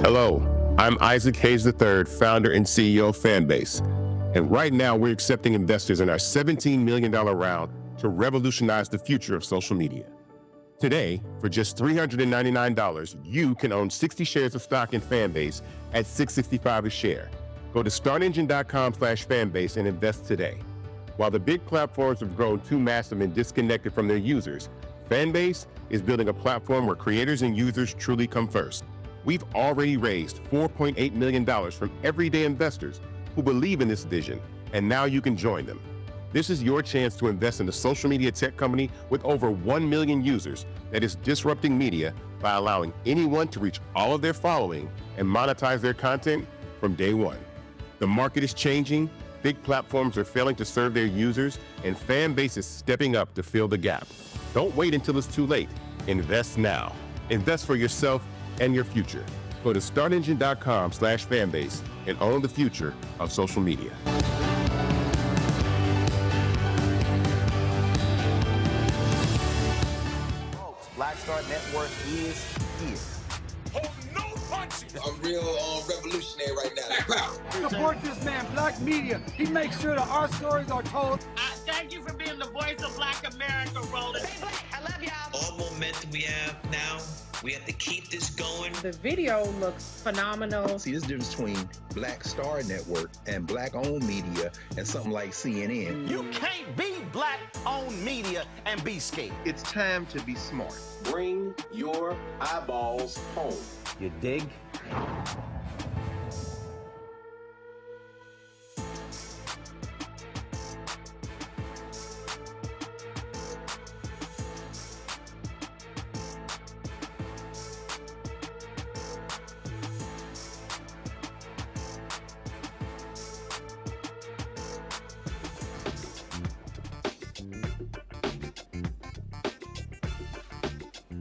Hello, I'm Isaac Hayes III, founder and CEO of Fanbase. And right now, we're accepting investors in our $17 million round to revolutionize the future of social media. Today, for just $399, you can own 60 shares of stock in Fanbase at $6.65 a share. Go to startengine.com/fanbase and invest today. While the big platforms have grown too massive and disconnected from their users, Fanbase is building a platform where creators and users truly come first. We've already raised $4.8 million from everyday investors who believe in this vision, and now you can join them. This is your chance to invest in a social media tech company with over 1 million users that is disrupting media by allowing anyone to reach all of their following and monetize their content from day one. The market is changing, big platforms are failing to serve their users, and Fanbase is stepping up to fill the gap. Don't wait until it's too late. Invest now. Invest for yourself and your future. Go to startengine.com/fanbase and own the future of social media. Folks, Black Star Network is here. Hold no punches. I'm real revolutionary right now. Support this man, Black Media. He makes sure that our stories are told. Thank you for being the voice of Black America, Roland. Hey, Black, I love y'all. All momentum we have now, we have to keep this going. The video looks phenomenal. See, there's a difference between Black Star Network and Black-owned media and something like CNN. You can't be Black-owned media and be scared. It's time to be smart. Bring your eyeballs home. You dig?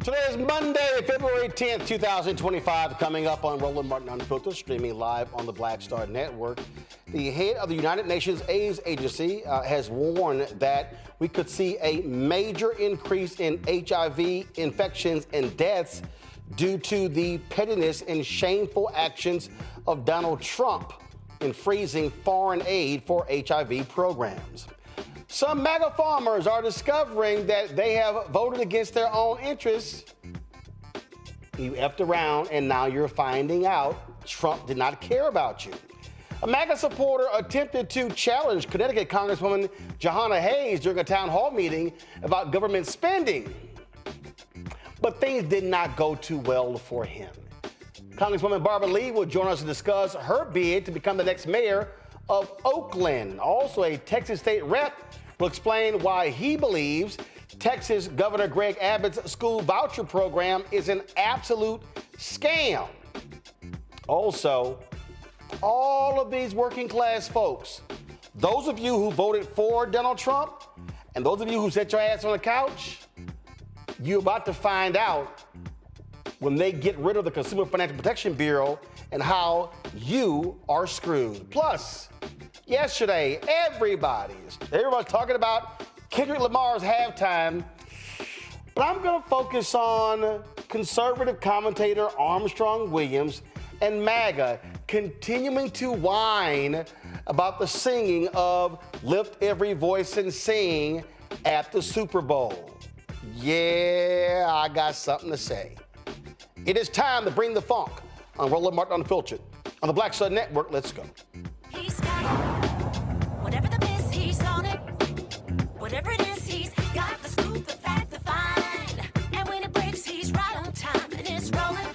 Today is Monday, February 10th, 2025, coming up on Roland Martin Unfiltered, streaming live on the Black Star Network. The head of the United Nations AIDS Agency has warned that we could see a major increase in HIV infections and deaths due to the pettiness and shameful actions of Donald Trump in freezing foreign aid for HIV programs. Some MAGA farmers are discovering that they have voted against their own interests. You effed around and now you're finding out Trump did not care about you. A MAGA supporter attempted to challenge Connecticut Congresswoman Jahana Hayes during a town hall meeting about government spending. But things did not go too well for him. Congresswoman Barbara Lee will join us to discuss her bid to become the next mayor of Oakland. Also, a Texas state rep will explain why he believes Texas Governor Greg Abbott's school voucher program is an absolute scam. Also, all of these working class folks, those of you who voted for Donald Trump and those of you who set your ass on the couch, you're about to find out when they get rid of the Consumer Financial Protection Bureau and how you are screwed. Plus, yesterday, everybody's talking about Kendrick Lamar's halftime, but I'm going to focus on conservative commentator Armstrong Williams and MAGA continuing to whine about the singing of Lift Every Voice and Sing at the Super Bowl. Yeah, I got something to say. It is time to bring the funk on Roland Martin Unfiltered. On the Black Star Network, let's go. He's got it. Whatever the miss, he's on it. Whatever it is, he's got the scoop, the fact, the find. And when it breaks, he's right on time and it's rolling.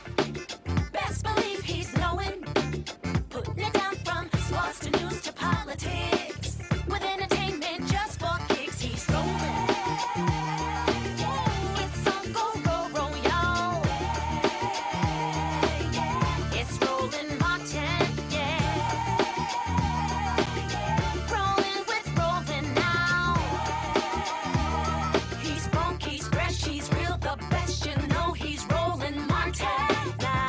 Best believe he's knowing. Putting it down from sports to news to politics. With entertainment just for kicks, he's rolling. It's on go, roll, roll, y'all. It's Roland Martin, yeah. Rolling with Roland now. He's funk, he's fresh, he's real, the best, you know he's Roland Martin now.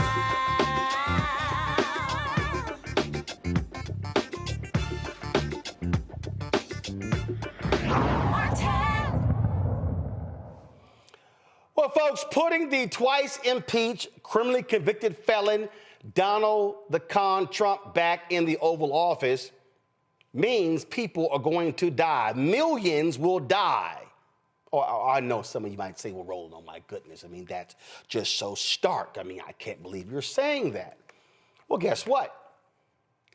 Well, folks, putting the twice impeached, criminally convicted felon Donald the Con Trump back in the Oval Office means people are going to die. Millions will die. Or I know some of you might say, well, Roland, oh my goodness. I mean, that's just so stark. I mean, I can't believe you're saying that. Well, guess what?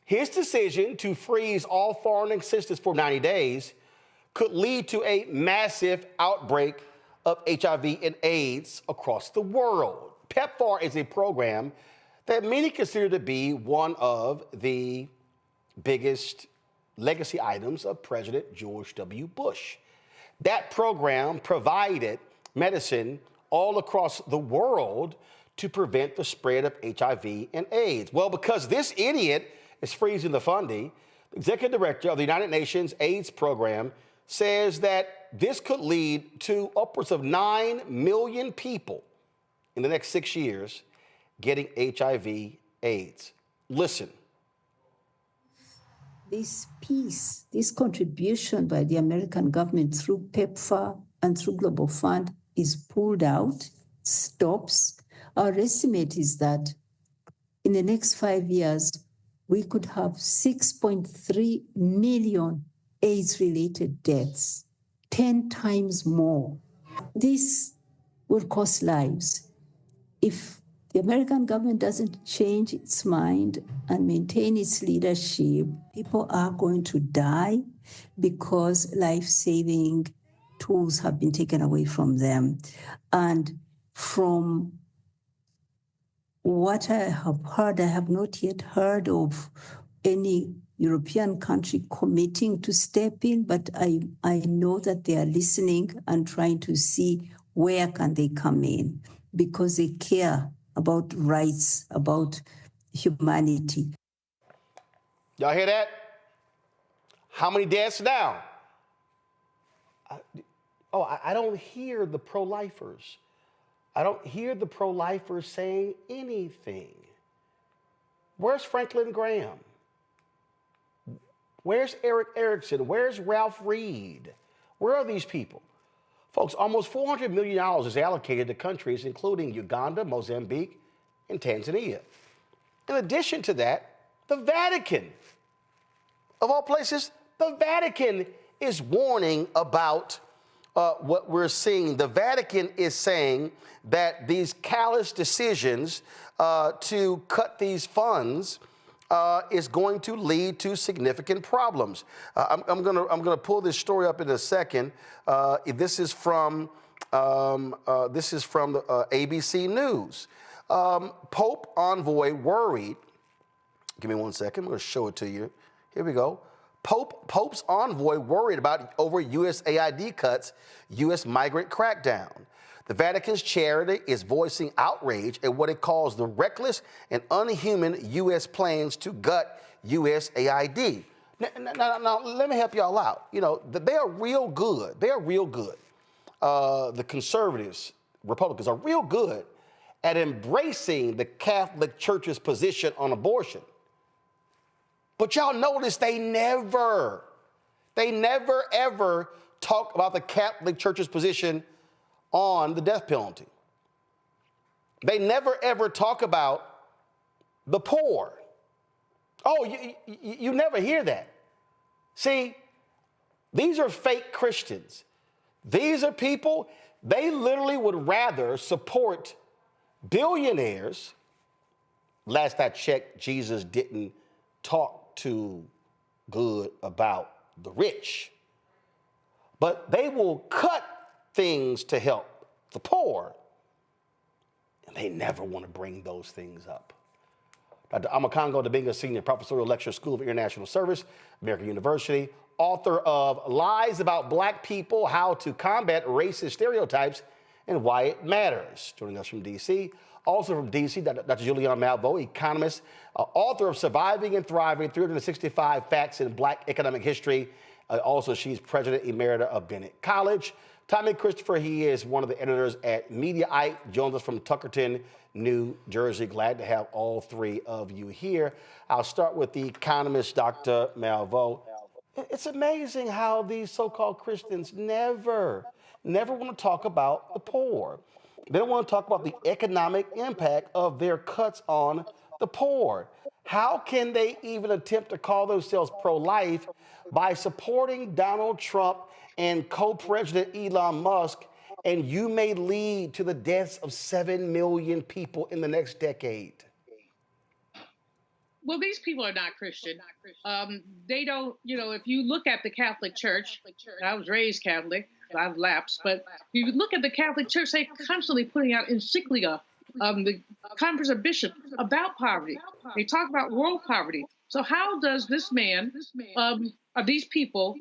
His decision to freeze all foreign assistance for 90 days could lead to a massive outbreak of HIV and AIDS across the world. PEPFAR is a program that many consider to be one of the biggest legacy items of President George W. Bush. That program provided medicine all across the world to prevent the spread of HIV and AIDS. Well, because this idiot is freezing the funding, the executive director of the United Nations AIDS program says that this could lead to upwards of 9 million people in the next 6 years getting HIV AIDS. Listen. This piece, this contribution by the American government through PEPFAR and through Global Fund is pulled out, stops. Our estimate is that in the next 5 years, we could have 6.3 million AIDS-related deaths, 10 times more. This will cost lives. If the American government doesn't change its mind and maintain its leadership, people are going to die because life-saving tools have been taken away from them. And from what I have heard, I have not yet heard of any European country committing to step in, but I know that they are listening and trying to see where can they come in, because they care about rights, about humanity. Y'all hear that? How many deaths now? I don't hear the pro-lifers. I don't hear the pro-lifers saying anything. Where's Franklin Graham? Where's Eric Erickson? Where's Ralph Reed? Where are these people? Folks, almost $400 million is allocated to countries including Uganda, Mozambique, and Tanzania. In addition to that, the Vatican, of all places, the Vatican is warning about what we're seeing. The Vatican is saying that these callous decisions to cut these funds is going to lead to significant problems. I'm gonna pull this story up in a second. This is from the ABC News. Pope envoy worried. Give me 1 second. I'm going to show it to you. Here we go. Pope's envoy worried about over USAID cuts, U.S. migrant crackdown. The Vatican's charity is voicing outrage at what it calls the reckless and unhuman U.S. plans to gut USAID. Now, let me help y'all out. You know, they are real good. They are real good. The conservatives, Republicans, are real good at embracing the Catholic Church's position on abortion. But y'all notice they never, ever talk about the Catholic Church's position on the death penalty. They never, ever talk about the poor. Oh, you never hear that. See, these are fake Christians. These are people, they literally would rather support billionaires. Last I checked, Jesus didn't talk too good about the rich. But they will cut things to help the poor, and they never want to bring those things up. Dr. Amakongo Dibinga, Senior Professorial Lecturer, School of International Service, American University, author of Lies About Black People, How to Combat Racist Stereotypes and Why It Matters. Joining us from D.C. Also from D.C., Dr. Julianne Malveaux, economist, author of Surviving and Thriving, 365 Facts in Black Economic History. Also, she's president emerita of Bennett College. Tommy Christopher, he is one of the editors at Mediaite, joins us from Tuckerton, New Jersey. Glad to have all three of you here. I'll start with the economist, Dr. Malveaux. It's amazing how these so-called Christians never want to talk about the poor. They don't want to talk about the economic impact of their cuts on the poor. How can they even attempt to call themselves pro-life by supporting Donald Trump and co-president Elon Musk, and you may lead to the deaths of 7 million people in the next decade? Well, these people are not Christian. They don't, if you look at the Catholic Church, I was raised Catholic, I've lapsed, but if you look at the Catholic Church, they're constantly putting out encyclica, the Conference of Bishops, about poverty. They talk about world poverty. So how does this man, or these people,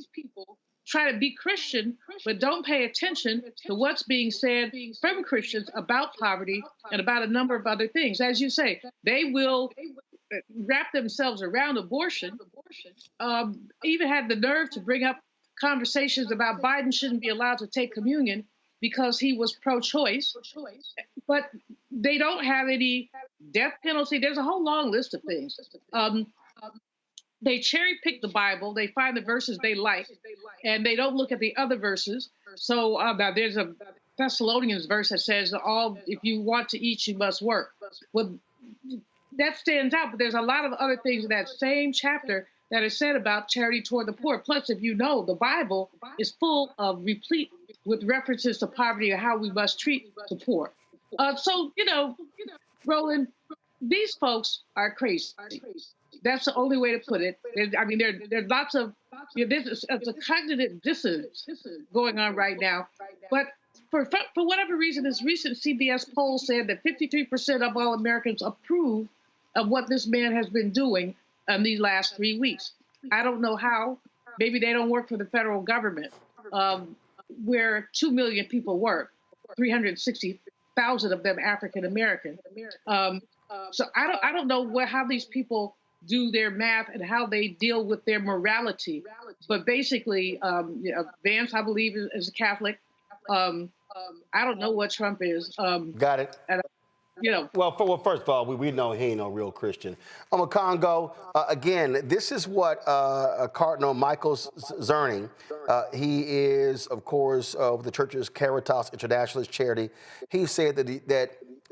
try to be Christian, but don't pay attention to what's being said from Christians about poverty and about a number of other things? As you say, they will wrap themselves around abortion, even had the nerve to bring up conversations about Biden shouldn't be allowed to take communion because he was pro-choice, but they don't have any death penalty. There's a whole long list of things. They cherry pick the Bible. They find the verses they like, and they don't look at the other verses. So now there's a Thessalonians verse that says, if you want to eat, you must work. Well, that stands out, but there's a lot of other things in that same chapter that are said about charity toward the poor. Plus, if you know, the Bible is replete with references to poverty and how we must treat the poor. So, Roland, these folks are crazy. That's the only way to put it. There's lots of, it's a cognitive dissonance going on right now. But for whatever reason, this recent CBS poll said that 53% of all Americans approve of what this man has been doing in these last 3 weeks. I don't know how. Maybe they don't work for the federal government, where 2 million people work, 360,000 of them African American. So I don't know how these people do their math and how they deal with their morality. But basically, Vance, I believe, is a Catholic. I don't know what Trump is. Got it. Well, first of all, we know he ain't no real Christian. Congo, again, this is what Cardinal Michael Zerning, he is, of course, of the church's Caritas Internationalist charity. He said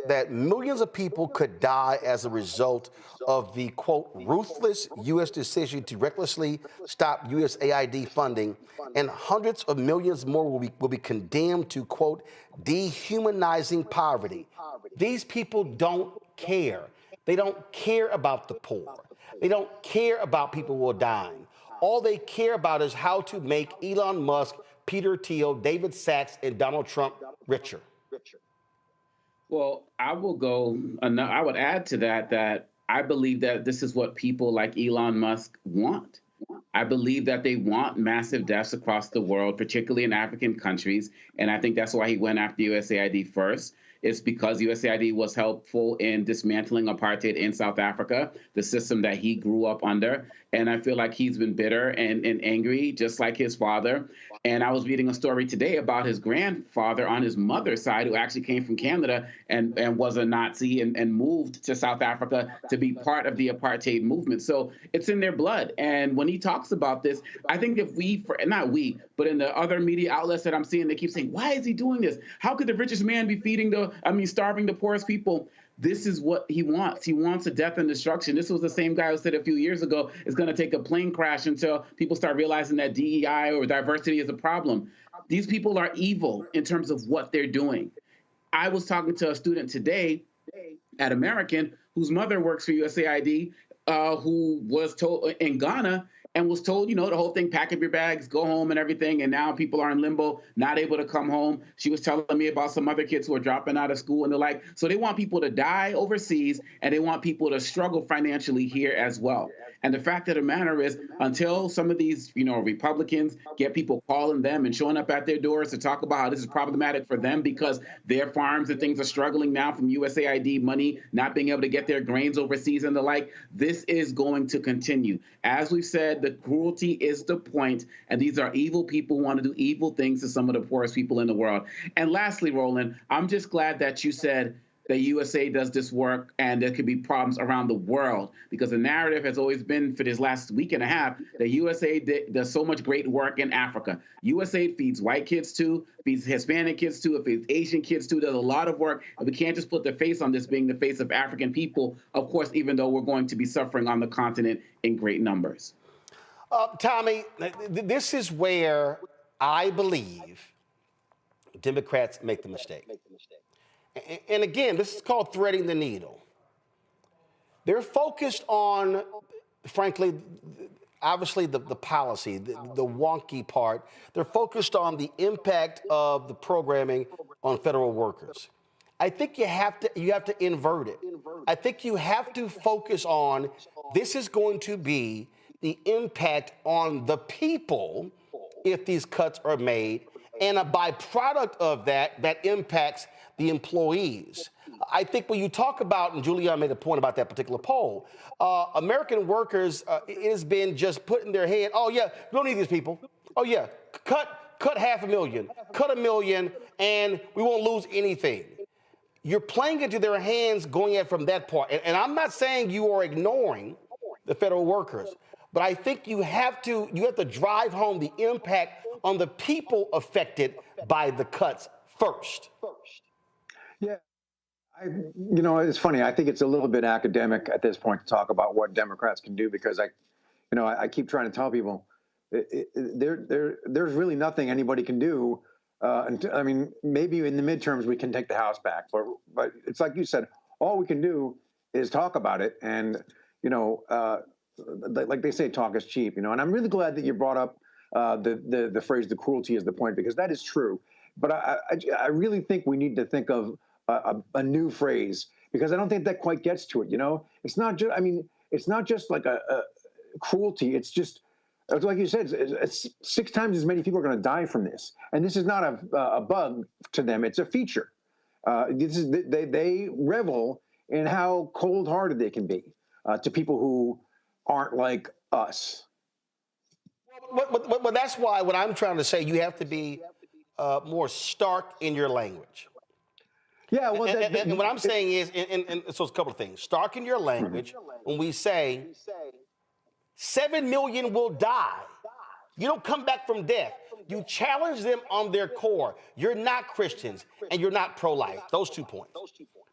that millions of people could die as a result of the, quote, ruthless U.S. decision to recklessly stop USAID funding, and hundreds of millions more will be condemned to, quote, dehumanizing poverty. These people don't care. They don't care about the poor. They don't care about people who are dying. All they care about is how to make Elon Musk, Peter Thiel, David Sachs, and Donald Trump richer. Well, I would add to that I believe that this is what people like Elon Musk want. I believe that they want massive deaths across the world, particularly in African countries. And I think that's why he went after USAID first. It's because USAID was helpful in dismantling apartheid in South Africa, the system that he grew up under. And I feel like he's been bitter and angry, just like his father. And I was reading a story today about his grandfather on his mother's side, who actually came from Canada and was a Nazi and moved to South Africa to be part of the apartheid movement. So it's in their blood. And when he talks about this, I think if but in the other media outlets that I'm seeing, they keep saying, why is he doing this? How could the richest man be starving the poorest people? This is what he wants. He wants a death and destruction. This was the same guy who said a few years ago it's going to take a plane crash until people start realizing that DEI or diversity is a problem. These people are evil in terms of what they're doing. I was talking to a student today at American whose mother works for USAID, who was told in Ghana and was told, the whole thing, pack up your bags, go home and everything. And now people are in limbo, not able to come home. She was telling me about some other kids who are dropping out of school and the like. So they want people to die overseas and they want people to struggle financially here as well. And the fact of the matter is, until some of these, Republicans get people calling them and showing up at their doors to talk about how this is problematic for them because their farms and things are struggling now from USAID money, not being able to get their grains overseas and the like, this is going to continue. As we've said, the cruelty is the point, and these are evil people who want to do evil things to some of the poorest people in the world. And lastly, Roland, I'm just glad that you said that USA does this work and there could be problems around the world, because the narrative has always been for this last week and a half that USA does so much great work in Africa. USA feeds white kids too, feeds Hispanic kids too, it feeds Asian kids too. There's a lot of work, and we can't just put the face on this being the face of African people, of course, even though we're going to be suffering on the continent in great numbers. Tommy, this is where I believe Democrats make the mistake. And again, this is called threading the needle. They're focused on, frankly, obviously the policy, the wonky part. They're focused on the impact of the programming on federal workers. I think you have to invert it. I think you have to focus on this is going to be the impact on the people if these cuts are made, and a byproduct of that impacts the employees. I think when you talk about, and Julianne made a point about that particular poll, American workers, it has been just put in their head, oh yeah, we don't need these people. Oh yeah, cut 500,000, cut 1 million, and we won't lose anything. You're playing into their hands going at from that part. And I'm not saying you are ignoring the federal workers, but I think you have to drive home the impact on the people affected by the cuts first. Yeah, it's funny. I think it's a little bit academic at this point to talk about what Democrats can do, because I keep trying to tell people there's really nothing anybody can do. I mean, maybe in the midterms we can take the House back, but it's like you said, all we can do is talk about it. And like they say, talk is cheap. And I'm really glad that you brought up the phrase "the cruelty is the point," because that is true. But I really think we need to think of a new phrase, because I don't think that quite gets to it. It's not just. I mean, it's not just like a cruelty. It's just, like you said, it's 6 times as many people are going to die from this, and this is not a bug to them. It's a feature. They revel in how cold-hearted they can be to people who aren't like us. Well, that's why what I'm trying to say, you have to be more stark in your language. Yeah, well, and what I'm saying is, and so it's a couple of things. Stark in your language when we say 7 million will die. You don't come back from death. You challenge them on their core. You're not Christians and you're not pro-life. Those 2 points.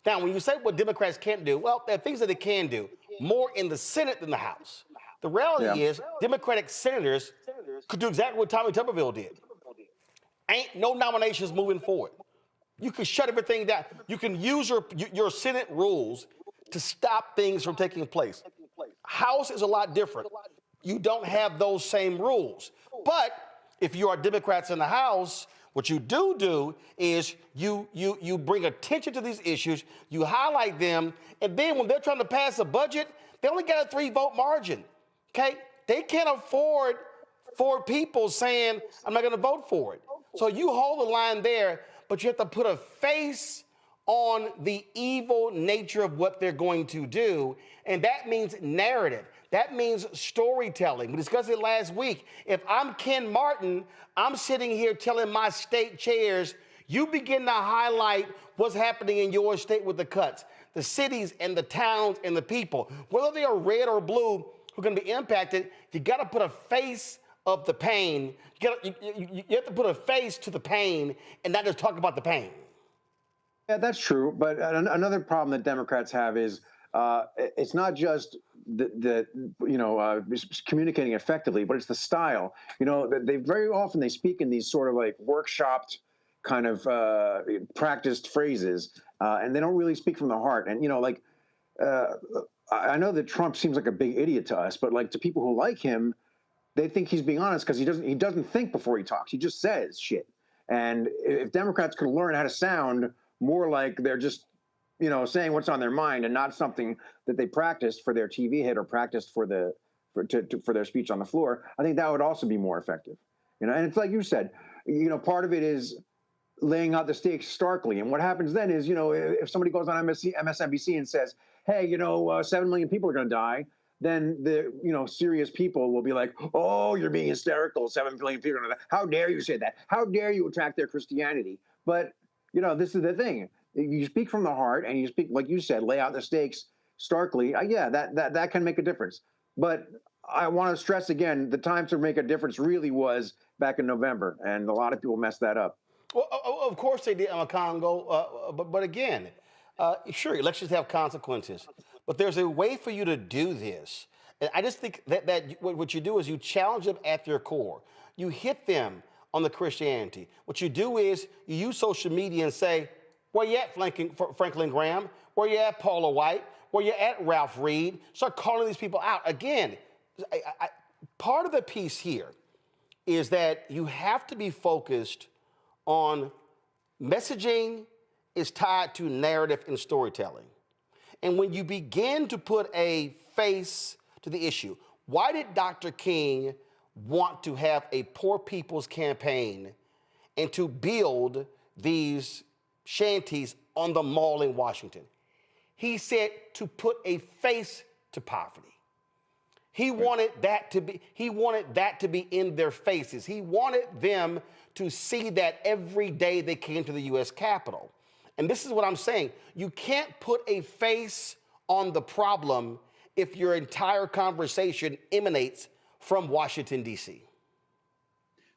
Now, when you say what Democrats can't do, well, there are things that they can do more in the Senate than the House. The reality is Democratic senators could do exactly what Tommy Tuberville did. Ain't no nominations moving forward. You can shut everything down. You can use your Senate rules to stop things from taking place. House is a lot different. You don't have those same rules. But if you are Democrats in the House, what you do is you bring attention to these issues, you highlight them, and then when they're trying to pass a budget, they only got a 3-vote margin. Okay? They can't afford 4 people saying, I'm not going to vote for it. So you hold the line there, but you have to put a face on the evil nature of what they're going to do, and that means narrative. That means storytelling. We discussed it last week. If I'm Ken Martin, I'm sitting here telling my state chairs, you begin to highlight what's happening in your state with the cuts, the cities and the towns and the people, whether they are red or blue, who are going to be impacted. You got to put a face of the pain. You have to put a face to the pain and not just talk about the pain. Yeah, that's true. But another problem that Democrats have is it's not just communicating effectively, but it's the style. They very often they speak in these sort of like workshopped kind of practiced phrases, and they don't really speak from the heart. And I know that Trump seems like a big idiot to us, but like to people who like him, they think he's being honest because he doesn't think before he talks. He just says shit. And if Democrats could learn how to sound more like they're just, saying what's on their mind and not something that they practiced for their TV hit or practiced for their speech on the floor, I think that would also be more effective. And it's like you said, part of it is laying out the stakes starkly. And what happens then is, if somebody goes on MSNBC and says, hey, 7 million people are going to die, then the serious people will be like, oh, you're being hysterical. 7 million people are going to die. How dare you say that? How dare you attack their Christianity? But this is the thing. you speak from the heart and you speak, like you said, lay out the stakes starkly, yeah, that can make a difference. But I want to stress again, the time to make a difference really was back in November, and a lot of people messed that up. Well, of course they did, Congo, but again, sure, elections have consequences, but there's a way for you to do this. And I just think that what you do is you challenge them at their core. You hit them on the Christianity. What you do is you use social media and say, where you at, Franklin Graham? Where you at, Paula White? Where you at, Ralph Reed? Start calling these people out. Again, part of the piece here is that you have to be focused on messaging is tied to narrative and storytelling. And when you begin to put a face to the issue, why did Dr. King want to have a poor people's campaign and to build these shanties on the mall in Washington? He said to put a face to poverty. He wanted that to be in their faces. He wanted them to see that every day they came to the U.S. Capitol. And this is what I'm saying. You can't put a face on the problem if your entire conversation emanates from Washington, D.C.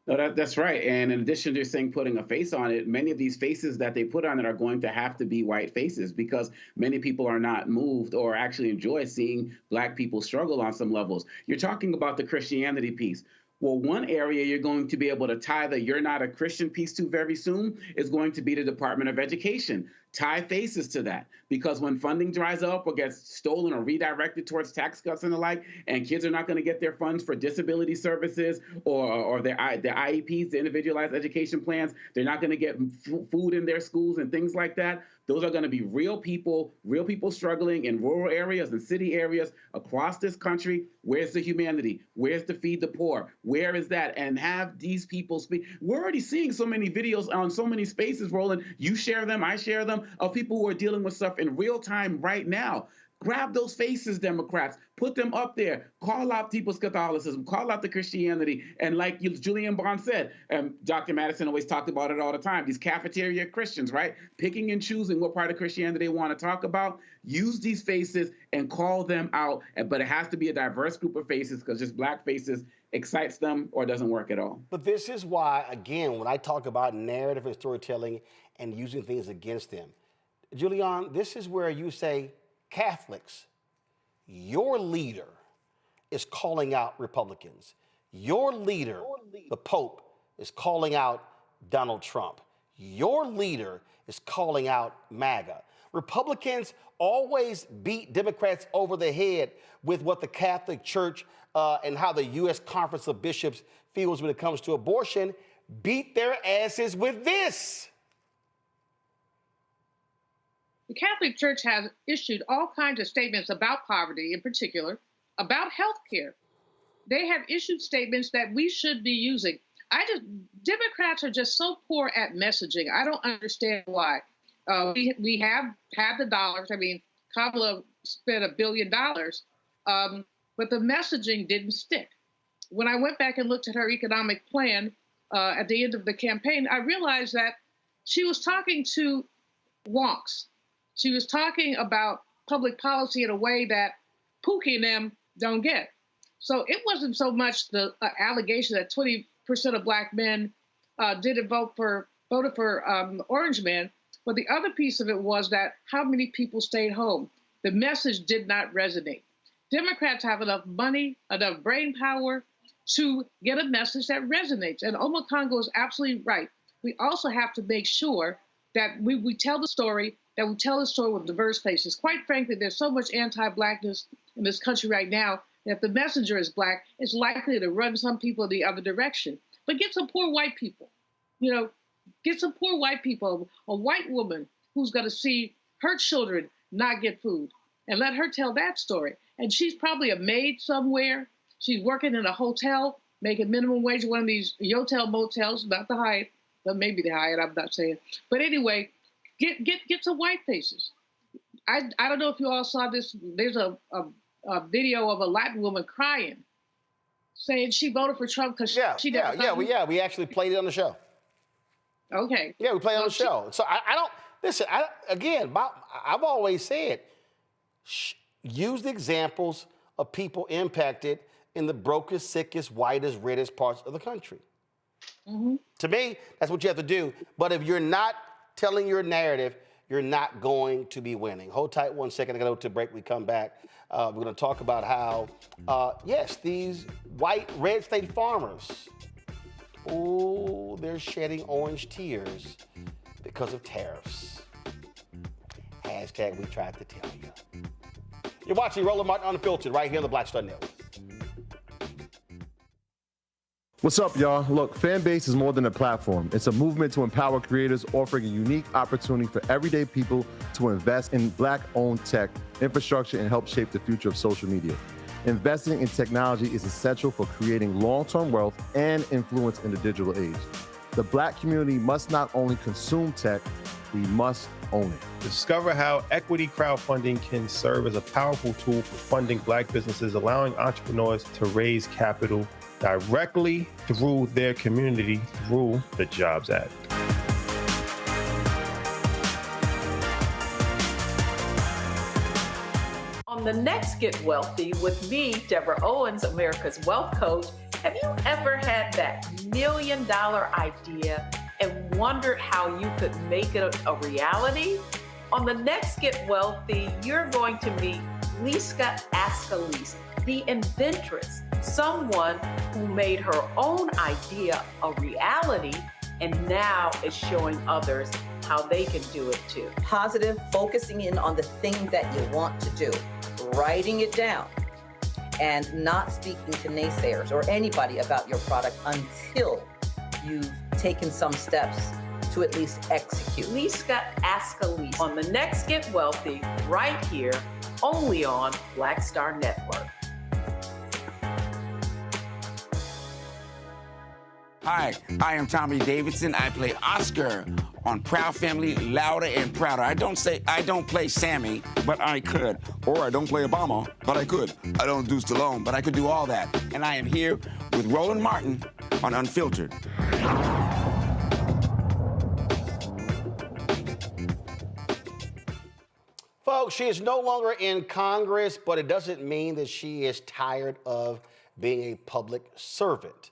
No, that's right. And in addition to saying putting a face on it, many of these faces that they put on it are going to have to be white faces because many people are not moved or actually enjoy seeing Black people struggle on some levels. You're talking about the Christianity piece. Well, one area you're going to be able to tie the "you're not a Christian" piece to very soon is going to be the Department of Education. Tie faces to that, because when funding dries up or gets stolen or redirected towards tax cuts and the like, and kids are not going to get their funds for disability services or their IEPs, the individualized education plans, they're not going to get food in their schools and things like that. Those are going to be real people struggling in rural areas and city areas across this country. Where's the humanity? Where's the feed the poor? Where is that? And have these people speak. We're already seeing so many videos on so many spaces, Roland. You share them, I share them, of people who are dealing with stuff in real time right now. Grab those faces, Democrats. Put them up there. Call out people's Catholicism. Call out the Christianity. And like Julian Bond said, Dr. Madison always talked about it all the time, these cafeteria Christians, right? Picking and choosing what part of Christianity they want to talk about. Use these faces and call them out. But it has to be a diverse group of faces, because just Black faces excites them or doesn't work at all. But this is why, again, when I talk about narrative and storytelling and using things against them, Julian, this is where you say, Catholics, your leader is calling out Republicans. Your leader, the Pope, is calling out Donald Trump. Your leader is calling out MAGA. Republicans always beat Democrats over the head with what the Catholic Church and how the U.S. Conference of Bishops feels when it comes to abortion. Beat their asses with this. The Catholic Church has issued all kinds of statements about poverty, in particular, about health care. They have issued statements that we should be using. Democrats are just so poor at messaging. I don't understand why. We have had the dollars. I mean, Kamala spent $1 billion, but the messaging didn't stick. When I went back and looked at her economic plan at the end of the campaign, I realized that she was talking to wonks. She was talking about public policy in a way that Pookie and them don't get. So it wasn't so much the allegation that 20% of Black men voted for the Orange Man, but the other piece of it was that how many people stayed home. The message did not resonate. Democrats have enough money, enough brain power to get a message that resonates. And Oma Congo is absolutely right. We also have to make sure that we tell the story, that we tell the story with diverse faces. Quite frankly, there's so much anti-Blackness in this country right now that if the messenger is Black, it's likely to run some people the other direction. But get some poor white people, get some poor white people, a white woman who's going to see her children not get food, and let her tell that story. And she's probably a maid somewhere. She's working in a hotel, making minimum wage at one of these Yotel motels, not the Hyatt, but maybe the Hyatt, I'm not saying. But anyway, get some white faces. I don't know if you all saw this. There's a video of a Latin woman crying, saying she voted for Trump because she never we actually played it on the show. Okay. Yeah, we played it on the show. So I don't. Listen, I've always said, use the examples of people impacted in the brokest, sickest, whitest, reddest parts of the country. Mm-hmm. To me, that's what you have to do. But if you're not telling your narrative, you're not going to be winning. Hold tight 1 second. I got to go to break. We come back. We're going to talk about how, yes, these white red state farmers, oh, they're shedding orange tears because of tariffs. Hashtag we tried to tell you. You're watching Roland Martin Unfiltered right here on the Black Star Network. What's up, y'all? Look, Fanbase is more than a platform. It's a movement to empower creators, offering a unique opportunity for everyday people to invest in Black-owned tech, infrastructure, and help shape the future of social media. Investing in technology is essential for creating long-term wealth and influence in the digital age. The Black community must not only consume tech, we must own it. Discover how equity crowdfunding can serve as a powerful tool for funding Black businesses, allowing entrepreneurs to raise capital directly through their community through the Jobs Act. On the next Get Wealthy with me, Deborah Owens, America's Wealth Coach, have you ever had that $1 million idea and wondered how you could make it a reality? On the next Get Wealthy, you're going to meet Liska Askalise, the inventress, someone who made her own idea a reality and now is showing others how they can do it too. Positive, focusing in on the thing that you want to do, writing it down, and not speaking to naysayers or anybody about your product until you've taken some steps to at least execute. Liska Askalise on the next Get Wealthy, right here, only on Black Star Network. Hi, I am Tommy Davidson. I play Oscar on Proud Family, Louder and Prouder. I don't play Sammy, but I could. Or I don't play Obama, but I could. I don't do Stallone, but I could do all that. And I am here with Roland Martin on Unfiltered. Folks, she is no longer in Congress, but it doesn't mean that she is tired of being a public servant.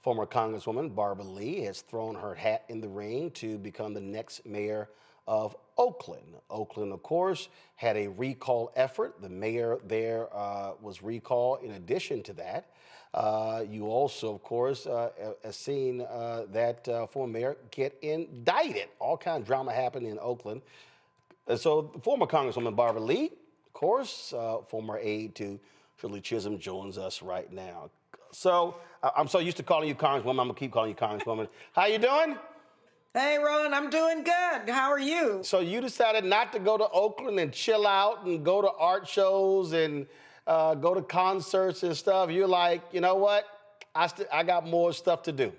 Former Congresswoman Barbara Lee has thrown her hat in the ring to become the next mayor of Oakland. Oakland, of course, had a recall effort. The mayor there was recalled. In addition to that, you also, of course, have seen that former mayor get indicted. All kind of drama happened in Oakland. And so former Congresswoman Barbara Lee, of course, former aide to Shirley Chisholm, joins us right now. So I'm so used to calling you Congresswoman, I'm gonna keep calling you Congresswoman. How you doing? Hey, Roland, I'm doing good. How are you? So you decided not to go to Oakland and chill out and go to art shows and go to concerts and stuff. You're like, you know what? I got more stuff to do.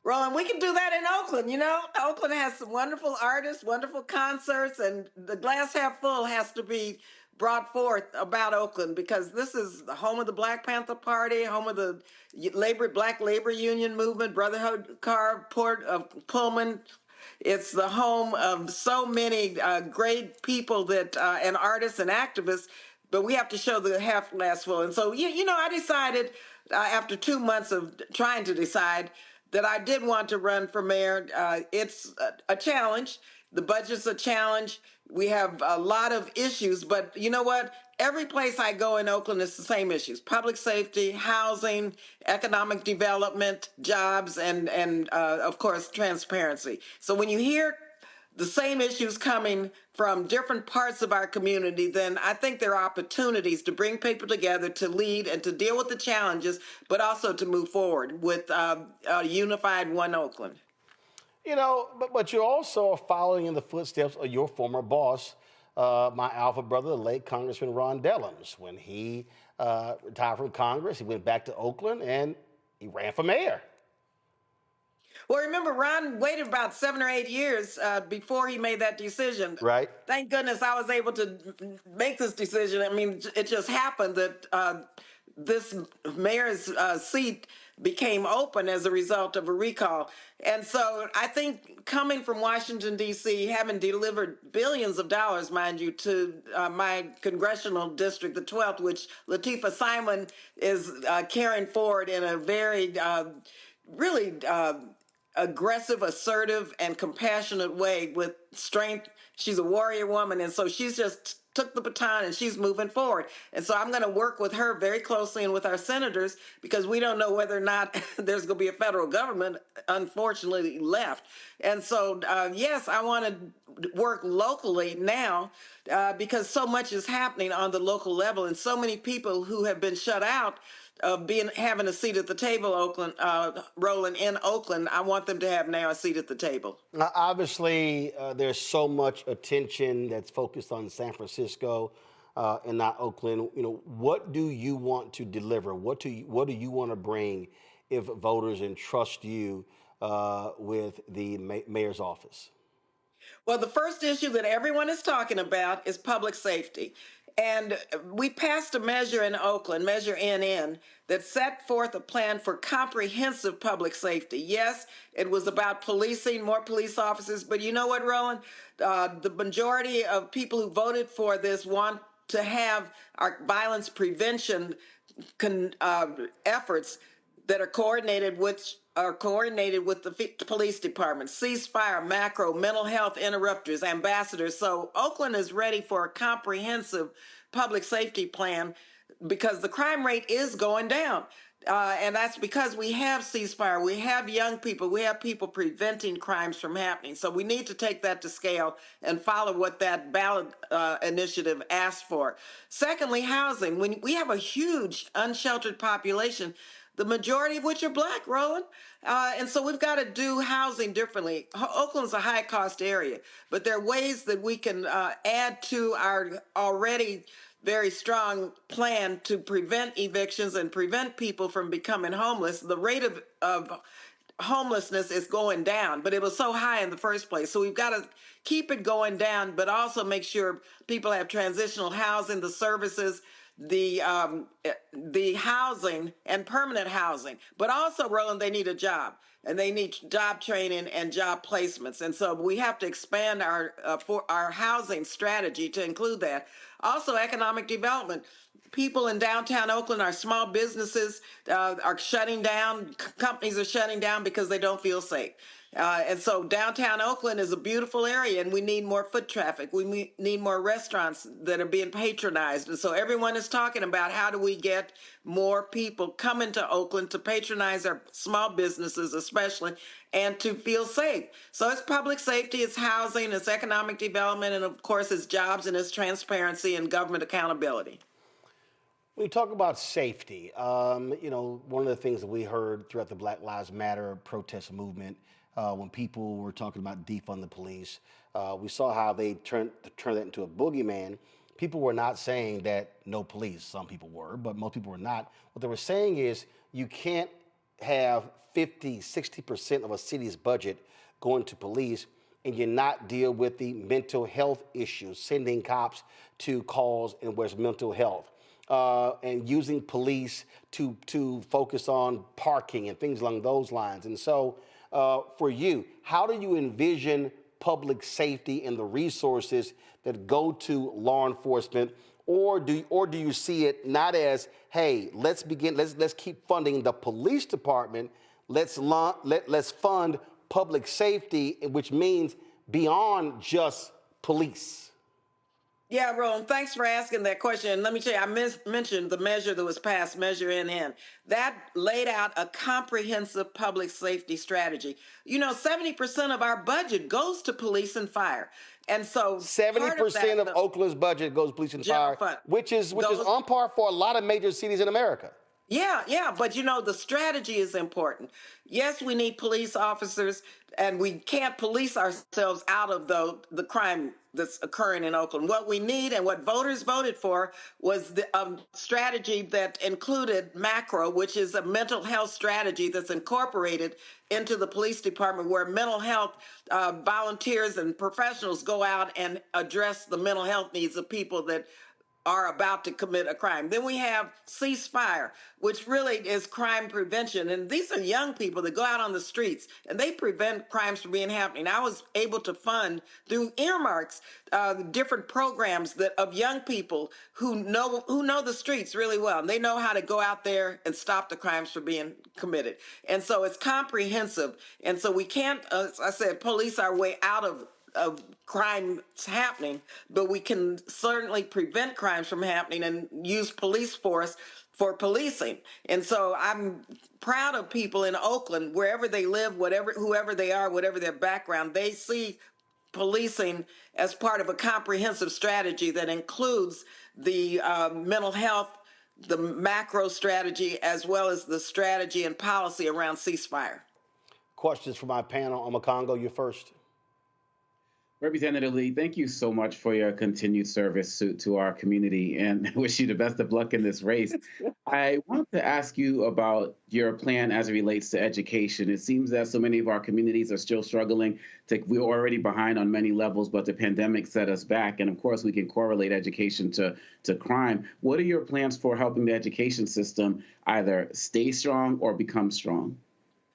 Roland, we can do that in Oakland, you know? Oakland has some wonderful artists, wonderful concerts, and the glass half full has to be brought forth about Oakland because this is the home of the Black Panther Party, home of the Black Labor Union movement, Brotherhood Car, Port of Pullman. It's the home of so many great people that and artists and activists, but we have to show the half glass full. And so, you know, I decided after 2 months of trying to decide that I did want to run for mayor. It's a challenge. The budget's a challenge. We have a lot of issues, but you know what? Every place I go in Oakland, it's the same issues: public safety, housing, economic development, jobs, and of course, transparency. So when you hear the same issues coming from different parts of our community, then I think there are opportunities to bring people together to lead and to deal with the challenges, but also to move forward with a unified One Oakland. You know, but you're also following in the footsteps of your former boss, my alpha brother, the late Congressman Ron Dellums. When he retired from Congress, he went back to Oakland and he ran for mayor. Well, remember, Ron waited about 7 or 8 years before he made that decision. Right. Thank goodness I was able to make this decision. I mean, it just happened that this mayor's seat became open as a result of a recall. And so I think coming from Washington, D.C., having delivered billions of dollars, mind you, to my congressional district, the 12th, which Latifah Simon is carrying forward in a very, really aggressive, assertive, and compassionate way with strength. She's a warrior woman, and so she's just took the baton and she's moving forward. And so I'm going to work with her very closely and with our senators, because we don't know whether or not there's going to be a federal government, unfortunately, left. And so, yes, I want to work locally now because so much is happening on the local level, and so many people who have been shut out of having a seat at the table, Roland, in Oakland, I want them to have now a seat at the table. Now, obviously, there's so much attention that's focused on San Francisco and not Oakland. You know, what do you want to deliver? What do you want to bring if voters entrust you with the mayor's office? Well, the first issue that everyone is talking about is public safety. And we passed a measure in Oakland, Measure NN, that set forth a plan for comprehensive public safety. Yes, it was about policing, more police officers, but you know what, Roland? The majority of people who voted for this want to have our violence prevention efforts that are coordinated with the police department, ceasefire, macro, mental health interrupters, ambassadors. So Oakland is ready for a comprehensive public safety plan because the crime rate is going down. And that's because we have ceasefire, we have young people, we have people preventing crimes from happening. So we need to take that to scale and follow what that ballot initiative asked for. Secondly, housing. When we have a huge unsheltered population, the majority of which are Black, Roland. And so we've got to do housing differently. Oakland's a high-cost area, but there are ways that we can add to our already very strong plan to prevent evictions and prevent people from becoming homeless. The rate of homelessness is going down, but it was so high in the first place. So we've got to keep it going down, but also make sure people have transitional housing, the services, the housing and permanent housing. But also, Roland, they need a job, and they need job training and job placements. And so we have to expand our housing strategy to include that. Also, economic development. People in downtown Oakland, our small businesses are shutting down. Companies are shutting down because they don't feel safe. And so downtown Oakland is a beautiful area, and we need more foot traffic. We need more restaurants that are being patronized. And so everyone is talking about how do we get more people coming to Oakland to patronize our small businesses especially, and to feel safe. So it's public safety, it's housing, it's economic development, and of course it's jobs and it's transparency and government accountability. When you talk about safety, you know, one of the things that we heard throughout the Black Lives Matter protest movement, when people were talking about defund the police, we saw how they turned that into a boogeyman. People were not saying that no police. Some people were, but most people were not. What they were saying is you can't have 50, 60% of a city's budget going to police and you not deal with the mental health issues, sending cops to calls and where's mental health. And using police to focus on parking and things along those lines. And so for you, how do you envision public safety and the resources that go to law enforcement? Or do you see it not as, hey, let's keep funding the police department, let's fund public safety, which means beyond just police? Yeah, Roland, thanks for asking that question. And let me tell you, I mentioned the measure that was passed, Measure NN. That laid out a comprehensive public safety strategy. You know, 70% of our budget goes to police and fire. And so 70% of Oakland's budget goes to police and fire, which is on par for a lot of major cities in America. Yeah, but you know, the strategy is important. Yes, we need police officers, and we can't police ourselves out of the crime that's occurring in Oakland. What we need and what voters voted for was the strategy that included macro, which is a mental health strategy that's incorporated into the police department, where mental health volunteers and professionals go out and address the mental health needs of people that are about to commit a crime. Then we have ceasefire, which really is crime prevention. And these are young people that go out on the streets and they prevent crimes from being happening. I was able to fund through earmarks different programs that of young people who know the streets really well. And they know how to go out there and stop the crimes from being committed. And so it's comprehensive. And so we can't, as I said, police our way out of crimes happening, but we can certainly prevent crimes from happening and use police force for policing. And so I'm proud of people in Oakland, wherever they live, whoever they are, whatever their background, they see policing as part of a comprehensive strategy that includes the mental health, the macro strategy, as well as the strategy and policy around ceasefire. Questions for my panel. Omakongo, you first. Representative Lee, thank you so much for your continued service to our community, and wish you the best of luck in this race. I want to ask you about your plan as it relates to education. It seems that so many of our communities are still struggling. We're already behind on many levels, but the pandemic set us back. And of course, we can correlate education to crime. What are your plans for helping the education system either stay strong or become strong?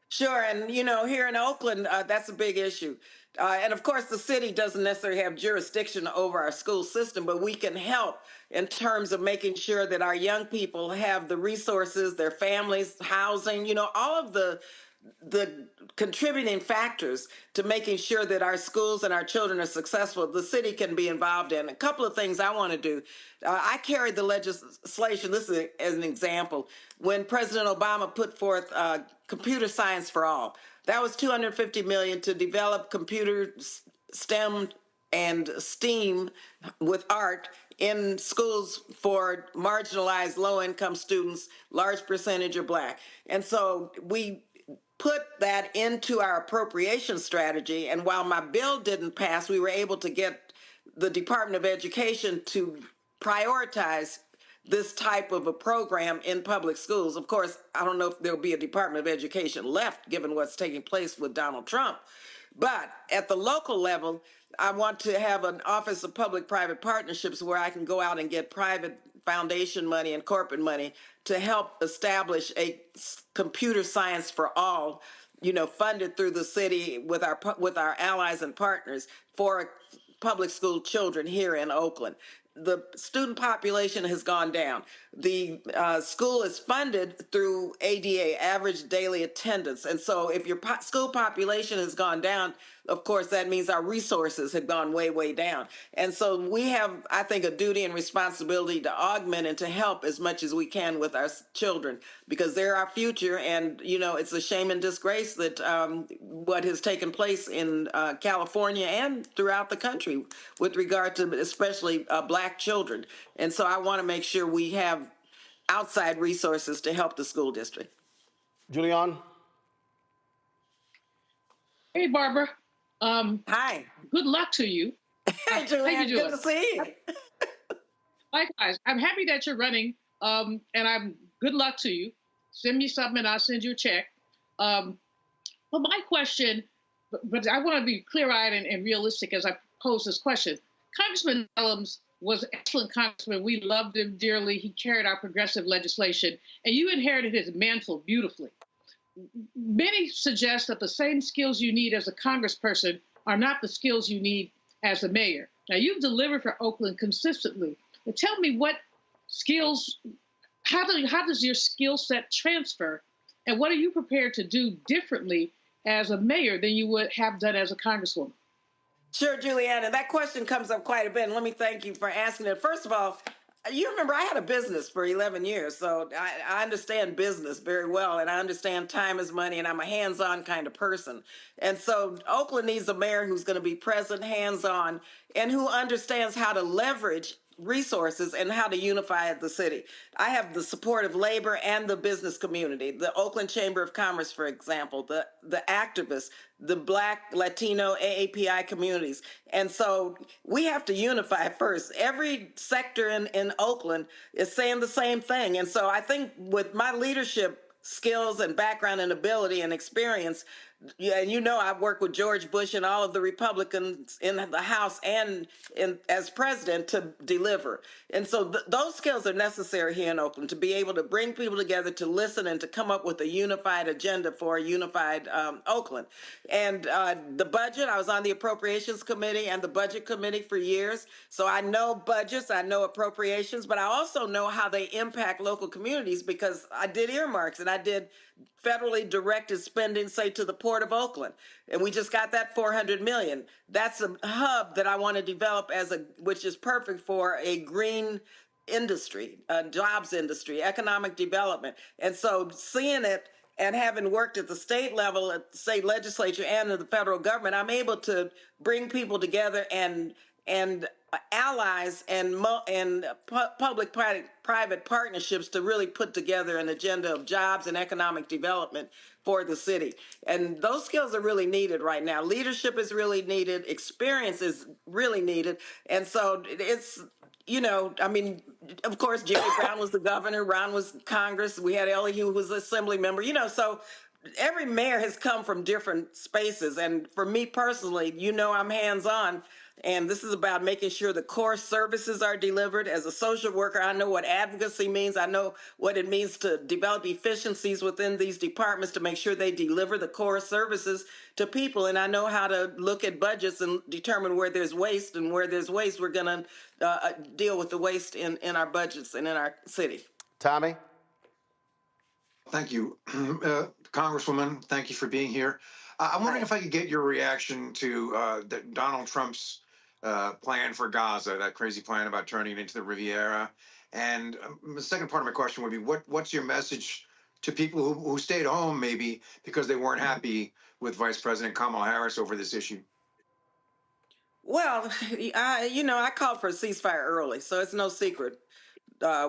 Sure. And, here in Oakland, that's a big issue. And of course, the city doesn't necessarily have jurisdiction over our school system, but we can help in terms of making sure that our young people have the resources, their families, housing, all of the contributing factors to making sure that our schools and our children are successful, the city can be involved in. A couple of things I want to do. I carried the legislation, this is as an example, when President Obama put forth computer science for all. That was $250 million to develop computer STEM and STEAM with art in schools for marginalized low-income students, large percentage are Black. And so we put that into our appropriation strategy. And while my bill didn't pass, we were able to get the Department of Education to prioritize this type of a program in public schools. Of course, I don't know if there'll be a Department of Education left, given what's taking place with Donald Trump. But at the local level, I want to have an Office of Public-Private Partnerships where I can go out and get private foundation money and corporate money to help establish a computer science for all, funded through the city with our allies and partners for public school children here in Oakland. The student population has gone down. The school is funded through ADA, average daily attendance. And so if your school population has gone down, of course, that means our resources have gone way, way down. And so we have, I think, a duty and responsibility to augment and to help as much as we can with our children, because they're our future. And, it's a shame and disgrace that what has taken place in California and throughout the country with regard to especially Black children. And so I want to make sure we have outside resources to help the school district. Julian? Hey, Barbara. Hi. Good luck to you. Hey, Julian. Good to see you. Likewise. I'm happy that you're running, and I'm good luck to you. Send me something and I'll send you a check. But my question, but I want to be clear-eyed and realistic as I pose this question. Congressman Ellums was an excellent congressman. We loved him dearly. He carried our progressive legislation, and you inherited his mantle beautifully. Many suggest that the same skills you need as a congressperson are not the skills you need as a mayor. Now, you've delivered for Oakland consistently. But tell me what skills, how does your skill set transfer, and what are you prepared to do differently as a mayor than you would have done as a congresswoman? Sure, Juliana, that question comes up quite a bit, and let me thank you for asking it. First of all, you remember I had a business for 11 years, so I understand business very well, and I understand time is money, and I'm a hands-on kind of person. And so Oakland needs a mayor who's going to be present, hands-on, and who understands how to leverage resources and how to unify the city. I have the support of labor and the business community, the Oakland Chamber of Commerce, for example, the activists, the Black, Latino, AAPI communities. And so we have to unify first. Every sector in Oakland is saying the same thing. And so I think with my leadership skills and background and ability and experience, Yeah, and you know I've worked with George Bush and all of the Republicans in the House and as president to deliver. And so those skills are necessary here in Oakland to be able to bring people together, to listen, and to come up with a unified agenda for a unified Oakland. And the budget, I was on the Appropriations Committee and the Budget Committee for years. So I know budgets, I know appropriations, but I also know how they impact local communities because I did earmarks and I did federally directed spending, say, to the Port of Oakland. And we just got that $400 million. That's a hub that I want to develop which is perfect for a green industry, jobs industry, economic development. And so seeing it and having worked at the state level, at the state legislature and in the federal government, I'm able to bring people together and allies and public-private partnerships to really put together an agenda of jobs and economic development for the city. And those skills are really needed right now. Leadership is really needed. Experience is really needed. And so it's, I mean, of course, Jerry Brown was the governor. Ron was Congress. We had Ellie, who was assembly member, so every mayor has come from different spaces. And for me personally, I'm hands-on. And this is about making sure the core services are delivered. As a social worker, I know what advocacy means. I know what it means to develop efficiencies within these departments to make sure they deliver the core services to people. And I know how to look at budgets and determine where there's waste. And where there's waste, we're going to deal with the waste in our budgets and in our city. Tommy? Thank you. Congresswoman, thank you for being here. I'm wondering if I could get your reaction to Donald Trump's plan for Gaza, that crazy plan about turning it into the Riviera. And the second part of my question would be, what's your message to people who stayed home maybe because they weren't happy with Vice President Kamala Harris over this issue? Well, I called for a ceasefire early, so it's no secret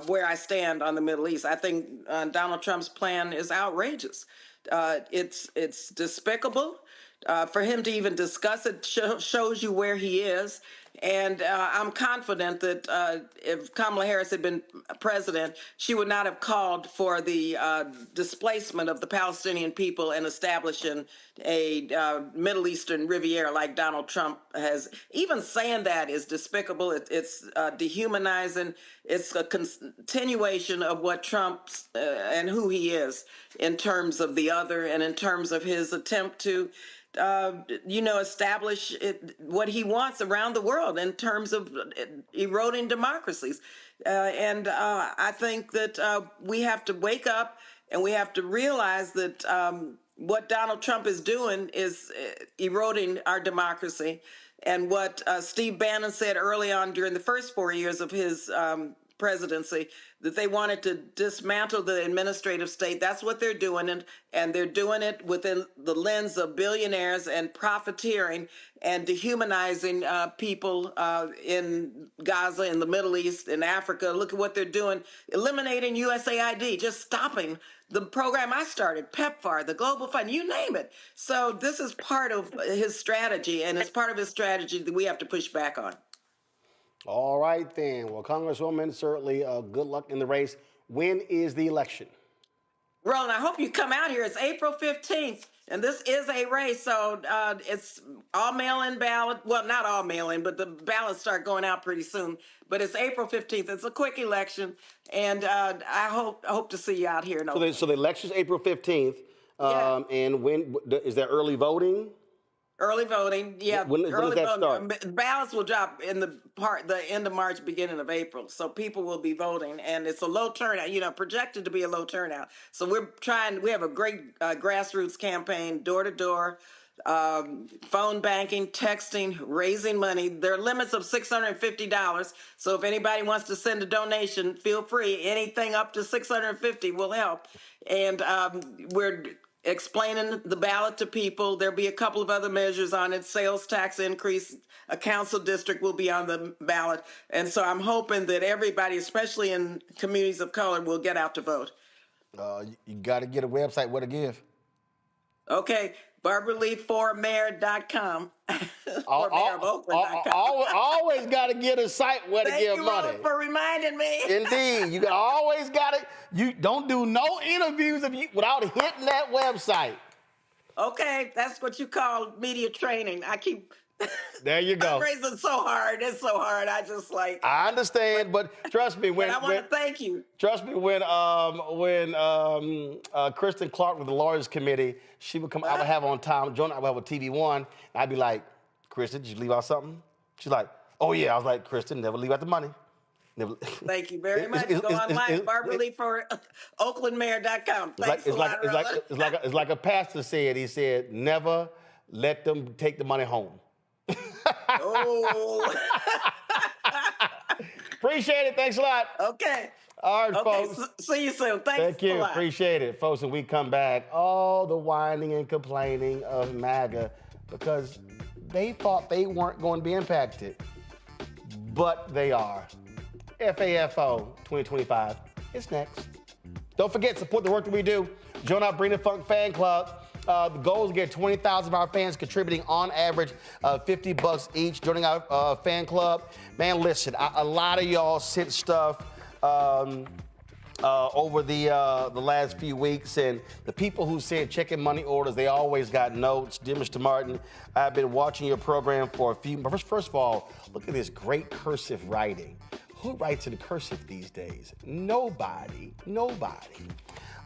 where I stand on the Middle East. I think Donald Trump's plan is outrageous. It's despicable. For him to even discuss it shows you where he is. And I'm confident that if Kamala Harris had been president, she would not have called for the displacement of the Palestinian people and establishing a Middle Eastern Riviera like Donald Trump has. Even saying that is despicable. It's dehumanizing. It's a continuation of what Trump's and who he is in terms of the other and in terms of his attempt to establish what he wants around the world in terms of eroding democracies. And I think that we have to wake up and we have to realize that what Donald Trump is doing is eroding our democracy. And what Steve Bannon said early on during the first 4 years of his presidency, that they wanted to dismantle the administrative state. That's what they're doing, and they're doing it within the lens of billionaires and profiteering and dehumanizing people in Gaza, in the Middle East, in Africa. Look at what they're doing, eliminating USAID, just stopping the program I started, PEPFAR, the Global Fund, you name it. So this is part of his strategy, and it's part of his strategy that we have to push back on. All right, then. Well, Congresswoman, certainly good luck in the race. When is the election? Roland, I hope you come out here. It's April 15th, and this is a race, so it's all mail-in ballot. Well, not all mail-in, but the ballots start going out pretty soon. But it's April 15th. It's a quick election, and I hope to see you out here. So the election's April 15th, yeah. And when is there early voting? Early voting, yeah. When does that start? Ballots will drop in the end of March, beginning of April. So people will be voting, and it's a low turnout. Projected to be a low turnout. So we have a great grassroots campaign, door to door, phone banking, texting, raising money. There are limits of $650. So if anybody wants to send a donation, feel free. Anything up to $650 will help. And we're explaining the ballot to people. There'll be a couple of other measures on it. Sales tax increase, a council district will be on the ballot. And so I'm hoping that everybody, especially in communities of color, will get out to vote. You got to get a website where to give. Okay, BarbaraLeeForMayor.com. Or MayorOfOakland.com. Always got to get a site where to give money. Thank you, for reminding me. Indeed. You always got to. You don't do no interviews without hitting that website. Okay, that's what you call media training. I keep. There you go. Fundraising so hard. It's so hard. I just like. I understand, but trust me when. I want to thank you. Trust me when Kristen Clark with the Lawyers Committee, she would come. I would have on Tom Jones. I would have a TV One. And I'd be like, Kristen, did you leave out something? She's like, oh yeah. I was like, Kristen, never leave out the money. Never. Thank you very much. Go online, Barbara Lee for OaklandMayor.com. It's like a pastor said. He said, never let them take the money home. Oh. Appreciate it. Thanks a lot. Okay. All right, okay, folks. See you soon. Thanks Thank you. a lot. Appreciate it. Folks, when we come back, all the whining and complaining of MAGA because they thought they weren't going to be impacted, but they are. FAFO 2025 is next. Don't forget, support the work that we do. Join our Bring the Funk fan club. The goal is to get 20,000 of our fans contributing on average $50 each, joining our fan club. Man, listen, a lot of y'all sent stuff over the last few weeks, and the people who sent checking money orders, they always got notes. Dear Mr. Martin, I've been watching your program for a few months. First of all, look at this great cursive writing. Who writes in cursive these days? Nobody.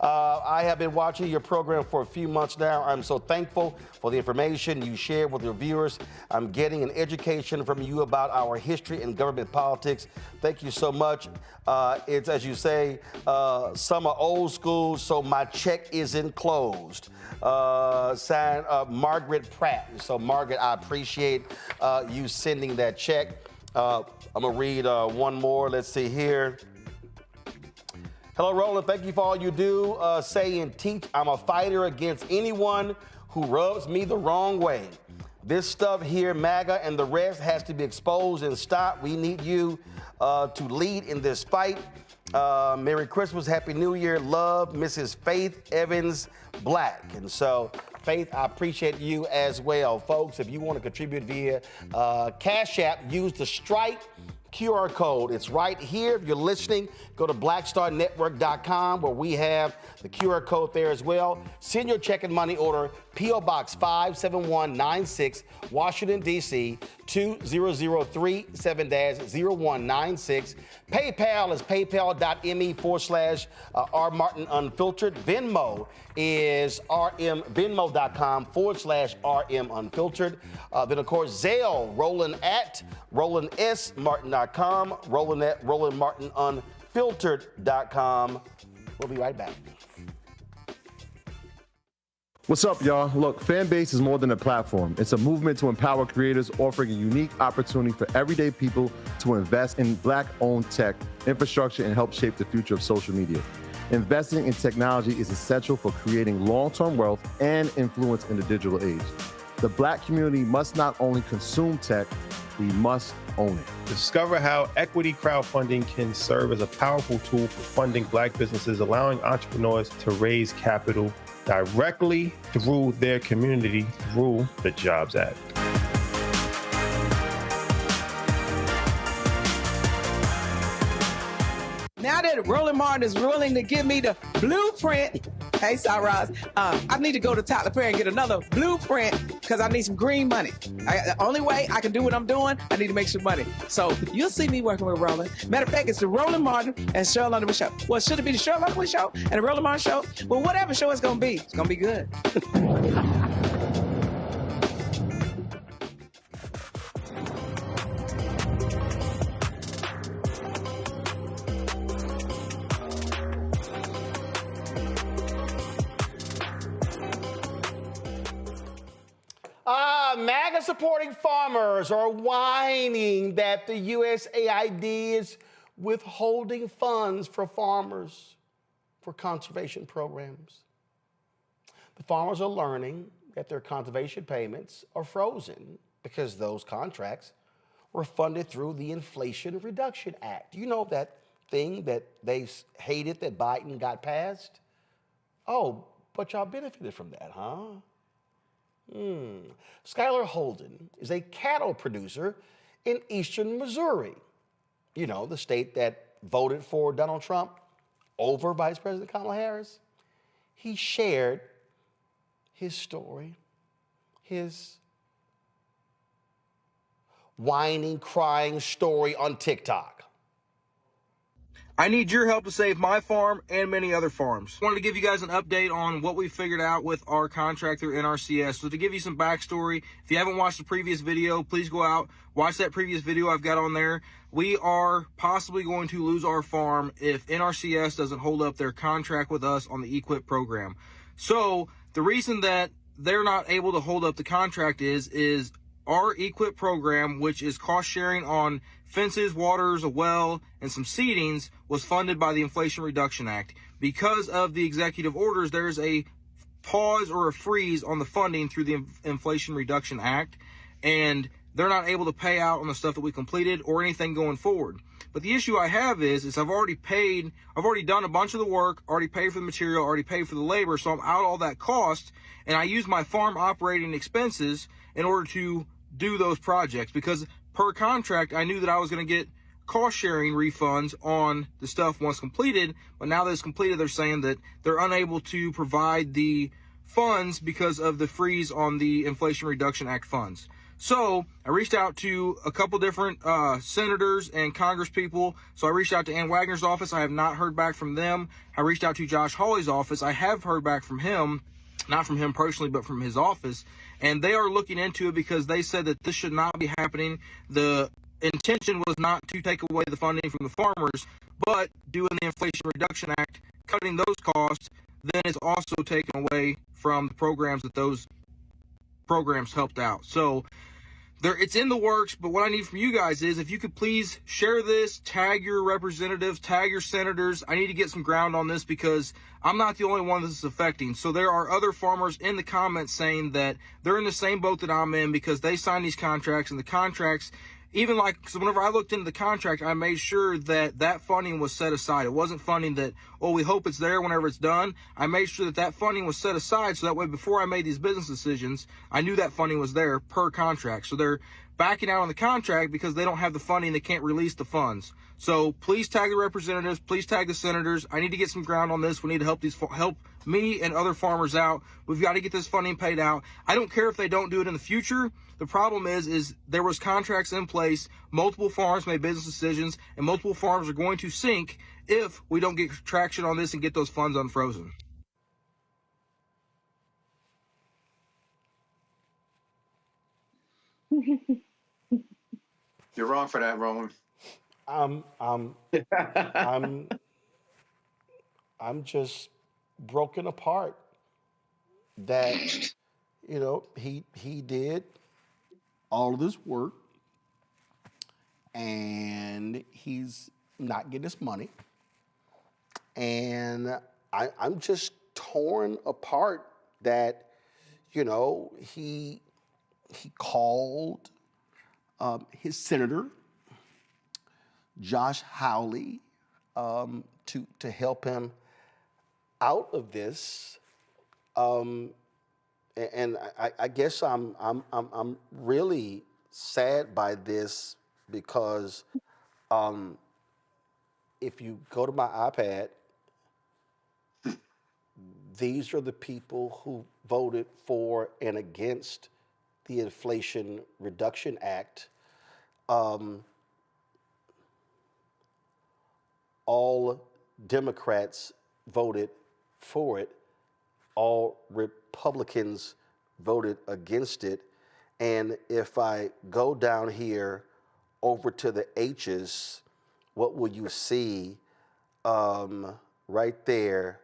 I have been watching your program for a few months now. I'm so thankful for the information you share with your viewers. I'm getting an education from you about our history and government politics. Thank you so much. It's, as you say, some are old school, so my check isn't closed. Signed Margaret Pratt. So, Margaret, I appreciate you sending that check. I'm going to read one more. Let's see here. Hello, Roland. Thank you for all you do, say and teach. I'm a fighter against anyone who rubs me the wrong way. This stuff here, MAGA and the rest, has to be exposed and stopped. We need you to lead in this fight. Merry Christmas, Happy New Year. Love, Mrs. Faith Evans Black. And so, Faith, I appreciate you as well. Folks, if you want to contribute via Cash App, use the Stripe QR code. It's right here. If you're listening, go to blackstarnetwork.com where we have the QR code there as well. Send your check and money order, P.O. Box 57196, Washington, D.C., 20037-0196. PayPal is paypal.me/rmartinunfiltered. Venmo is venmo.com/rmunfiltered. Then, of course, Zelle, Roland at RolandSMartin.com, Roland at RolandMartinUnfiltered.com. We'll be right back. What's up, y'all? Look, Fanbase is more than a platform. It's a movement to empower creators, offering a unique opportunity for everyday people to invest in Black-owned tech, infrastructure, and help shape the future of social media. Investing in technology is essential for creating long-term wealth and influence in the digital age. The Black community must not only consume tech, we must own it. Discover how equity crowdfunding can serve as a powerful tool for funding Black businesses, allowing entrepreneurs to raise capital directly through their community through the Jobs Act. Now that Roland Martin is willing to give me the blueprint, hey, Cyrus, I need to go to Tyler Perry and get another blueprint because I need some green money. The only way I can do what I'm doing, I need to make some money. So you'll see me working with Roland. Matter of fact, it's the Roland Martin and Cheryl Underwood show. Well, should it be the Cheryl Underwood show and the Roland Martin show? Well, whatever show it's going to be, it's going to be good. MAGA supporting farmers are whining that the USAID is withholding funds for farmers for conservation programs. The farmers are learning that their conservation payments are frozen because those contracts were funded through the Inflation Reduction Act. You know that thing that they hated that Biden got passed? Oh, but y'all benefited from that, huh? Skylar Holden is a cattle producer in eastern Missouri. You know, the state that voted for Donald Trump over Vice President Kamala Harris. He shared his story, his whining, crying story on TikTok. I need your help to save my farm and many other farms. I wanted to give you guys an update on what we figured out with our contract through NRCS. So to give you some backstory, if you haven't watched the previous video, please go out, watch that previous video I've got on there. We are possibly going to lose our farm if NRCS doesn't hold up their contract with us on the EQIP program. So the reason that they're not able to hold up the contract is our EQIP program, which is cost sharing on fences, waters, a well, and some seedings, was funded by the Inflation Reduction Act. Because of the executive orders, there's a pause or a freeze on the funding through the Inflation Reduction Act, and they're not able to pay out on the stuff that we completed or anything going forward. But the issue I have is I've already done a bunch of the work, already paid for the material, already paid for the labor, so I'm out all that cost, and I use my farm operating expenses in order to do those projects, because per contract, I knew that I was going to get cost sharing refunds on the stuff once completed, but now that it's completed, they're saying that they're unable to provide the funds because of the freeze on the Inflation Reduction Act funds. So I reached out to a couple different senators and congresspeople. So I reached out to Ann Wagner's office. I have not heard back from them. I reached out to Josh Hawley's office. I have heard back from him, not from him personally, but from his office. And they are looking into it because they said that this should not be happening. The intention was not to take away the funding from the farmers, but doing the Inflation Reduction Act, cutting those costs, then it's also taken away from the programs that those programs helped out. So it's in the works, but what I need from you guys is if you could please share this, tag your representatives, tag your senators. I need to get some ground on this because I'm not the only one this is affecting. So there are other farmers in the comments saying that they're in the same boat that I'm in because they signed these contracts, and the contracts, even so whenever I looked into the contract, I made sure that that funding was set aside. It wasn't funding that, oh, we hope it's there whenever it's done. I made sure that that funding was set aside so that way before I made these business decisions, I knew that funding was there per contract. So they're backing out on the contract because they don't have the funding. They can't release the funds. So please tag the representatives. Please tag the senators. I need to get some ground on this. We need to help me and other farmers out. We've got to get this funding paid out. I don't care if they don't do it in the future. The problem is there was contracts in place. Multiple farms made business decisions, and multiple farms are going to sink if we don't get traction on this and get those funds unfrozen. You're wrong for that, Roland. I'm just broken apart that, he did all of this work and he's not getting his money. And I'm just torn apart that, he called his senator, Josh Hawley, to help him out of this. And I guess I'm really sad by this because if you go to my iPad, these are the people who voted for and against the Inflation Reduction Act. All Democrats voted for it. All Republicans voted against it. And if I go down here over to the H's, what will you see right there?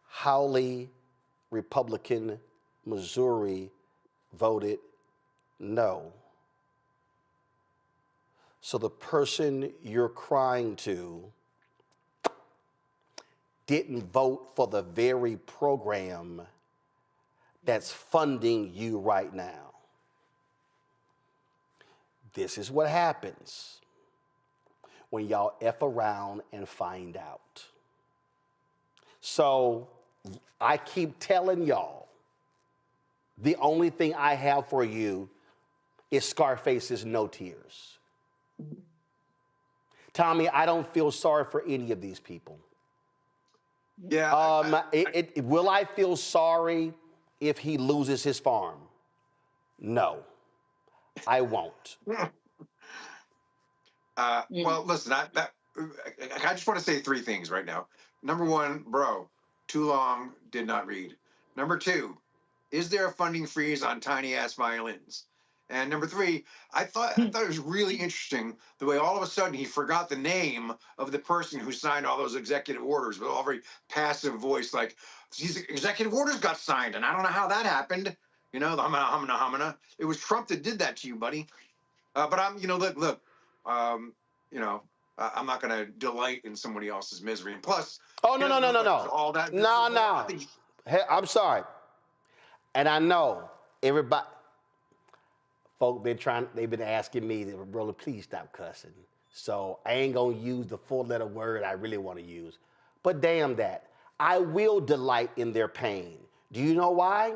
Hawley, Republican, Missouri, voted no. So the person you're crying to didn't vote for the very program that's funding you right now. This is what happens when y'all F around and find out. So I keep telling y'all, the only thing I have for you is Scarface's No Tears. Tommy, I don't feel sorry for any of these people. Yeah. Will I feel sorry if he loses his farm? No, I won't. Well, listen, I just want to say three things right now. Number one, bro, too long, did not read. Number two, is there a funding freeze on tiny ass violins? And number three, I thought it was really interesting the way all of a sudden he forgot the name of the person who signed all those executive orders with all very passive voice, like these executive orders got signed, and I don't know how that happened. You know, the humana. It was Trump that did that to you, buddy. But I'm, you know, look, you know, I'm not going to delight in somebody else's misery. And plus, oh no, all that. No. Hey, I'm sorry, and I know everybody. Folk they've been asking me, Roland, please stop cussing. So I ain't gonna use the 4-letter word I really want to use. But damn that, I will delight in their pain. Do you know why?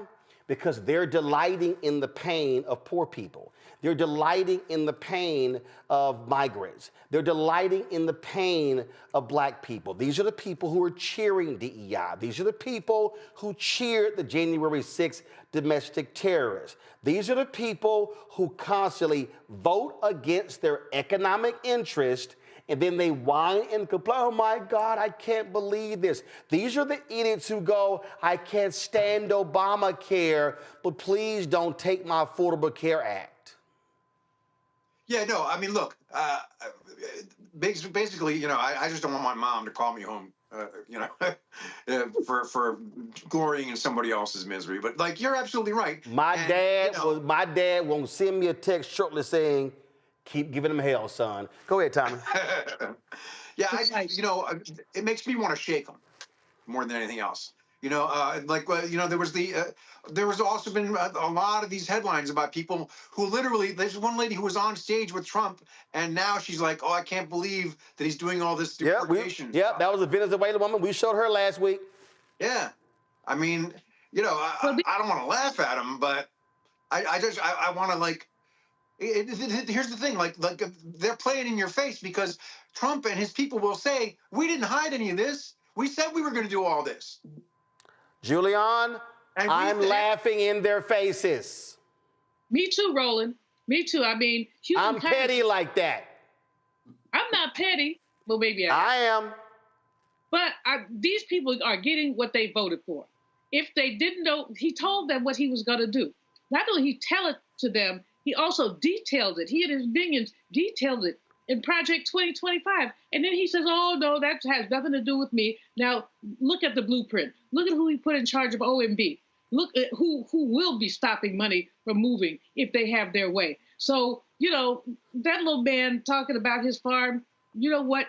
Because they're delighting in the pain of poor people. They're delighting in the pain of migrants. They're delighting in the pain of black people. These are the people who are cheering DEI. These are the people who cheered the January 6th domestic terrorists. These are the people who constantly vote against their economic interest, and then they whine and complain, oh my God, I can't believe this. These are the idiots who go, I can't stand Obamacare, but please don't take my Affordable Care Act. Yeah, no, I mean, look, basically, you know, I just don't want my mom to call me home, you know, for glorying in somebody else's misery. But like, you're absolutely right. My dad won't send me a text shortly saying, keep giving him hell, son. Go ahead, Tommy. Yeah, you know, it makes me want to shake them more than anything else. You know, you know, there was also been a lot of these headlines about people who literally, there's one lady who was on stage with Trump, and now she's like, oh, I can't believe that he's doing all this deportation. Yeah, that was a Venezuelan woman. We showed her last week. Yeah. I mean, you know, I don't want to laugh at him, but I want to, like, here's the thing, like they're playing in your face because Trump and his people will say, we didn't hide any of this. We said we were going to do all this. Julian, I'm laughing in their faces. Me too, Roland. Me too. I mean, I'm petty like that. I'm not petty. Well, maybe I am. But these people are getting what they voted for. If they didn't know, he told them what he was going to do. Not only he tell it to them, he also detailed it. He and his minions detailed it in Project 2025. And then he says, oh, no, that has nothing to do with me. Now, look at the blueprint. Look at who he put in charge of OMB. Look at who will be stopping money from moving if they have their way. So, you know, that little man talking about his farm, you know what?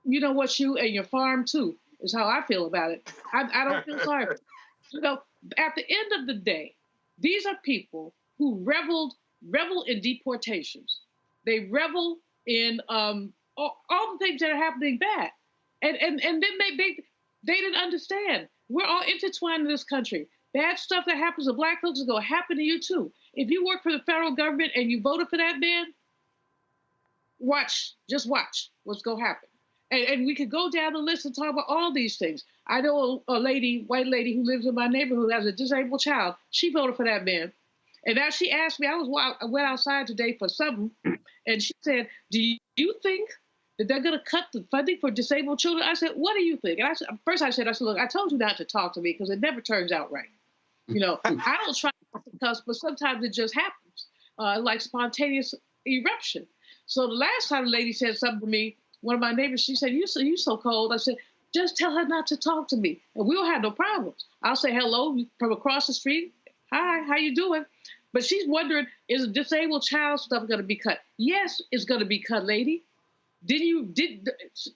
You know what, you and your farm, too, is how I feel about it. I don't feel sorry. You know, at the end of the day, these are people who revel in deportations. They revel in all the things that are happening bad. And then they didn't understand. We're all intertwined in this country. Bad stuff that happens to black folks is going to happen to you too. If you work for the federal government and you voted for that man, just watch what's going to happen. And we could go down the list and talk about all these things. I know a white lady who lives in my neighborhood who has a disabled child. She voted for that man. And now she asked me, I went outside today for something, and she said, do you think that they're going to cut the funding for disabled children? I said, what do you think? And I said, look, I told you not to talk to me because it never turns out right. You know, I don't try to cuss, but sometimes it just happens, like spontaneous eruption. So the last time the lady said something to me, one of my neighbors, she said, you so cold. I said, just tell her not to talk to me, and we'll have no problems. I'll say hello from across the street. Hi, how you doing? But she's wondering, is a disabled child stuff going to be cut? Yes, it's going to be cut, lady. I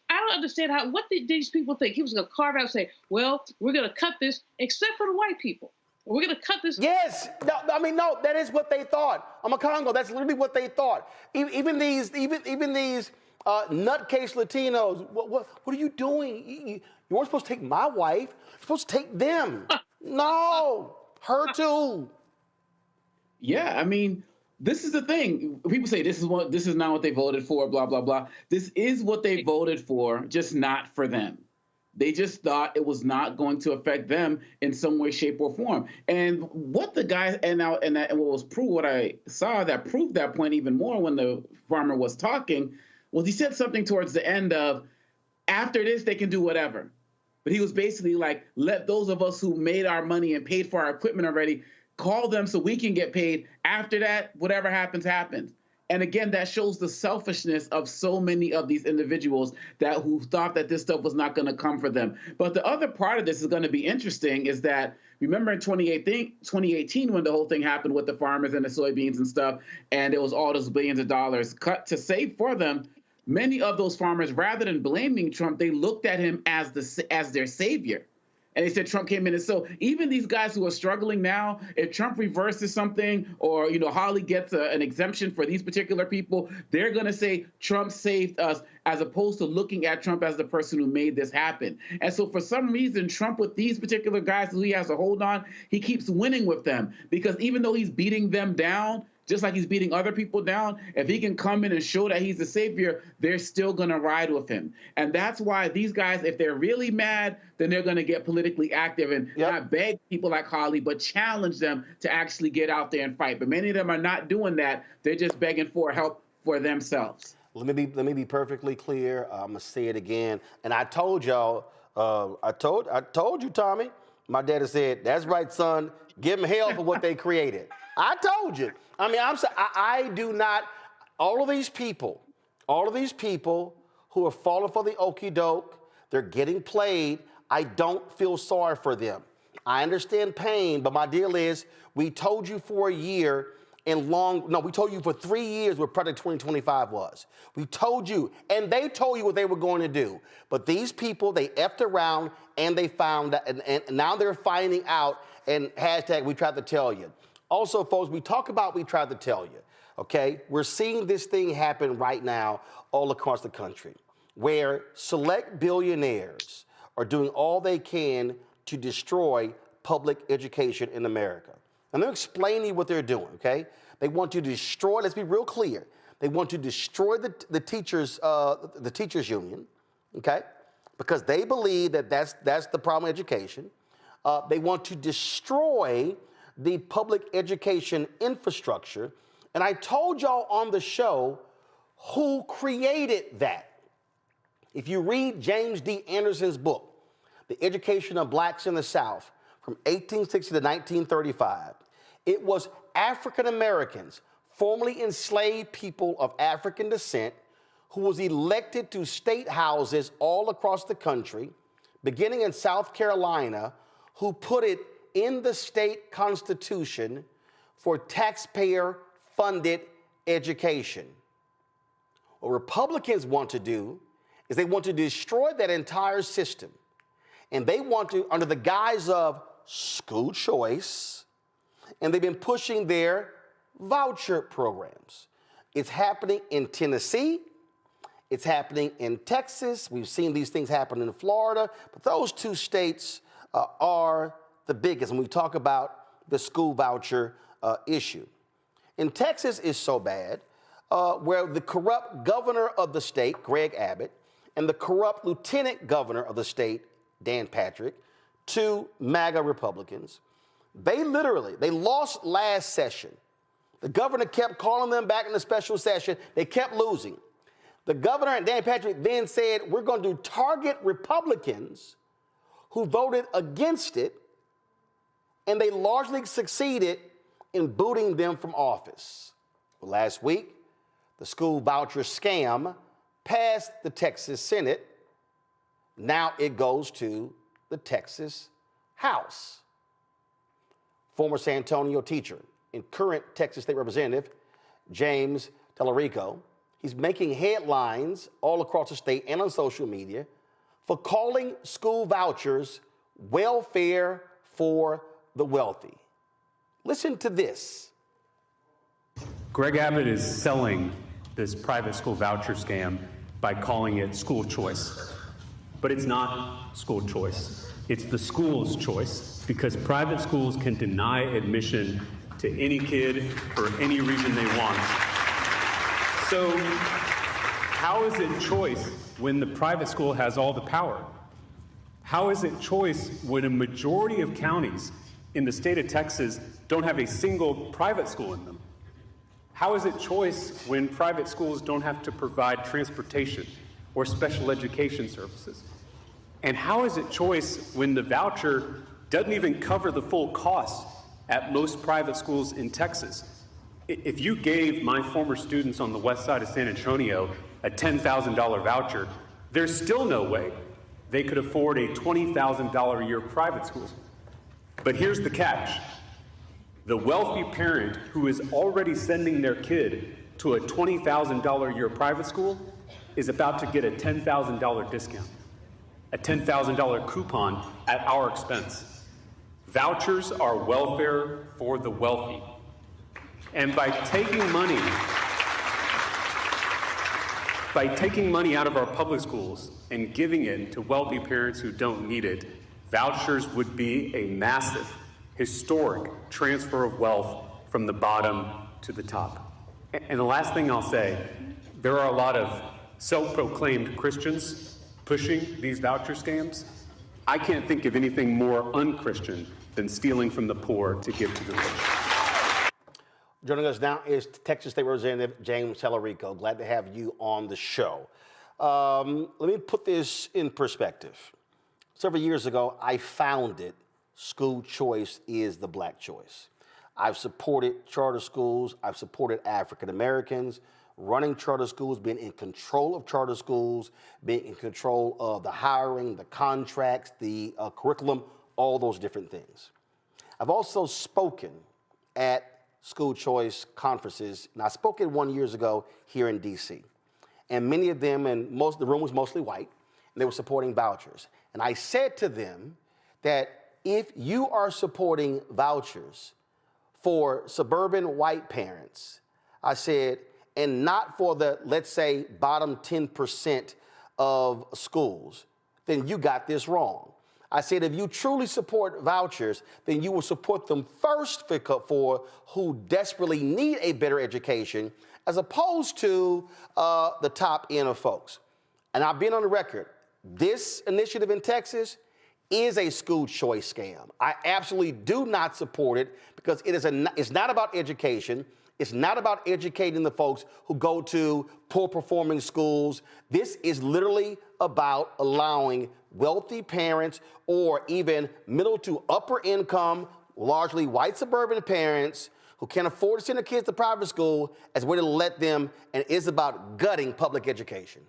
don't understand what did these people think? He was going to carve out and say, well, we're going to cut this, except for the white people. We're going to cut this. Yes. No, that is what they thought. I'm a Congo. That's literally what they thought. Even these nutcase Latinos, what are you doing? You weren't supposed to take my wife. You're supposed to take them. No, her too. Yeah, I mean, this is the thing. People say this is not what they voted for, blah, blah, blah. This is what they voted for, just not for them. They just thought it was not going to affect them in some way, shape, or form. And what the guy, and what was proved, what I saw that proved that point even more when the farmer was talking, was he said something towards the end of, after this, they can do whatever. But he was basically like, let those of us who made our money and paid for our equipment already, call them so we can get paid. After that, whatever happens, happens. And again, that shows the selfishness of so many of these individuals who thought that this stuff was not going to come for them. But the other part of this is going to be interesting is that, remember in 2018 when the whole thing happened with the farmers and the soybeans and stuff, and it was all those billions of dollars cut to save for them, many of those farmers, rather than blaming Trump, they looked at him as their savior. And they said Trump came in. And so even these guys who are struggling now, if Trump reverses something or, Hawley gets an exemption for these particular people, they're going to say Trump saved us, as opposed to looking at Trump as the person who made this happen. And so for some reason, Trump, with these particular guys who he has a hold on, he keeps winning with them, because even though he's beating them down, just like he's beating other people down, if he can come in and show that he's the savior, they're still going to ride with him. And that's why these guys, if they're really mad, then they're going to get politically active and not beg people like Hawley, but challenge them to actually get out there and fight. But many of them are not doing that. They're just begging for help for themselves. Let me be perfectly clear. I'm going to say it again. And I told y'all, I told you, Tommy. My daddy said, that's right, son. Give them hell for what they created. I told you. I mean, I do not, all of these people who are falling for the okie doke, they're getting played. I don't feel sorry for them. I understand pain, but my deal is, we told you for a year we told you for 3 years what Project 2025 was. We told you, and they told you what they were going to do. But these people, they effed around and they found that, and now they're finding out, and hashtag we tried to tell you. Also, folks, we talk about we tried to tell you, okay? We're seeing this thing happen right now all across the country, where select billionaires are doing all they can to destroy public education in America. And they're explaining what they're doing, okay? They want to destroy, let's be real clear, they want to destroy the teachers union, okay? Because they believe that that's the problem with education. They want to destroy the public education infrastructure. And I told y'all on the show who created that. If you read James D. Anderson's book, The Education of Blacks in the South, from 1860 to 1935, it was African Americans, formerly enslaved people of African descent, who was elected to state houses all across the country, beginning in South Carolina, who put it in the state constitution for taxpayer-funded education. What Republicans want to do is they want to destroy that entire system. And they want to, under the guise of school choice, and they've been pushing their voucher programs. It's happening in Tennessee. It's happening in Texas. We've seen these things happen in Florida. But those two states are the biggest when we talk about the school voucher issue. In Texas is so bad, where the corrupt governor of the state, Greg Abbott, and the corrupt lieutenant governor of the state, Dan Patrick, two MAGA Republicans, they lost last session. The governor kept calling them back in the special session. They kept losing. The governor and Dan Patrick then said, we're going to target Republicans who voted against it, and they largely succeeded in booting them from office. Last week, the school voucher scam passed the Texas Senate. Now it goes to the Texas House. Former San Antonio teacher and current Texas State Representative James Tellerico, he's making headlines all across the state and on social media for calling school vouchers welfare for the wealthy. Listen to this. Greg Abbott is selling this private school voucher scam by calling it school choice. But it's not school choice. It's the school's choice, because private schools can deny admission to any kid for any reason they want. So how is it choice when the private school has all the power? How is it choice when a majority of counties in the state of Texas don't have a single private school in them? How is it choice when private schools don't have to provide transportation or special education services? And how is it choice when the voucher doesn't even cover the full cost at most private schools in Texas? If you gave my former students on the west side of San Antonio a $10,000 voucher, there's still no way they could afford a $20,000 a year private school. But here's the catch. The wealthy parent who is already sending their kid to a $20,000 a year private school is about to get a $10,000 discount, a $10,000 coupon at our expense. Vouchers are welfare for the wealthy. And by taking money out of our public schools and giving it to wealthy parents who don't need it, vouchers would be a massive, historic transfer of wealth from the bottom to the top. And the last thing I'll say, there are a lot of self-proclaimed Christians pushing these voucher scams. I can't think of anything more un-Christian than stealing from the poor to give to the rich. Joining us now is Texas State Representative James Tellerico. Glad to have you on the show. Let me put this in perspective. Several years ago, I founded School Choice is the Black Choice. I've supported charter schools. I've supported African Americans, running charter schools, being in control of charter schools, being in control of the hiring, the contracts, the curriculum, all those different things. I've also spoken at school choice conferences, and I spoke at one years ago here in D.C. And many of them, and the room was mostly white, and they were supporting vouchers. And I said to them that if you are supporting vouchers for suburban white parents, I said, and not for the, let's say, bottom 10% of schools, then you got this wrong. I said, if you truly support vouchers, then you will support them first for who desperately need a better education, as opposed to the top end of folks. And I've been on the record, this initiative in Texas is a school choice scam. I absolutely do not support it because it's not about education. It's not about educating the folks who go to poor performing schools. This is literally about allowing wealthy parents or even middle to upper income, largely white suburban parents who can't afford to send their kids to private school as a way to let them, and it's about gutting public education.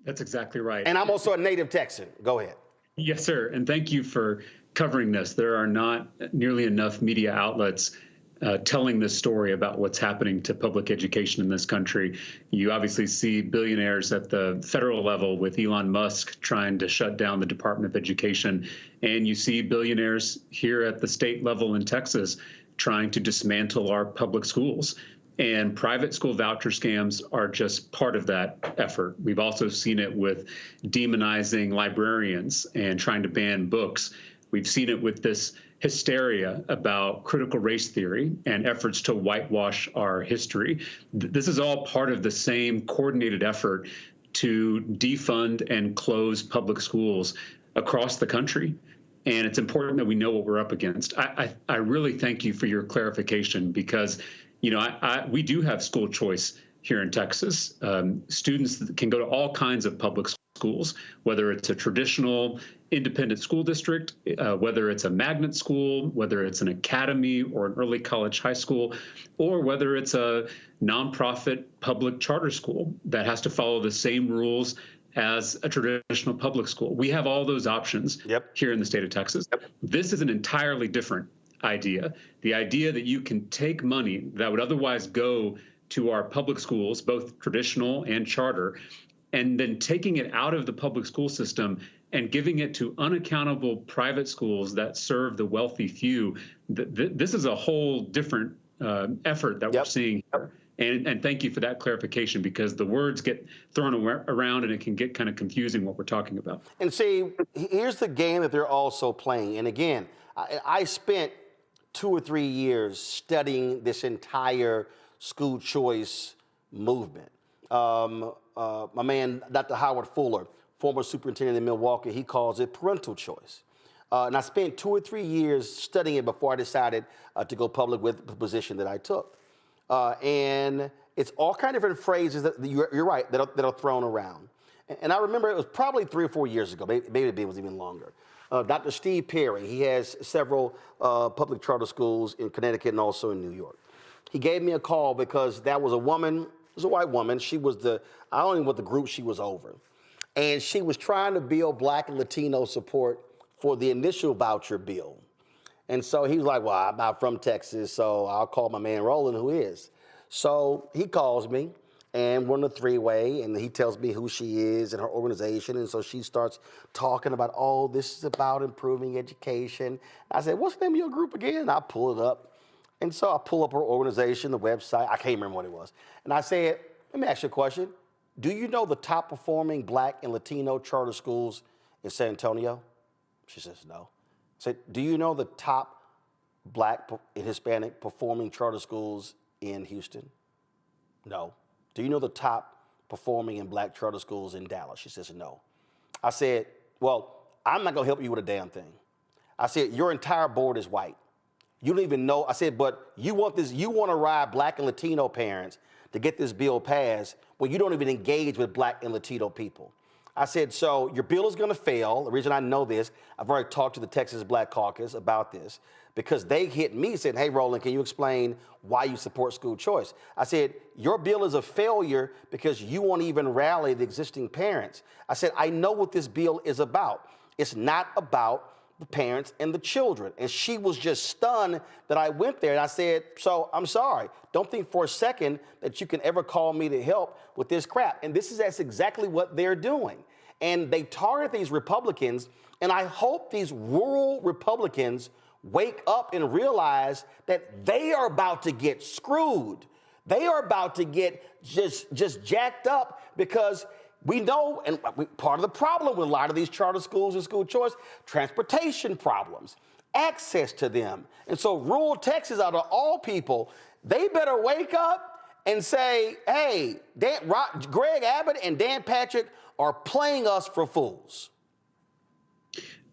That's exactly right. And I'm also a native Texan. Go ahead. Yes, sir. And thank you for covering this. There are not nearly enough media outlets telling this story about what's happening to public education in this country. You obviously see billionaires at the federal level with Elon Musk trying to shut down the Department of Education. And you see billionaires here at the state level in Texas trying to dismantle our public schools. And private school voucher scams are just part of that effort. We've also seen it with demonizing librarians and trying to ban books. We've seen it with this hysteria about critical race theory and efforts to whitewash our history. This is all part of the same coordinated effort to defund and close public schools across the country. And it's important that we know what we're up against. I really thank you for your clarification because, you know, we do have school choice here in Texas. Students can go to all kinds of public schools, whether it's a traditional independent school district, whether it's a magnet school, whether it's an academy or an early college high school, or whether it's a nonprofit public charter school that has to follow the same rules as a traditional public school. We have all those options here in the state of Texas. This is an entirely different idea. The idea that you can take money that would otherwise go to our public schools, both traditional and charter, and then taking it out of the public school system and giving it to unaccountable private schools that serve the wealthy few. This is a whole different effort that we're seeing here. And thank you for that clarification, because the words get thrown around and it can get kind of confusing what we're talking about. And see, here's the game that they're also playing. And again, I spent 2 or 3 years studying this entire school choice movement. My man, Dr. Howard Fuller, former superintendent in Milwaukee, he calls it parental choice. And I spent 2 or 3 years studying it before I decided to go public with the position that I took. And it's all kind of different phrases that you're right, that are thrown around. And I remember it was probably 3 or 4 years ago, maybe it was even longer. Dr. Steve Perry, he has several public charter schools in Connecticut and also in New York. He gave me a call because that was a woman, it was a white woman. She was I don't know what the group she was over. And she was trying to build Black and Latino support for the initial voucher bill. And so he was like, well, I'm not from Texas, so I'll call my man Roland, who is. So he calls me, and we're in a three-way, and he tells me who she is and her organization. And so she starts talking about, oh, this is about improving education. I said, what's the name of your group again? And I pull it up. And so I pull up her organization, the website. I can't remember what it was. And I said, let me ask you a question. Do you know the top performing Black and Latino charter schools in San Antonio? She says, no. I said, do you know the top Black and Hispanic performing charter schools in Houston? No. Do you know the top performing and Black charter schools in Dallas? She says, no. I said, well, I'm not gonna help you with a damn thing. I said, your entire board is white. You don't even know. I said, but you want to ride Black and Latino parents to get this bill passed when you don't even engage with Black and Latino people. I said, so your bill is gonna fail. The reason I know this, I've already talked to the Texas Black Caucus about this, because they hit me saying, hey, Roland, can you explain why you support school choice? I said, your bill is a failure because you won't even rally the existing parents. I said, I know what this bill is about. It's not about the parents and the children. And she was just stunned that I went there. And I said, so I'm sorry. Don't think for a second that you can ever call me to help with this crap. And that's exactly what they're doing. And they target these Republicans. And I hope these rural Republicans wake up and realize that they are about to get screwed. They are about to get just jacked up, because we know, and part of the problem with a lot of these charter schools and school choice, transportation problems, access to them. And so rural Texas, out of all people, they better wake up and say, hey, Greg Abbott and Dan Patrick are playing us for fools.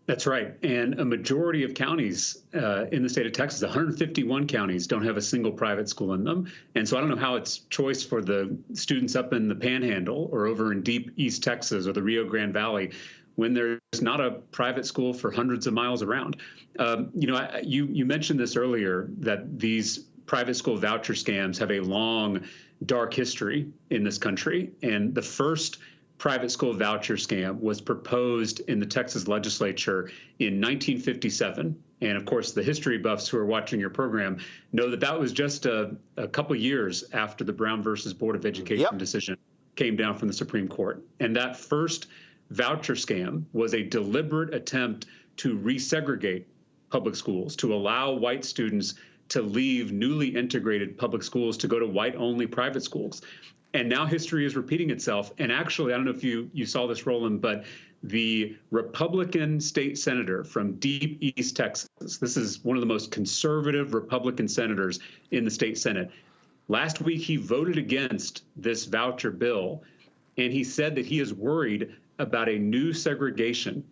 That's right. And a majority of counties in the state of Texas, 151 counties, don't have a single private school in them. And so I don't know how it's choice for the students up in the Panhandle or over in deep East Texas or the Rio Grande Valley when there's not a private school for hundreds of miles around. You mentioned this earlier, that these private school voucher scams have a long, dark history in this country. And the first private school voucher scam was proposed in the Texas legislature in 1957. And of course, the history buffs who are watching your program know that that was just a couple years after the Brown versus Board of Education decision came down from the Supreme Court. And that first voucher scam was a deliberate attempt to resegregate public schools, to allow white students to leave newly integrated public schools to go to white-only private schools. And now history is repeating itself. And actually, I don't know if you saw this, Roland, but the Republican state senator from deep East Texas, this is one of the most conservative Republican senators in the state Senate. Last week, he voted against this voucher bill, and he said that he is worried about a new segregation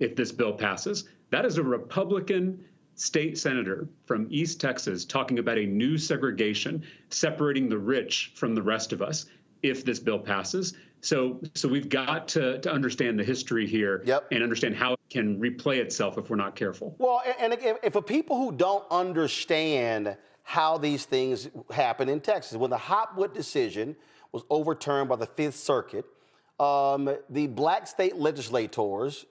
if this bill passes. That is a Republican state senator from East Texas talking about a new segregation, separating the rich from the rest of us if this bill passes. So we've got to understand the history here and understand how it can replay itself if we're not careful. Well, and again, for people who don't understand how these things happen in Texas, when the Hopwood decision was overturned by the Fifth Circuit, the Black state legislators,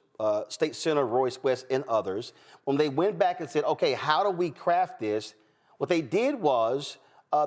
State Senator Royce West and others, when they went back and said, okay, how do we craft this? What they did was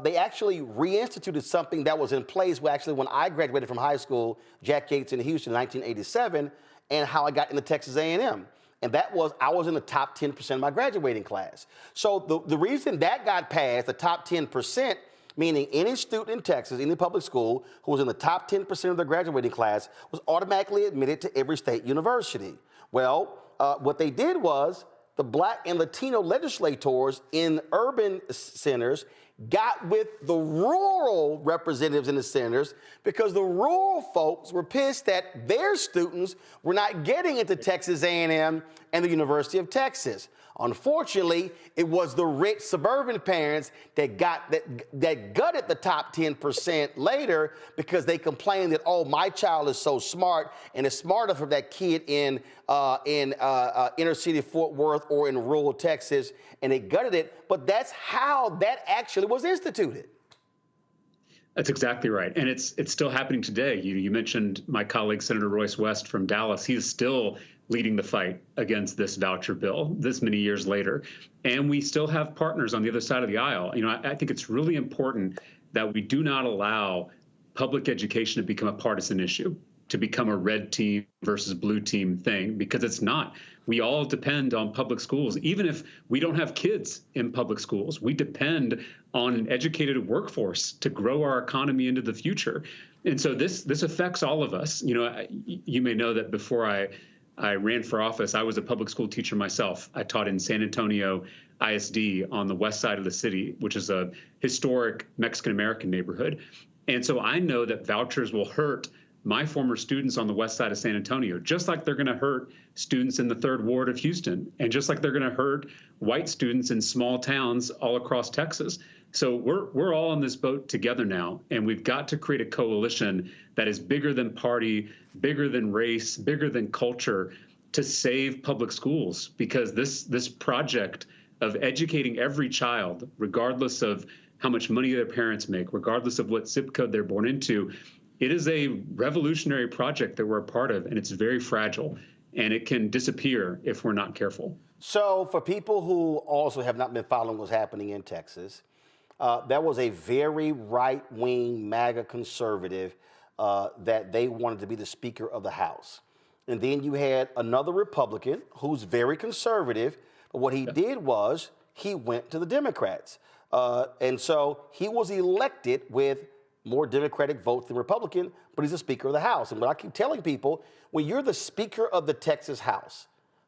they actually reinstituted something that was in place when I graduated from high school, Jack Yates in Houston in 1987, and how I got into Texas A&M. And that was, I was in the top 10% of my graduating class. So the reason that got passed, the top 10%, meaning any student in Texas, any public school who was in the top 10% of their graduating class was automatically admitted to every state university. Well, what they did was the Black and Latino legislators in urban centers got with the rural representatives and the senators because the rural folks were pissed that their students were not getting into Texas A&M and the University of Texas. Unfortunately, it was the rich suburban parents that gutted the top 10% later because they complained that, oh, my child is so smart and it's smarter for that kid in inner city Fort Worth or in rural Texas, and they gutted it. But that's how that actually was instituted. That's exactly right. And it's still happening today. You mentioned my colleague, Senator Royce West from Dallas. He is still leading the fight against this voucher bill this many years later. And we still have partners on the other side of the aisle. You know, I think it's really important that we do not allow public education to become a partisan issue, to become a red team versus blue team thing, because it's not. We all depend on public schools. Even if we don't have kids in public schools, we depend on an educated workforce to grow our economy into the future. And so this affects all of us. You know, you may know that before I ran for office, I was a public school teacher myself. I taught in San Antonio ISD on the west side of the city, which is a historic Mexican-American neighborhood. And so I know that vouchers will hurt my former students on the west side of San Antonio, just like they're going to hurt students in the 3rd Ward of Houston, and just like they're going to hurt white students in small towns all across Texas. So we're all in this boat together now, and we've got to create a coalition that is bigger than party, bigger than race, bigger than culture, to save public schools, because this project of educating every child, regardless of how much money their parents make, regardless of what zip code they're born into, it is a revolutionary project that we're a part of, and it's very fragile, and it can disappear if we're not careful. So for people who also have not been following what's happening in Texas, there was a very right-wing MAGA conservative that they wanted to be the Speaker of the House. And then you had another Republican who's very conservative, but what he did was he went to the Democrats. And so he was elected with more Democratic votes than Republican, but he's the Speaker of the House. And what I keep telling people, when you're the Speaker of the Texas House,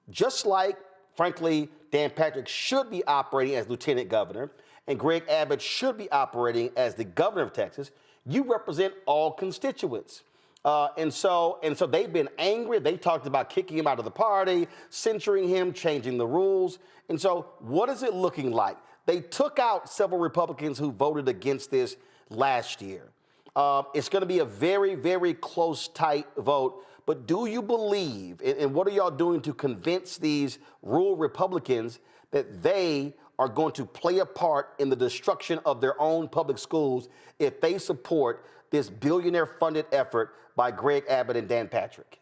just like, frankly, Dan Patrick should be operating as Lieutenant Governor, and Greg Abbott should be operating as the Governor of Texas, you represent all constituents. And so they've been angry. They talked about kicking him out of the party, censuring him, changing the rules. And so what is it looking like? They took out several Republicans who voted against this last year. It's going to be a very, very close, tight vote. But do you believe, and what are y'all doing to convince these rural Republicans that they are going to play a part in the destruction of their own public schools if they support this billionaire-funded effort by Greg Abbott and Dan Patrick?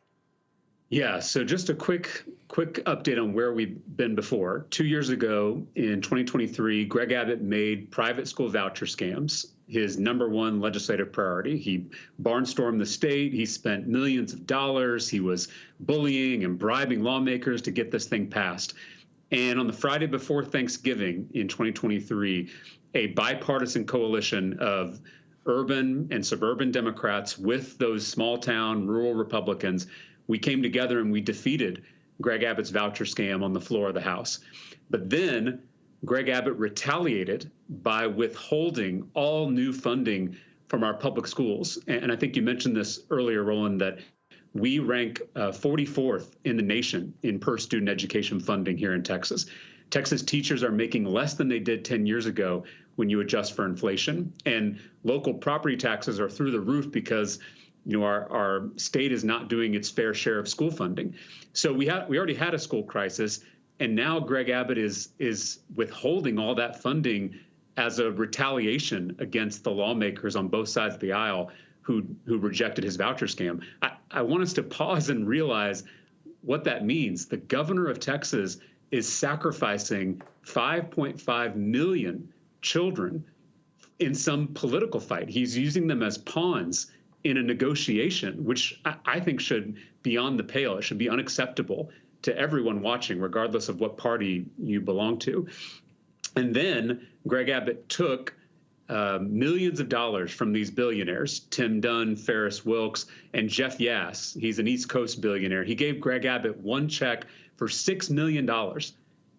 Yeah, so just a quick update on where we've been before. 2 years ago, in 2023, Greg Abbott made private school voucher scams his #1 legislative priority. He barnstormed the state. He spent millions of dollars. He was bullying and bribing lawmakers to get this thing passed. And on the Friday before Thanksgiving in 2023, a bipartisan coalition of urban and suburban Democrats with those small town rural Republicans, we came together and we defeated Greg Abbott's voucher scam on the floor of the House. But then Greg Abbott retaliated by withholding all new funding from our public schools. And I think you mentioned this earlier, Roland, that we rank 44th in the nation in per student education funding here in Texas. Texas teachers are making less than they did 10 years ago when you adjust for inflation. And local property taxes are through the roof because our state is not doing its fair share of school funding. So we already had a school crisis, and now Greg Abbott is withholding all that funding as a retaliation against the lawmakers on both sides of the aisle who rejected his voucher scam. I want us to pause and realize what that means. The governor of Texas is sacrificing 5.5 million children in some political fight. He's using them as pawns in a negotiation, which I think should be on the pale. It should be unacceptable to everyone watching, regardless of what party you belong to. And then Greg Abbott took millions of dollars from these billionaires, Tim Dunn, Ferris Wilks, and Jeff Yass. He's an East Coast billionaire. He gave Greg Abbott one check for $6 million.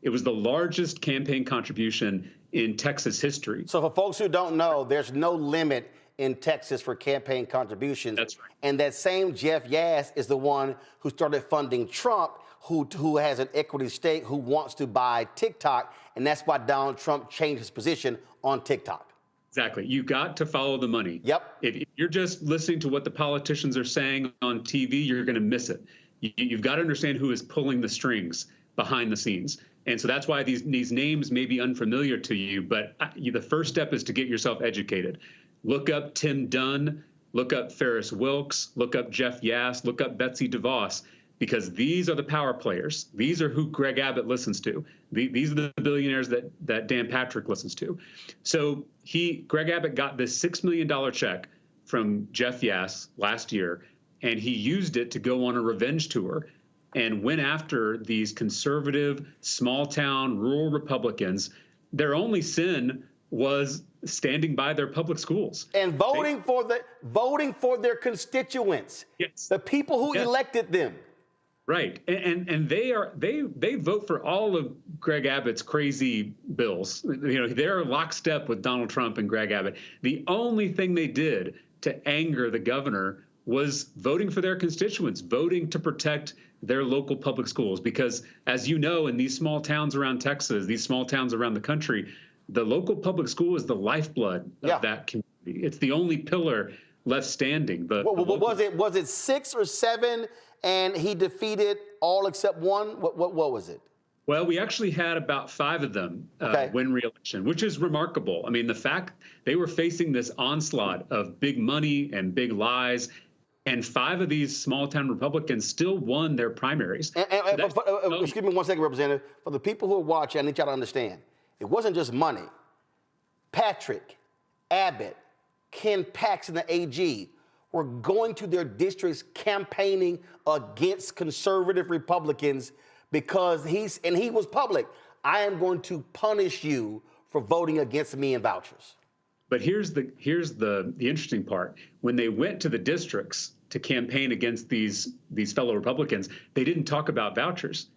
It was the largest campaign contribution in Texas history. So for folks who don't know, there's no limit in Texas for campaign contributions. That's right. And that same Jeff Yass is the one who started funding Trump, who has an equity stake, who wants to buy TikTok. And that's why Donald Trump changed his position on TikTok. Exactly. You got to follow the money. Yep. If you're just listening to what the politicians are saying on TV, you're going to miss it. You've got to understand who is pulling the strings behind the scenes. And so that's why these names may be unfamiliar to you, but the first step is to get yourself educated. Look up Tim Dunn, look up Ferris Wilks, look up Jeff Yass, look up Betsy DeVos, because these are the power players. These are who Greg Abbott listens to. These are the billionaires that Dan Patrick listens to. So Greg Abbott got this $6 million check from Jeff Yass last year, and he used it to go on a revenge tour and went after these conservative, small-town, rural Republicans. Their only sin was standing by their public schools and voting for their constituents. Yes. The people who elected them. Right, and they vote for all of Greg Abbott's crazy bills. You know, they're lockstep with Donald Trump and Greg Abbott. The only thing they did to anger the governor was voting for their constituents, voting to protect their local public schools. Because, as you know, in these small towns around Texas, these small towns around the country, the local public school is the lifeblood of that community. It's the only pillar left standing. Was it 6 or 7, and he defeated all except one? What was it? Well, we actually had about 5 of them win re-election, which is remarkable. I mean, the fact they were facing this onslaught of big money and big lies, and 5 of these small-town Republicans still won their primaries. Excuse me 1 second, Representative. For the people who are watching, I need y'all to understand, it wasn't just money. Patrick, Abbott, Ken Paxton, the AG, were going to their districts campaigning against conservative Republicans because he was public. I am going to punish you for voting against me in vouchers. But here's the interesting part. When they went to the districts to campaign against these fellow Republicans, they didn't talk about vouchers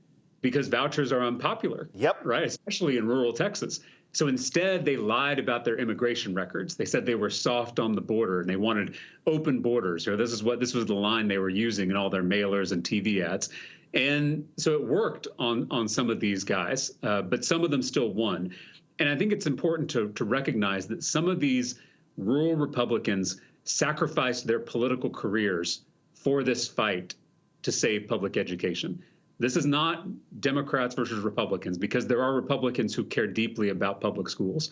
because vouchers are unpopular. Yep. Right, especially in rural Texas. So instead, they lied about their immigration records. They said they were soft on the border and they wanted open borders. Or this was the line they were using in all their mailers and TV ads. And so it worked on some of these guys, but some of them still won. And I think it's important to recognize that some of these rural Republicans sacrificed their political careers for this fight to save public education. This is not Democrats versus Republicans, because there are Republicans who care deeply about public schools.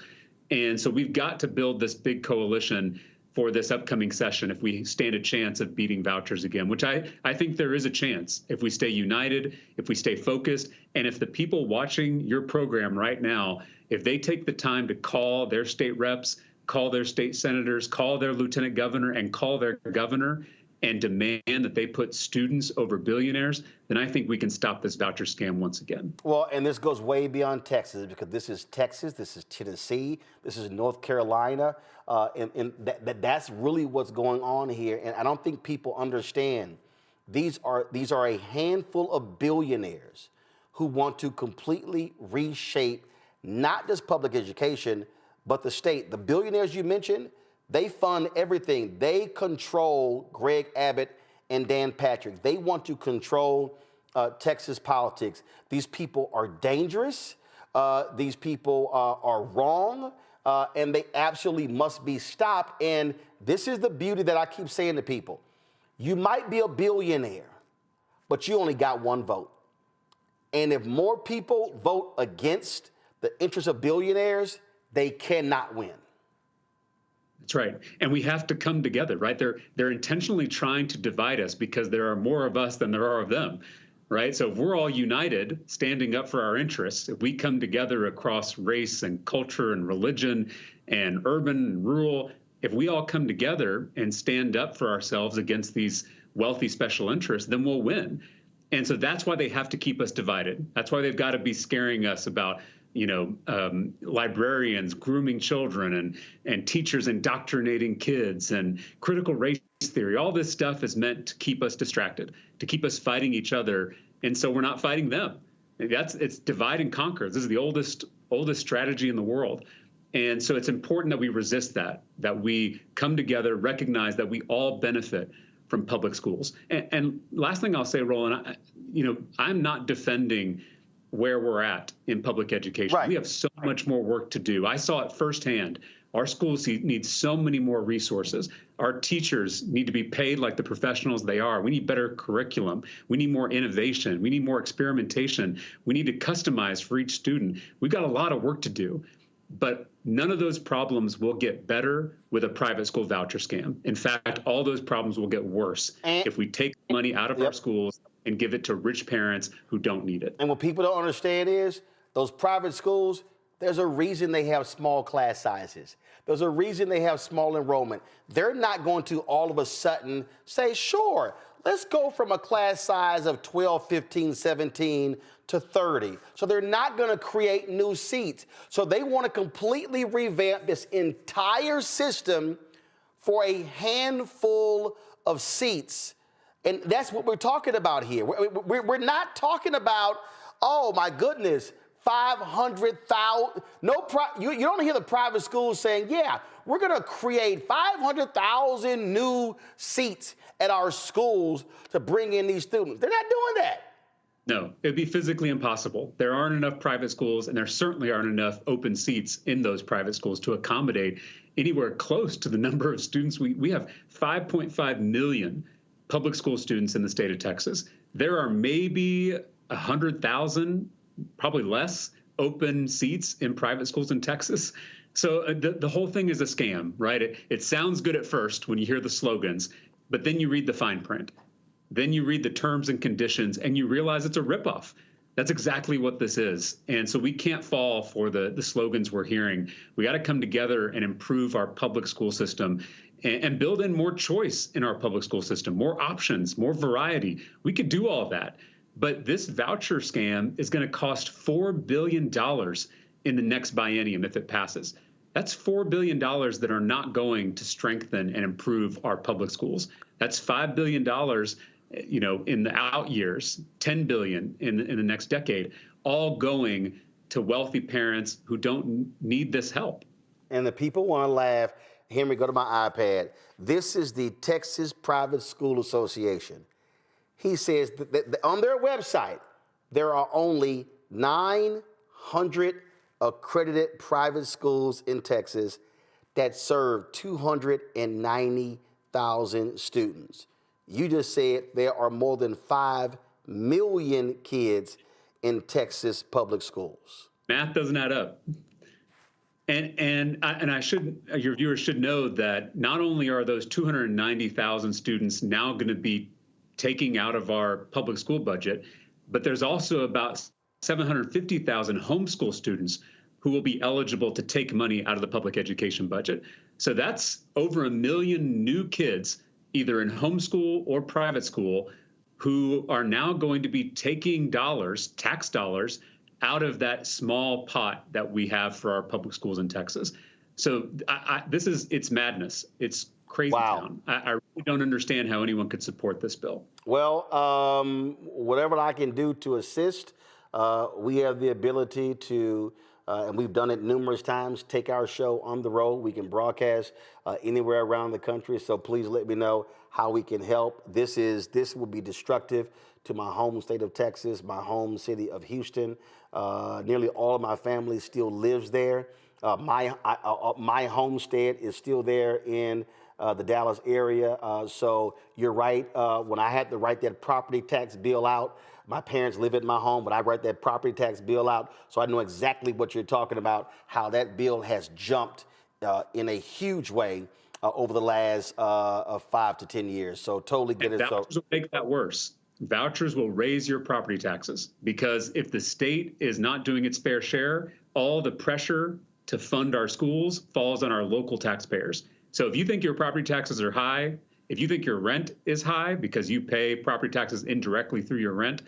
And so we've got to build this big coalition for this upcoming session if we stand a chance of beating vouchers again, which I think there is a chance if we stay united, if we stay focused, and if the people watching your program right now, if they take the time to call their state reps, call their state senators, call their lieutenant governor, and call their governor, and demand that they put students over billionaires, then I think we can stop this voucher scam once again. Well, and this goes way beyond Texas, because this is Texas, this is Tennessee, this is North Carolina, and that's really what's going on here. And I don't think people understand these are a handful of billionaires who want to completely reshape not just public education, but the state. The billionaires you mentioned, they fund everything. They control Greg Abbott and Dan Patrick. They want to control Texas politics. These people are dangerous. These people are wrong, and they absolutely must be stopped. And this is the beauty that I keep saying to people. You might be a billionaire, but you only got 1 vote. And if more people vote against the interests of billionaires, they cannot win. That's right. And we have to come together, right? They're intentionally trying to divide us because there are more of us than there are of them, right? So if we're all united, standing up for our interests, if we come together across race and culture and religion and urban and rural, if we all come together and stand up for ourselves against these wealthy special interests, then we'll win. And so that's why they have to keep us divided. That's why they've got to be scaring us about librarians grooming children and teachers indoctrinating kids and critical race theory. All this stuff is meant to keep us distracted, to keep us fighting each other. And so we're not fighting them. It's divide and conquer. This is the oldest oldest strategy in the world. And so it's important that we resist that we come together, recognize that we all benefit from public schools. And last thing I'll say, Roland, I'm not defending where we're at in public education. Right. We have so much more work to do. I saw it firsthand. Our schools need so many more resources. Our teachers need to be paid like the professionals they are. We need better curriculum. We need more innovation. We need more experimentation. We need to customize for each student. We've got a lot of work to do. But none of those problems will get better with a private school voucher scam. In fact, all those problems will get worse if we take money out of our schools and give it to rich parents who don't need it. And what people don't understand is those private schools, there's a reason they have small class sizes. There's a reason they have small enrollment. They're not going to all of a sudden say, sure, let's go from a class size of 12, 15, 17 to 30. So they're not going to create new seats. So they want to completely revamp this entire system for a handful of seats. And that's what we're talking about here. We're not talking about, oh my goodness, 500,000. You don't hear the private schools saying, yeah, we're going to create 500,000 new seats at our schools to bring in these students. They're not doing that. No, it'd be physically impossible. There aren't enough private schools, and there certainly aren't enough open seats in those private schools to accommodate anywhere close to the number of students. We have 5.5 million public school students in the state of Texas. There are maybe 100,000, probably less, open seats in private schools in Texas. So the whole thing is a scam, right? It sounds good at first when you hear the slogans, but then you read the fine print. Then you read the terms and conditions and you realize it's a ripoff. That's exactly what this is. And so we can't fall for the slogans we're hearing. We got to come together and improve our public school system and build in more choice in our public school system, more options, more variety. We could do all of that. But this voucher scam is going to cost $4 billion in the next biennium if it passes. That's $4 billion that are not going to strengthen and improve our public schools. That's $5 billion in the out years, $10 billion in the next decade, all going to wealthy parents who don't need this help. And the people want to laugh. Henry, go to my iPad. This is the Texas Private School Association. He says that on their website, there are only 900 accredited private schools in Texas that serve 290,000 students. You just said there are more than 5 million kids in Texas public schools. Math doesn't add up. And your viewers should know that not only are those 290,000 students now going to be taking out of our public school budget, but there's also about 750,000 homeschool students who will be eligible to take money out of the public education budget. So that's over 1 million new kids, either in homeschool or private school, who are now going to be taking dollars, tax dollars, out of that small pot that we have for our public schools in Texas. So it's madness. It's crazy town. I really don't understand how anyone could support this bill. Well, whatever I can do to assist, we have the ability to, and we've done it numerous times, take our show on the road. We can broadcast anywhere around the country. So please let me know how we can help. This will be destructivo to my home state of Texas, my home city of Houston. Nearly all of my family still lives there. My homestead is still there in the Dallas area. So you're right. When I had to write that property tax bill out, my parents live at my home, but I write that property tax bill out. So I know exactly what you're talking about, how that bill has jumped in a huge way over the last 5 to 10 years. So totally get it. Vouchers will make that worse. Vouchers will raise your property taxes because if the state is not doing its fair share, all the pressure to fund our schools falls on our local taxpayers. So if you think your property taxes are high, if you think your rent is high because you pay property taxes indirectly through your rent,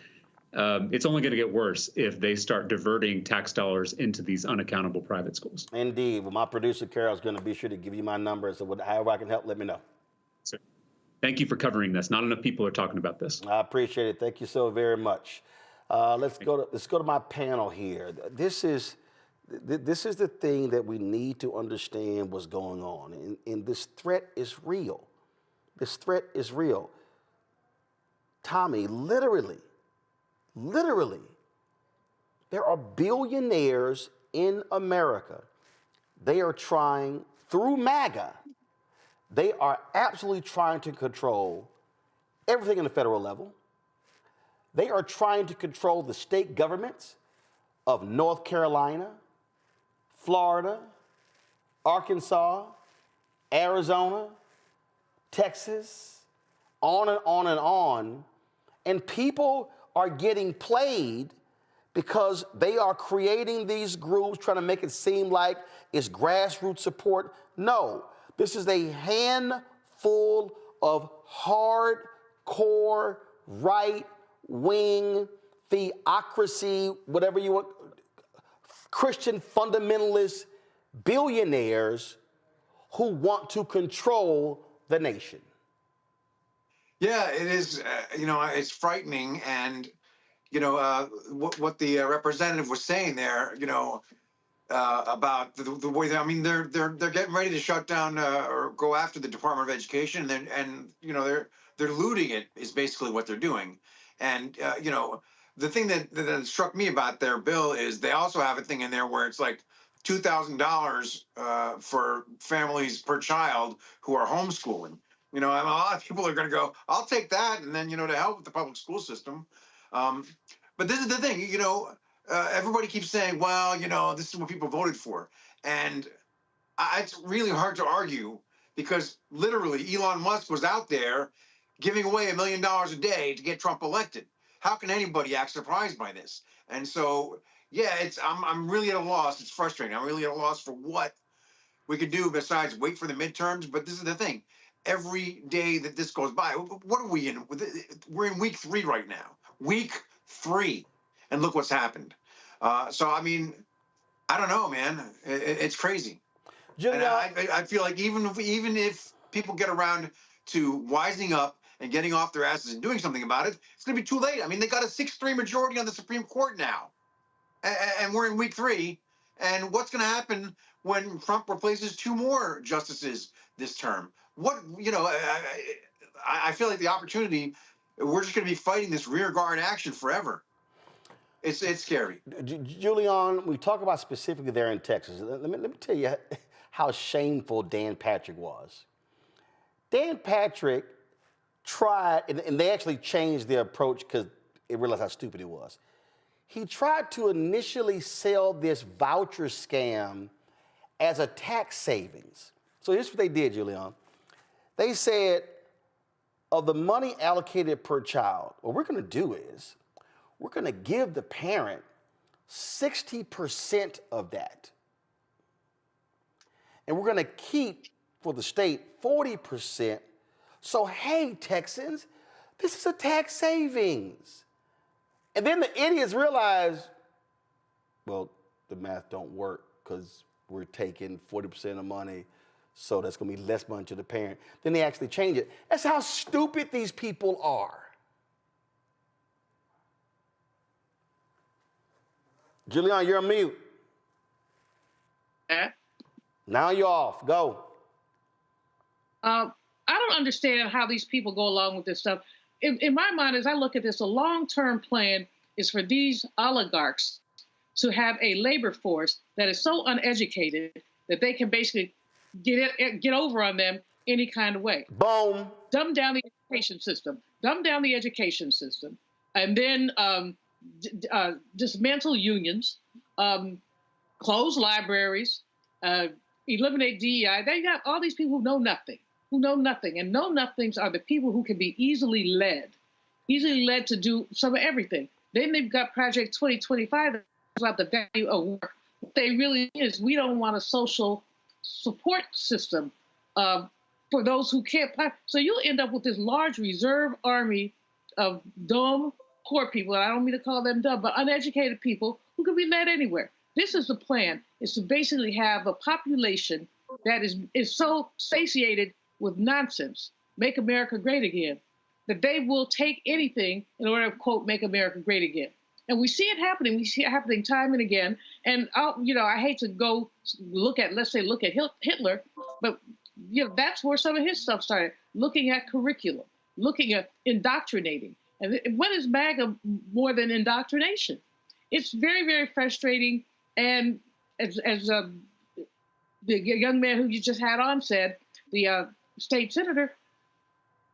it's only going to get worse if they start diverting tax dollars into these unaccountable private schools. Indeed. Well, my producer, Carol, is going to be sure to give you my number. So however I can help, let me know. Sir. Thank you for covering this. Not enough people are talking about this. I appreciate it. Thank you so very much. Let's go to my panel here. This is this is the thing that we need to understand what's going on. And this threat is real. This threat is real. Tommy, literally, there are billionaires in America. They are trying, through MAGA, they are absolutely trying to control everything in the federal level. They are trying to control the state governments of North Carolina, Florida, Arkansas, Arizona, Texas, on and on and on. And people are getting played because they are creating these groups, trying to make it seem like it's grassroots support. No, this is a handful of hardcore right-wing theocracy, whatever you want, Christian fundamentalist billionaires who want to control the nation. Yeah, it is. It's frightening, and what the representative was saying there. About the way that, I mean, they're getting ready to shut down or go after the Department of Education, and they're looting it is basically what they're doing. And the thing that struck me about their bill is they also have a thing in there where it's like $2,000 for families per child who are homeschooling. And a lot of people are going to go, I'll take that, and then to help with the public school system. But this is the thing, everybody keeps saying, well, this is what people voted for. And it's really hard to argue because literally Elon Musk was out there giving away $1 million a day to get Trump elected. How can anybody act surprised by this? And so, yeah, I'm really at a loss. It's frustrating. I'm really at a loss for what we could do besides wait for the midterms. But this is the thing. Every day that this goes by, what are we in? We're in week 3 right now. Week 3. And look what's happened. So, I mean, I don't know, man. It's crazy. And I feel like even if people get around to wising up and getting off their asses and doing something about it, it's going to be too late. I mean, they got a 6-3 majority on the Supreme Court now. And we're in week 3. And what's going to happen when Trump replaces 2 more justices this term? I feel like the opportunity, we're just going to be fighting this rearguard action forever. It's scary. Julian, we talk about specifically there in Texas. Let me tell you how shameful Dan Patrick was. Dan Patrick tried, and they actually changed their approach because they realized how stupid he was. He tried to initially sell this voucher scam as a tax savings. So here's what they did, Julian. They said, of the money allocated per child, what we're going to do is we're going to give the parent 60% of that. And we're going to keep, for the state, 40%. So, hey, Texans, this is a tax savings. And then the idiots realize, well, the math don't work because we're taking 40% of money, so that's going to be less money to the parent. Then they actually change it. That's how stupid these people are. Julian, you're on mute. Now you're off. Go. I don't understand how these people go along with this stuff. In my mind, as I look at this, a long-term plan is for these oligarchs to have a labor force that is so uneducated that they can basically get over on them any kind of way. Boom. Dumb down the education system. And then dismantle unions, close libraries, eliminate DEI. They got all these people who know nothing. And know-nothings are the people who can be easily led to do some of everything. Then they've got Project 2025 that's about the value of work. What they really is, we don't want a social support system for those who can't. So you'll end up with this large reserve army of dumb, poor people, and I don't mean to call them dumb, but uneducated people who can be led anywhere. This is the plan, is to basically have a population that is so satiated with nonsense, make America great again, that they will take anything in order to, quote, make America great again. And we see it happening. We see it happening time and again. And I hate to go look at Hitler, but that's where some of his stuff started. Looking at curriculum, looking at indoctrinating. And what is MAGA more than indoctrination? It's very, very frustrating. And as the young man who you just had on said, the state senator,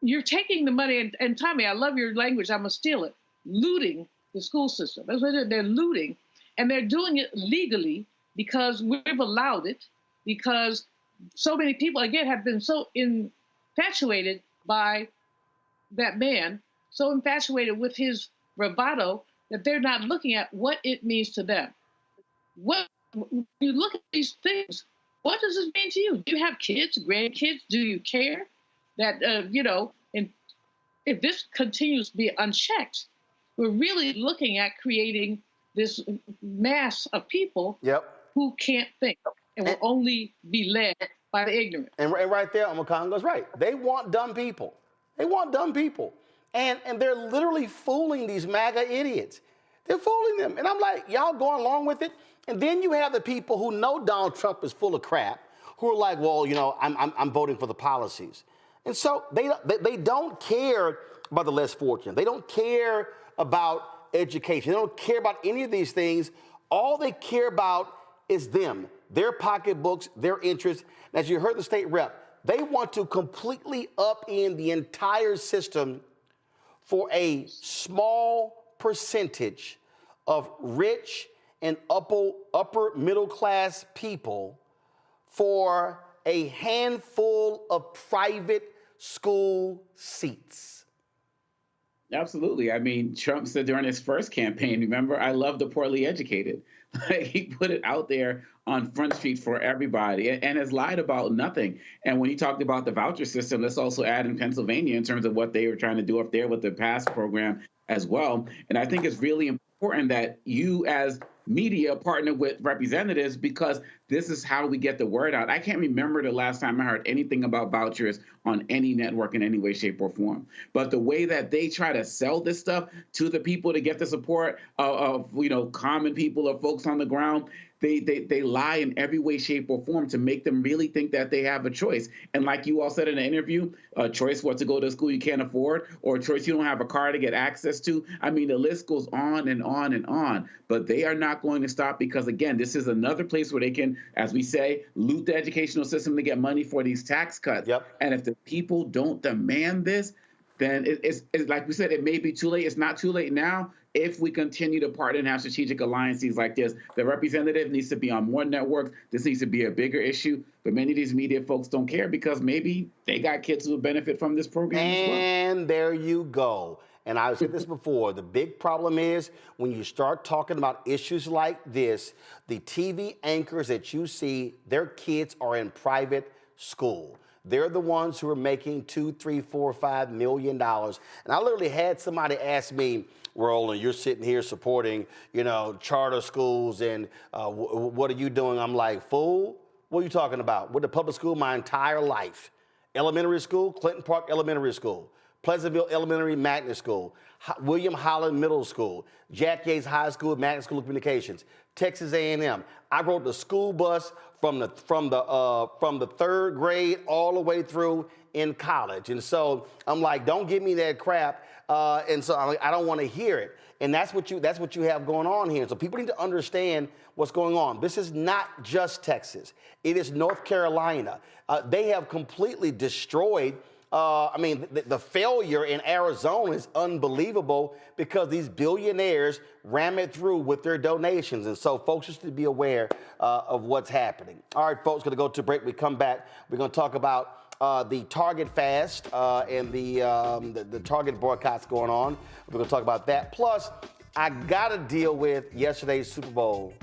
you're taking the money, and Tommy, I love your language, I'm gonna steal it, looting the school system. That's what they're looting. And they're doing it legally because we've allowed it, because so many people, again, have been so infatuated by that man, so infatuated with his bravado that they're not looking at what it means to them. When you look at these things, what does this mean to you? Do you have kids, grandkids? Do you care that, and if this continues to be unchecked, we're really looking at creating this mass of people who can't think and will only be led by the ignorant. And right there, Congo's right. They want dumb people. They want dumb people. And they're literally fooling these MAGA idiots. They're fooling them. And I'm like, y'all going along with it? And then you have the people who know Donald Trump is full of crap, who are like, well, I'm voting for the policies. And so they don't care about the less fortunate. They don't care about education. They don't care about any of these things. All they care about is them, their pocketbooks, their interests. And as you heard the state rep, they want to completely upend the entire system for a small percentage of rich and upper middle class people for a handful of private school seats. Absolutely. I mean, Trump said during his first campaign, remember, I love the poorly educated. He put it out there on Front Street for everybody and has lied about nothing. And when he talked about the voucher system, let's also add in Pennsylvania in terms of what they were trying to do up there with the PASS program as well. And I think it's really important that you as media partner with representatives, because this is how we get the word out. I can't remember the last time I heard anything about vouchers on any network in any way, shape, or form. But the way that they try to sell this stuff to the people to get the support of common people or folks on the ground, they lie in every way, shape, or form to make them really think that they have a choice. And like you all said in the interview, a choice what to go to a school you can't afford, or a choice you don't have a car to get access to. I mean, the list goes on and on and on. But they are not going to stop because, again, this is another place where they can, as we say, loot the educational system to get money for these tax cuts. And if the people don't demand this, then it's like we said, it may be too late. It's not too late now. If we continue to partner and have strategic alliances like this, the representative needs to be on more networks. This needs to be a bigger issue. But many of these media folks don't care because maybe they got kids who will benefit from this program as well. And there you go. And I've said this before, the big problem is when you start talking about issues like this, the TV anchors that you see, their kids are in private school. They're the ones who are making $2, $3, $4, $5 million. And I literally had somebody ask me, Roland, you're sitting here supporting, charter schools, and what are you doing? I'm like, fool, what are you talking about? Went to public school my entire life. Elementary school, Clinton Park Elementary School, Pleasantville Elementary Magnet School, William Holland Middle School, Jack Yates High School, Magnet School of Communications, Texas A&M. I rode the school bus from the third grade all the way through in college. And so I'm like, don't give me that crap. And so I'm like, I don't want to hear it. And that's what you have going on here. So people need to understand what's going on. This is not just Texas. It is North Carolina. They have completely destroyed. The failure in Arizona is unbelievable because these billionaires ram it through with their donations. And so folks just to be aware of what's happening. All right, folks, going to go to break. We come back. We're going to talk about the Target fast and the Target boycotts going on. We're going to talk about that. Plus, I got to deal with yesterday's Super Bowl.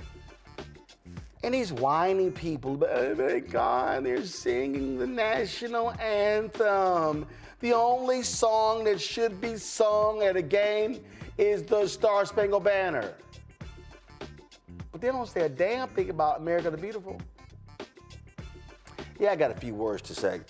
And these whining people, oh my God, they're singing the national anthem. The only song that should be sung at a game is the Star Spangled Banner. But they don't say a damn thing about America the Beautiful. Yeah, I got a few words to say.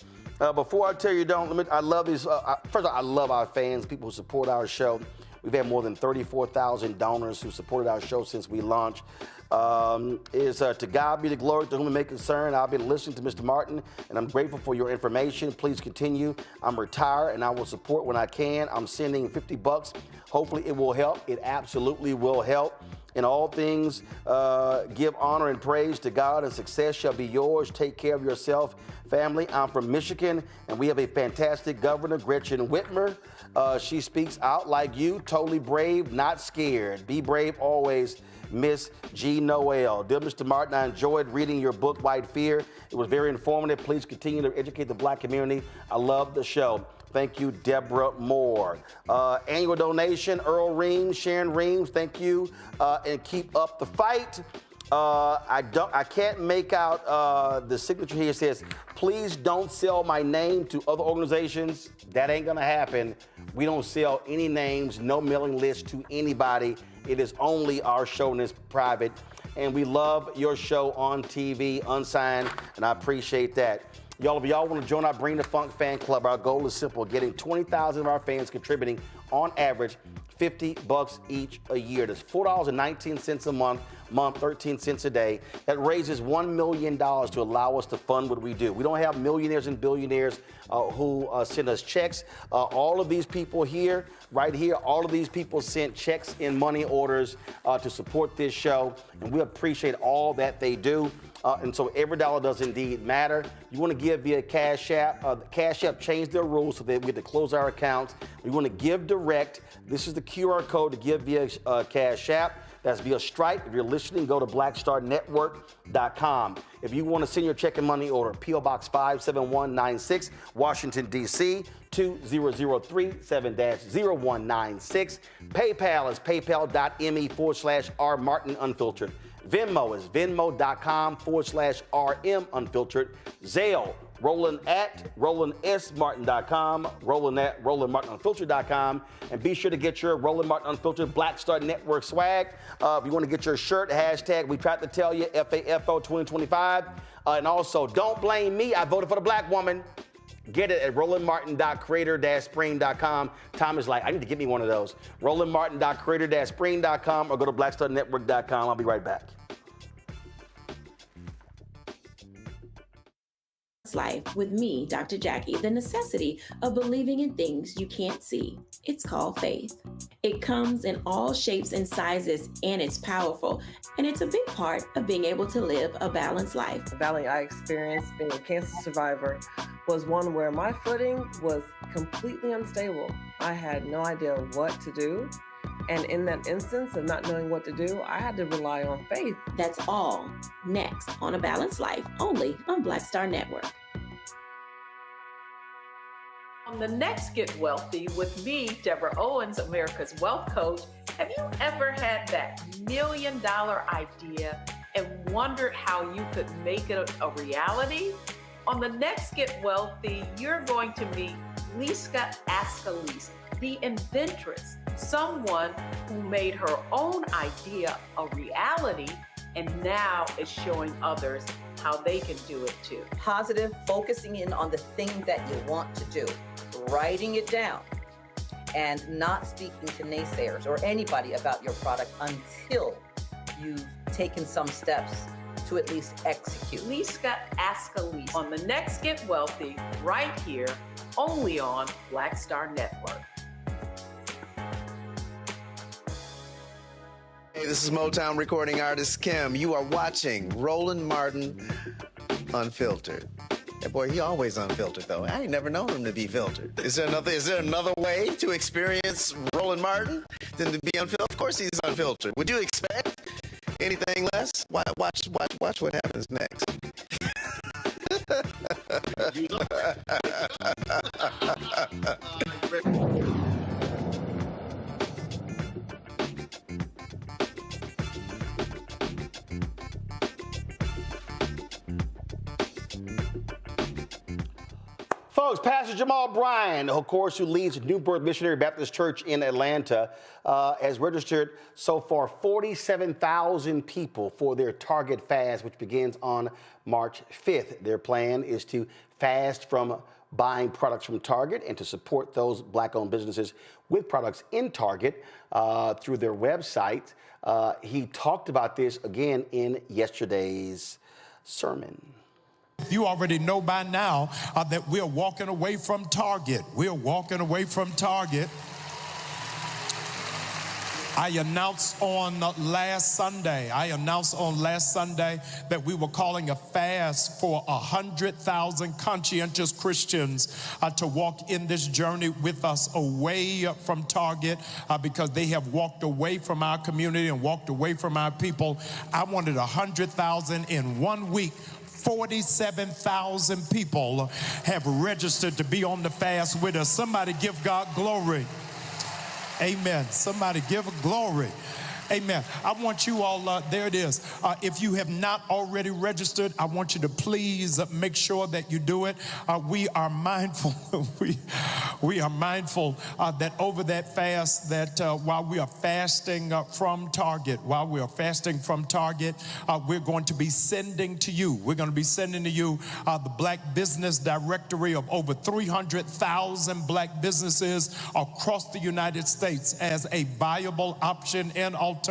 Before I tell you, I love these. First of all, I love our fans, people who support our show. We've had more than 34,000 donors who supported our show since we launched. To God be the glory, to whom it may concern. I've been listening to Mr. Martin, and I'm grateful for your information. Please continue. I'm retired, and I will support when I can. I'm sending $50. Hopefully it will help. It absolutely will help. In all things, give honor and praise to God, and success shall be yours. Take care of yourself, family. I'm from Michigan, and we have a fantastic governor, Gretchen Whitmer. She speaks out like you, totally brave, not scared. Be brave always, Miss G. Noel. Dear Mr. Martin, I enjoyed reading your book, White Fear. It was very informative. Please continue to educate the Black community. I love the show. Thank you, Deborah Moore. Annual donation, Earl Reams, Sharon Reams, thank you, and keep up the fight. I can't make out the signature here. It says, please don't sell my name to other organizations. That ain't gonna happen. We don't sell any names, no mailing list to anybody. It is only our show and it's private. And we love your show on TV, unsigned, and I appreciate that. Y'all, if y'all want to join our Bring the Funk fan club, our goal is simple, getting 20,000 of our fans contributing on average $50 each a year. That's $4.19 a month, 13 cents a day. That raises $1 million to allow us to fund what we do. We don't have millionaires and billionaires who send us checks. All of these people here, right here, all of these people sent checks in money orders to support this show, and we appreciate all that they do. And so every dollar does indeed matter. You want to give via Cash App. Cash App changed their rules so that we had to close our accounts. We want to give direct. This is the QR code to give via Cash App. That's via Stripe. If you're listening, go to blackstarnetwork.com. If you want to send your check and money order, P.O. Box 57196, Washington, D.C., 20037-0196. PayPal is paypal.me/rmartinunfiltered. Venmo is venmo.com/RM Unfiltered. Zelle, Roland at RolandSMartin.com, Roland at RolandMartinUnfiltered.com. And be sure to get your Roland Martin Unfiltered Black Star Network swag. If you want to get your shirt, hashtag, we tried to tell you, FAFO 2025. And also, don't blame me, I voted for the black woman. Get it at RolandMartin.creator-spring.com. Tom is like, I need to get me one of those. RolandMartin.creator-spring.com or go to BlackStarNetwork.com. I'll be right back. Life with me, Dr. Jackie, the necessity of believing in things you can't see. It's called faith. It comes in all shapes and sizes, and it's powerful. And it's a big part of being able to live a balanced life. The valley I experienced being a cancer survivor was one where my footing was completely unstable. I had no idea what to do. And in that instance of not knowing what to do, I had to rely on faith. That's all next on A Balanced Life, only on Black Star Network. On the next Get Wealthy with me, Deborah Owens, America's Wealth Coach, have you ever had that $1 million idea and wondered how you could make it a reality? On the next Get Wealthy, you're going to meet Liska Askalise, the inventress, someone who made her own idea a reality and now is showing others how they can do it too. Positive, focusing in on the thing that you want to do, writing it down, and not speaking to naysayers or anybody about your product until you've taken some steps to at least execute. Liska Askalise on the next Get Wealthy, right here, only on Black Star Network. Hey, this is Motown recording artist Kim. You are watching Roland Martin Unfiltered. That boy, he always unfiltered though. I ain't never known him to be filtered. Is there another way to experience Roland Martin than to be unfiltered? Of course he's unfiltered. Would you expect anything less? Watch what happens next. Folks, Pastor Jamal Bryan, of course, who leads New Birth Missionary Baptist Church in Atlanta, has registered so far 47,000 people for their Target fast, which begins on March 5th. Their plan is to fast from buying products from Target and to support those Black-owned businesses with products in Target through their website. He talked about this again in yesterday's sermon. You already know by now that we're walking away from Target. We're walking away from Target. I announced on last Sunday that we were calling a fast for 100,000 conscientious Christians to walk in this journey with us away from Target because they have walked away from our community and walked away from our people. I wanted 100,000 in 1 week. 47,000 people have registered to be on the fast with us. Somebody give God glory. Amen. Somebody give glory. Amen. I want you all, there it is. If you have not already registered, I want you to please make sure that you do it. We are mindful, we are mindful that over that fast, that while we are fasting from Target, we're going to be sending to you, the Black Business Directory of over 300,000 Black businesses across the United States as a viable option and alternative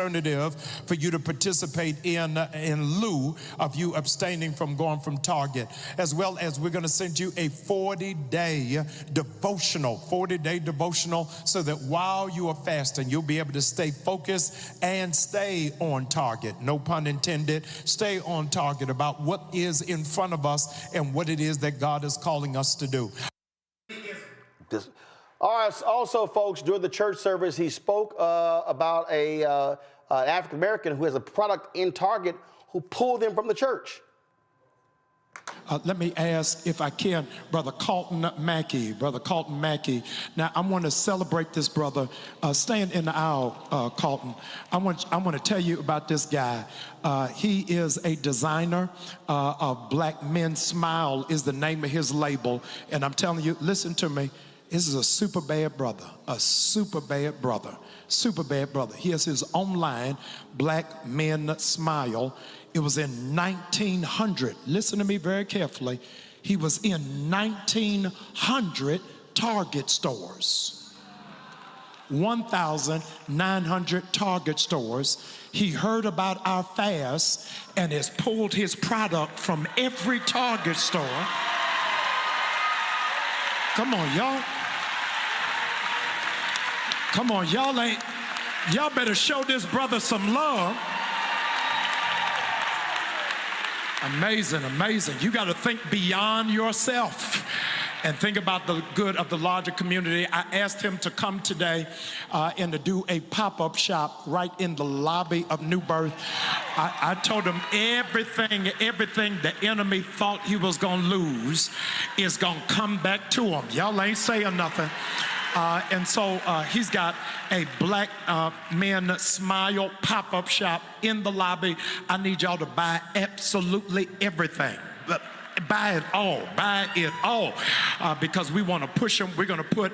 for you to participate in lieu of you abstaining from going from Target. As well as we're going to send you a 40-day devotional, so that while you are fasting, you'll be able to stay focused and stay on target. No pun intended. Stay on target about what is in front of us and what it is that God is calling us to do. All right. Also, folks, during the church service, he spoke about an African American who has a product in Target who pulled him from the church. Let me ask, if I can, Brother Colton Mackey. Now, I want to celebrate this brother. Stand in the aisle, Colton. I want to tell you about this guy. He is a designer of Black Men Smile is the name of his label. And I'm telling you, listen to me. This is a super bad brother. He has his own line, Black Men Smile. It was in 1900. Listen to me very carefully. He was in 1900 Target stores. 1,900 Target stores. He heard about our fast and has pulled his product from every Target store. Come on, y'all. Come on, y'all better show this brother some love. Amazing. You got to think beyond yourself and think about the good of the larger community. I asked him to come today and to do a pop-up shop right in the lobby of New Birth. I told him everything the enemy thought he was gonna lose is gonna come back to him. Y'all ain't saying nothing. And so he's got a Black Men Smile pop-up shop in the lobby. I need y'all to buy absolutely everything. But buy it all, because we want to push him. We're going to put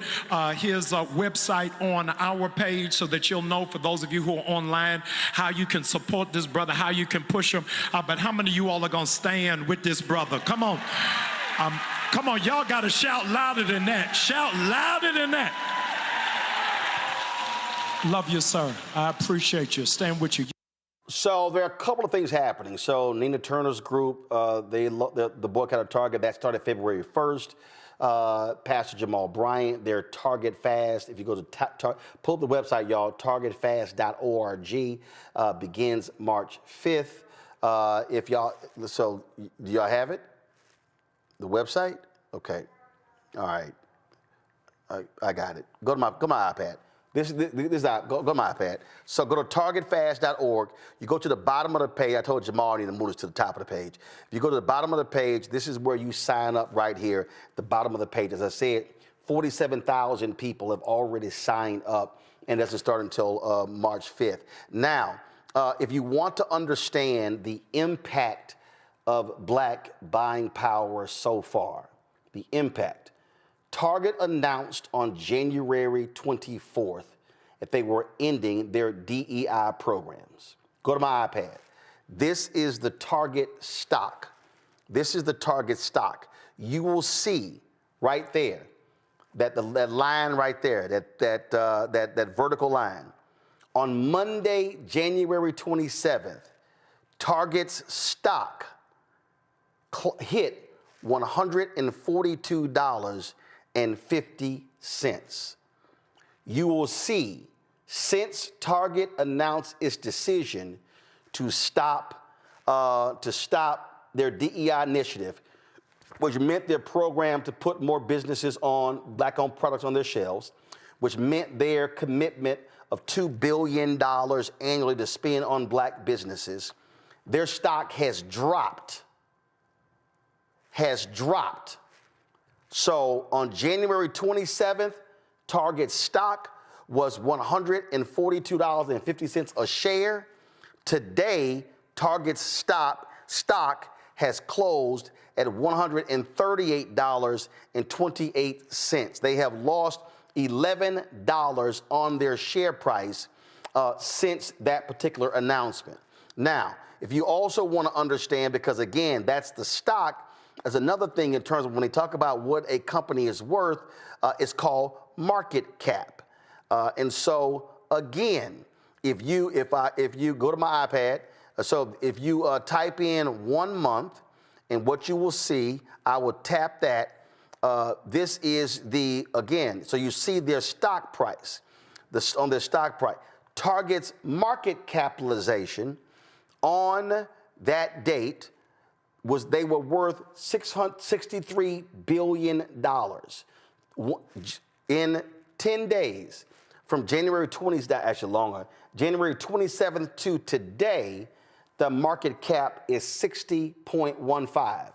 his website on our page so that you'll know, for those of you who are online, how you can support this brother, how you can push him. But how many of you all are going to stand with this brother? Come on. Come on, y'all got to shout louder than that. Shout louder than that. Love you, sir. I appreciate you. Stand with you. So there are a couple of things happening. So Nina Turner's group, the boycott of Target, that started February 1st. Pastor Jamal Bryant, their Target Fast, if you go to pull up the website, y'all, targetfast.org, begins March 5th. So do y'all have it? The website? Okay. All right. I got it. Go to my iPad. Go to my iPad. So go to targetfast.org. You go to the bottom of the page. I told Jamal I need to move this to the top of the page. If you go to the bottom of the page, this is where you sign up right here. The bottom of the page. As I said, 47,000 people have already signed up, and it doesn't start until March 5th. Now, if you want to understand the impact of Black buying power so far, the impact. Target announced on January 24th that they were ending their DEI programs. Go to my iPad. This is the Target stock. You will see right there, that line right there, that vertical line. On Monday, January 27th, Target's stock hit $142.50. You will see, since Target announced its decision to stop their DEI initiative, which meant their program to put more businesses on black-owned products on their shelves, which meant their commitment of $2 billion annually to spend on black businesses, their stock has dropped. So on January 27th, Target's stock was $142.50 a share. Today, Target's stock has closed at $138.28. They have lost $11 on their share price since that particular announcement. Now, if you also want to understand, because again, that's the stock, as another thing in terms of when they talk about what a company is worth, it's called market cap. And so again, if you go to my iPad, so if you type in 1 month, and what you will see, I will tap that. This is again, so you see their stock price, on their stock price. Target's market capitalization on that date they were worth $663 billion. In 10 days, from January 20th, actually longer, January 27th to today, the market cap is 60.15.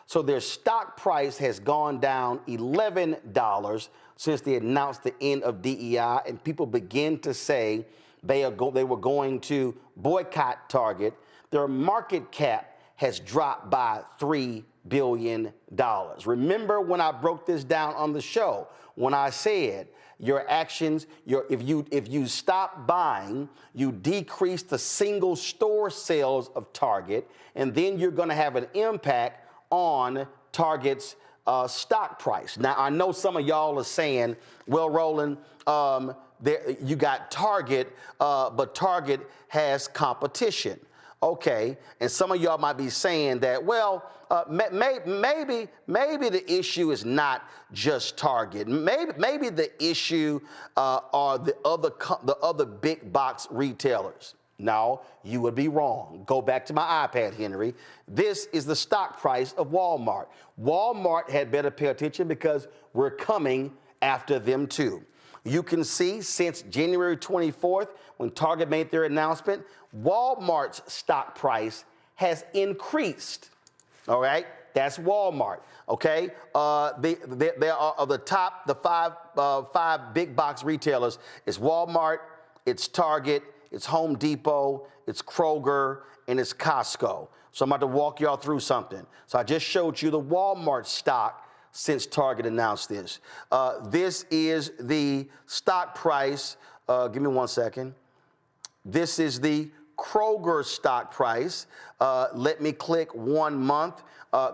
So their stock price has gone down $11 since they announced the end of DEI, and people begin to say they were going to boycott Target. Their market cap has dropped by $3 billion. Remember when I broke this down on the show, when I said your actions, if you stop buying, you decrease the single store sales of Target, and then you're going to have an impact on Target's stock price. Now, I know some of y'all are saying, well, Roland, you got Target, but Target has competition. Okay, and some of y'all might be saying that, well, maybe the issue is not just Target. Maybe the issue are the other big box retailers. No, you would be wrong. Go back to my iPad, Henry. This is the stock price of Walmart. Walmart had better pay attention because we're coming after them too. You can see since January 24th, when Target made their announcement, Walmart's stock price has increased. All right, that's Walmart. Okay, there are of the five big box retailers. It's Walmart, it's Target, it's Home Depot, it's Kroger, and it's Costco. So I'm about to walk y'all through something. So I just showed you the Walmart stock since Target announced this. This is the stock price. Give me 1 second. This is the Kroger stock price. Let me click 1 month.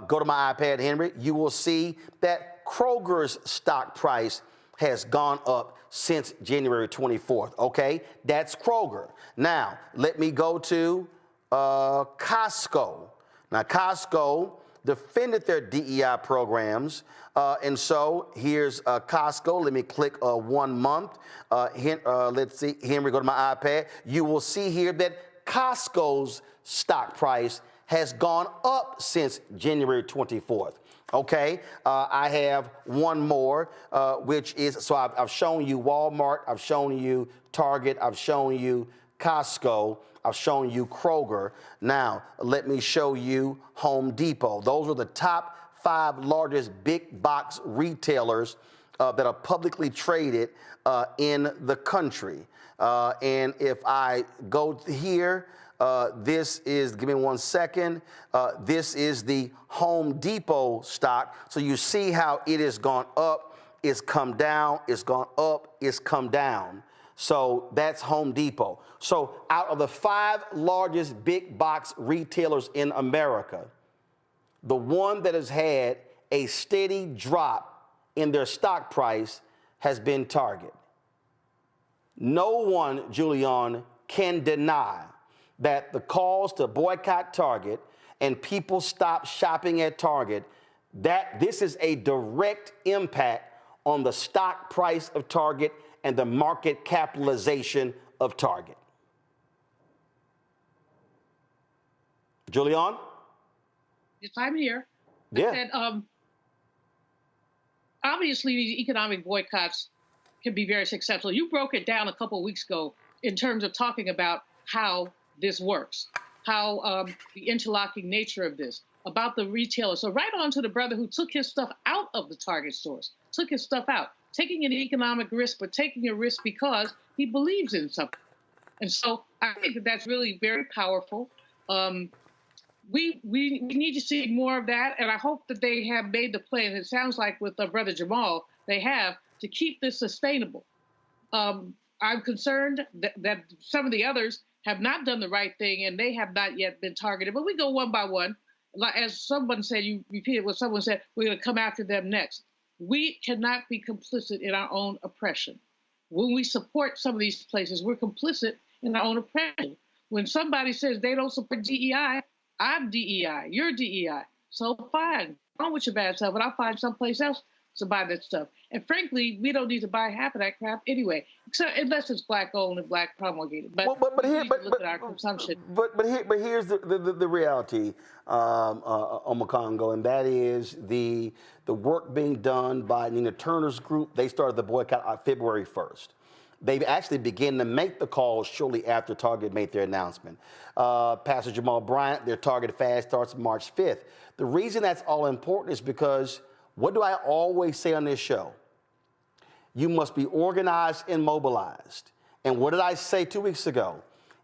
Go to my iPad, Henry. You will see that Kroger's stock price has gone up since January 24th. Okay, that's Kroger. Now, let me go to Costco. Now, Costco defended their DEI programs. And so here's Costco. Let me click 1 month. Let's see, Henry, go to my iPad. You will see here that Costco's stock price has gone up since January 24th. Okay, I have one more, which is, so I've shown you Walmart, I've shown you Target, I've shown you Costco, I've shown you Kroger. Now, let me show you Home Depot. Those are the top 5 largest big box retailers that are publicly traded in the country. And if I go here, this is, give me 1 second, this is the Home Depot stock. So you see how it has gone up, it's come down, it's gone up, it's come down. So that's Home Depot. So out of the 5 largest big box retailers in America, the one that has had a steady drop in their stock price has been Target. No one, Julian, can deny that the calls to boycott Target and people stop shopping at Target, that this is a direct impact on the stock price of Target and the market capitalization of Target. Julian? Yes, I'm here. Yeah. I said, obviously, these economic boycotts can be very successful. You broke it down a couple of weeks ago in terms of talking about how this works, how the interlocking nature of this, about the retailer. So right on to the brother who took his stuff out of the Target stores, took his stuff out, taking an economic risk, but taking a risk because he believes in something. And so I think that that's really very powerful. We need to see more of that, and I hope that they have made the plan. It sounds like with Brother Jamal, they have, to keep this sustainable. I'm concerned that some of the others have not done the right thing, and they have not yet been targeted. But we go one by one. As someone said, you repeated what someone said, we're going to come after them next. We cannot be complicit in our own oppression. When we support some of these places, we're complicit in our own oppression. When somebody says they don't support DEI, I'm DEI, you're DEI. So fine, go on with your bad stuff, but I'll find someplace else to buy that stuff. And frankly, we don't need to buy half of that crap anyway, except unless it's black owned and black promulgated. But look at our consumption. But here's the reality, Omakongo, and that is the work being done by Nina Turner's group. They started the boycott on February 1st. They actually began to make the calls shortly after Target made their announcement. Pastor Jamal Bryant, their Target fast starts March 5th. The reason that's all important is because, what do I always say on this show? You must be organized and mobilized. And what did I say 2 weeks ago?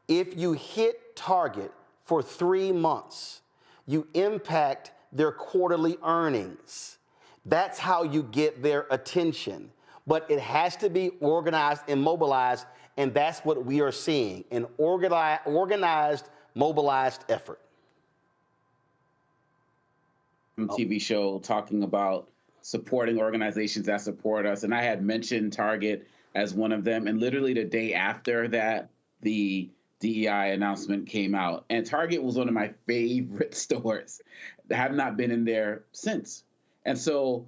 If you hit Target for 3 months, you impact their quarterly earnings. That's how you get their attention. But it has to be organized and mobilized, and that's what we are seeing, an organized, mobilized effort. TV show talking about supporting organizations that support us, and I had mentioned Target as one of them, and literally the day after that, the DEI announcement came out, and Target was one of my favorite stores. I have not been in there since. And so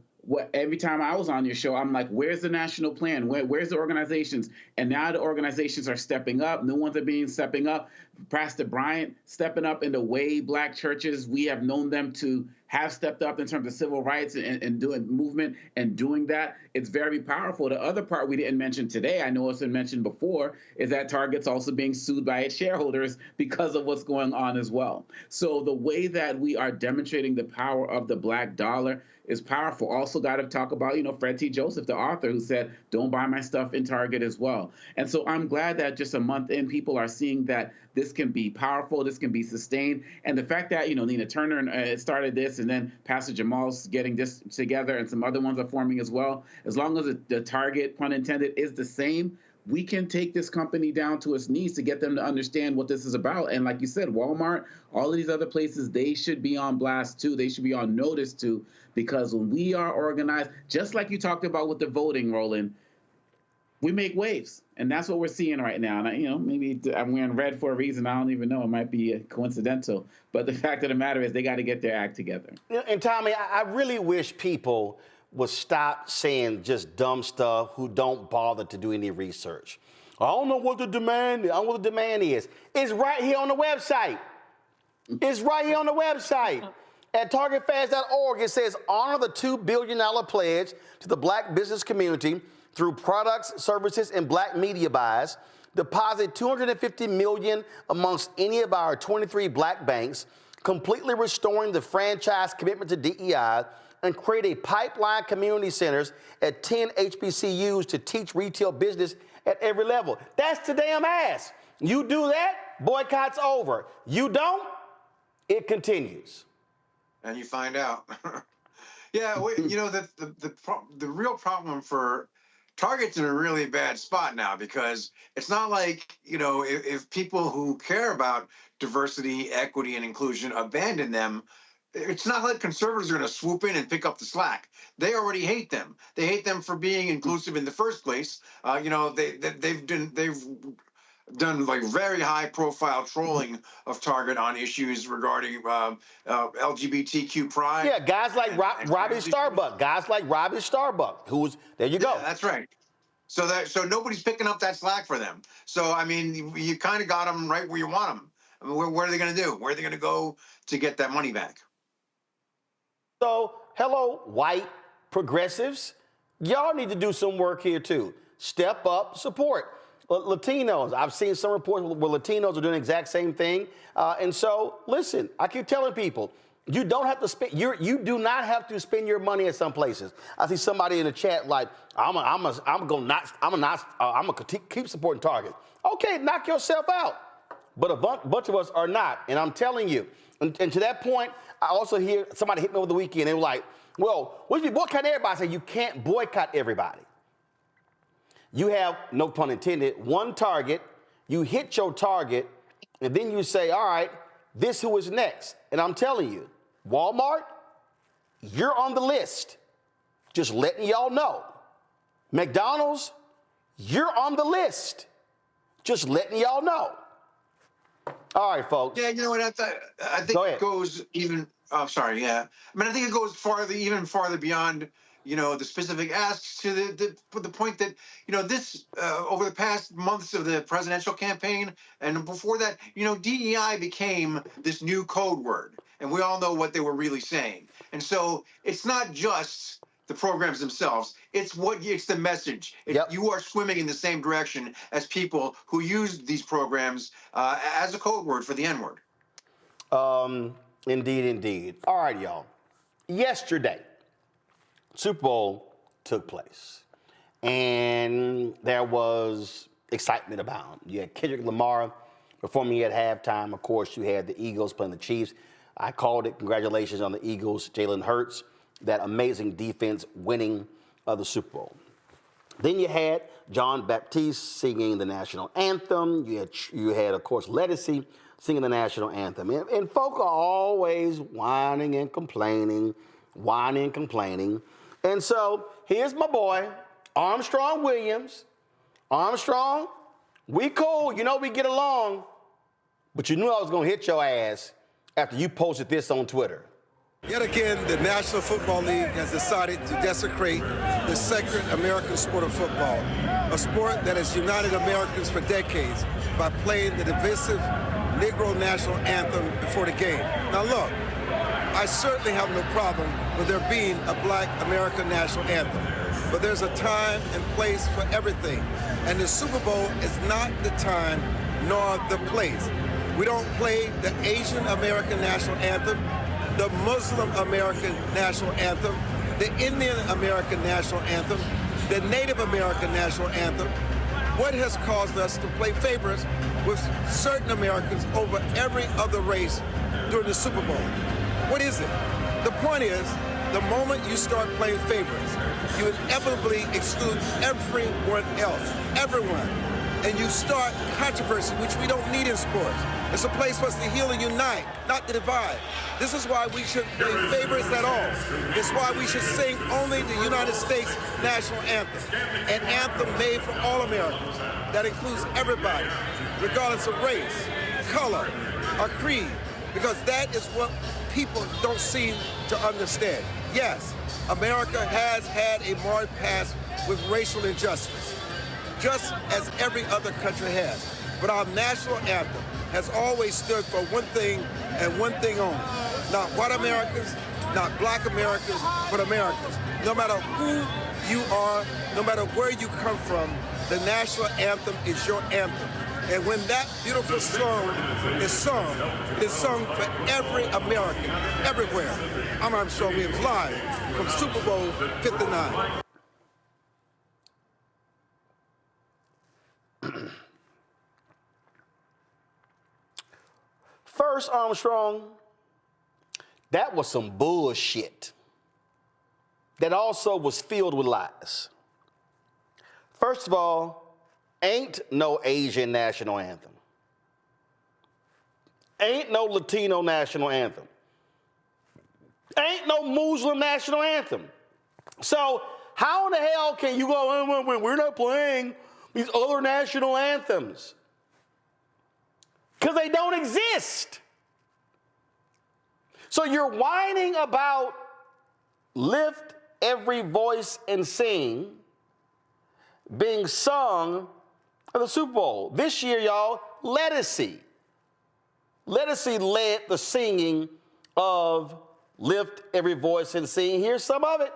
every time I was on your show, I'm like, where's the national plan? Where's the organizations? And now the organizations are stepping up. New ones are stepping up. Pastor Bryant stepping up in the way Black churches, we have known them to have stepped up in terms of civil rights and doing movement and doing that. It's very powerful. The other part we didn't mention today, I know it's been mentioned before, is that Target's also being sued by its shareholders because of what's going on as well. So the way that we are demonstrating the power of the Black dollar is powerful. Also got to talk about, Fred T. Joseph, the author, who said, don't buy my stuff in Target as well. And so I'm glad that just a month in, people are seeing that this can be powerful, this can be sustained. And the fact that, Nina Turner started this, and then Pastor Jamal's getting this together, and some other ones are forming as well. As long as the target, pun intended, is the same, we can take this company down to its knees to get them to understand what this is about. And like you said, Walmart, all of these other places, they should be on blast too. They should be on notice too, because when we are organized, just like you talked about with the voting, Roland, we make waves. And that's what we're seeing right now. And, maybe I'm wearing red for a reason. I don't even know. It might be coincidental. But the fact of the matter is they got to get their act together. And Tommy, I really wish people would stop saying just dumb stuff who don't bother to do any research. I don't know what the demand is. I don't know what the demand is. It's right here on the website. It's right here on the website. At targetfast.org, it says, honor the $2 billion pledge to the Black business community through products, services, and Black media buys. Deposit $250 million amongst any of our 23 Black banks, completely restoring the franchise commitment to DEI, and create a pipeline community centers at 10 HBCUs to teach retail business at every level. That's the damn ass. You do that, boycott's over. You don't, it continues. And you find out. Yeah, the real problem for Target's in a really bad spot now, because it's not like, if people who care about diversity, equity, and inclusion abandon them, it's not like conservatives are going to swoop in and pick up the slack. They already hate them. They hate them for being inclusive in the first place. They've done like very high-profile trolling of Target on issues regarding LGBTQ pride. Yeah, guys like Robbie Starbuck. Guys like Robbie Starbuck, who's there. You go. Yeah, that's right. So nobody's picking up that slack for them. So I mean, you kind of got them right where you want them. I mean, what are they going to do? Where are they going to go to get that money back? So, hello, white progressives. Y'all need to do some work here, too. Step up, support. Latinos, I've seen some reports where Latinos are doing the exact same thing. And so, listen, I keep telling people, you don't have to spend, you do not have to spend your money at some places. I see somebody in the chat like, I'm gonna keep supporting Target. Okay, knock yourself out. But a bunch of us are not. And I'm telling you, and to that point, I also hear somebody hit me over the weekend. They were like, well, what if you boycott everybody? I say, you can't boycott everybody. You have, no pun intended, one target. You hit your target, and then you say, all right, this who is next. And I'm telling you, Walmart, you're on the list. Just letting y'all know. McDonald's, you're on the list. Just letting y'all know. All right, folks. Yeah, you know what? I think it goes even. Oh, sorry. Yeah, I mean, I think it goes even farther beyond, the specific asks to the point that, this over the past months of the presidential campaign and before that, DEI became this new code word, and we all know what they were really saying. And so it's not just the programs themselves. It's the message. You are swimming in the same direction as people who use these programs as a code word for the N-word. Indeed. All right, y'all. Yesterday, Super Bowl took place, and there was excitement about it. You had Kendrick Lamar performing at halftime. Of course, you had the Eagles playing the Chiefs. I called it. Congratulations on the Eagles. Jalen Hurts, that amazing defense winning the Super Bowl. Then you had John Baptiste singing the national anthem. You had, of course, Ledisi singing the national anthem. And folk are always whining and complaining. And so here's my boy, Armstrong Williams. Armstrong, we cool. We get along. But you knew I was going to hit your ass after you posted this on Twitter. Yet again, the National Football League has decided to desecrate the sacred American sport of football, a sport that has united Americans for decades by playing the divisive Negro national anthem before the game. Now look, I certainly have no problem with there being a Black American national anthem, but there's a time and place for everything, and the Super Bowl is not the time nor the place. We don't play the Asian American national anthem, the Muslim American national anthem, the Indian American national anthem, the Native American national anthem. What has caused us to play favorites with certain Americans over every other race during the Super Bowl? What is it? The point is, the moment you start playing favorites, you inevitably exclude everyone else, everyone. And you start controversy, which we don't need in sports. It's a place for us to heal and unite, not to divide. This is why we shouldn't play favorites at all. It's why we should sing only the United States national anthem, an anthem made for all Americans that includes everybody, regardless of race, color, or creed, because that is what people don't seem to understand. Yes, America has had a marred past with racial injustice, just as every other country has. But our national anthem has always stood for one thing and one thing only. Not white Americans, not Black Americans, but Americans. No matter who you are, no matter where you come from, the national anthem is your anthem. And when that beautiful song is sung, it is sung for every American, everywhere. I'm Armstrong Williams, live from Super Bowl 59. First, Armstrong, that was some bullshit that also was filled with lies. First of all, ain't no Asian national anthem. Ain't no Latino national anthem. Ain't no Muslim national anthem. So how in the hell can you go, we're not playing these other national anthems? Because they don't exist. So you're whining about lift every voice and sing being sung at the Super Bowl. This year, y'all, Lettucey led the singing of Lift Every Voice and Sing. Here's some of it.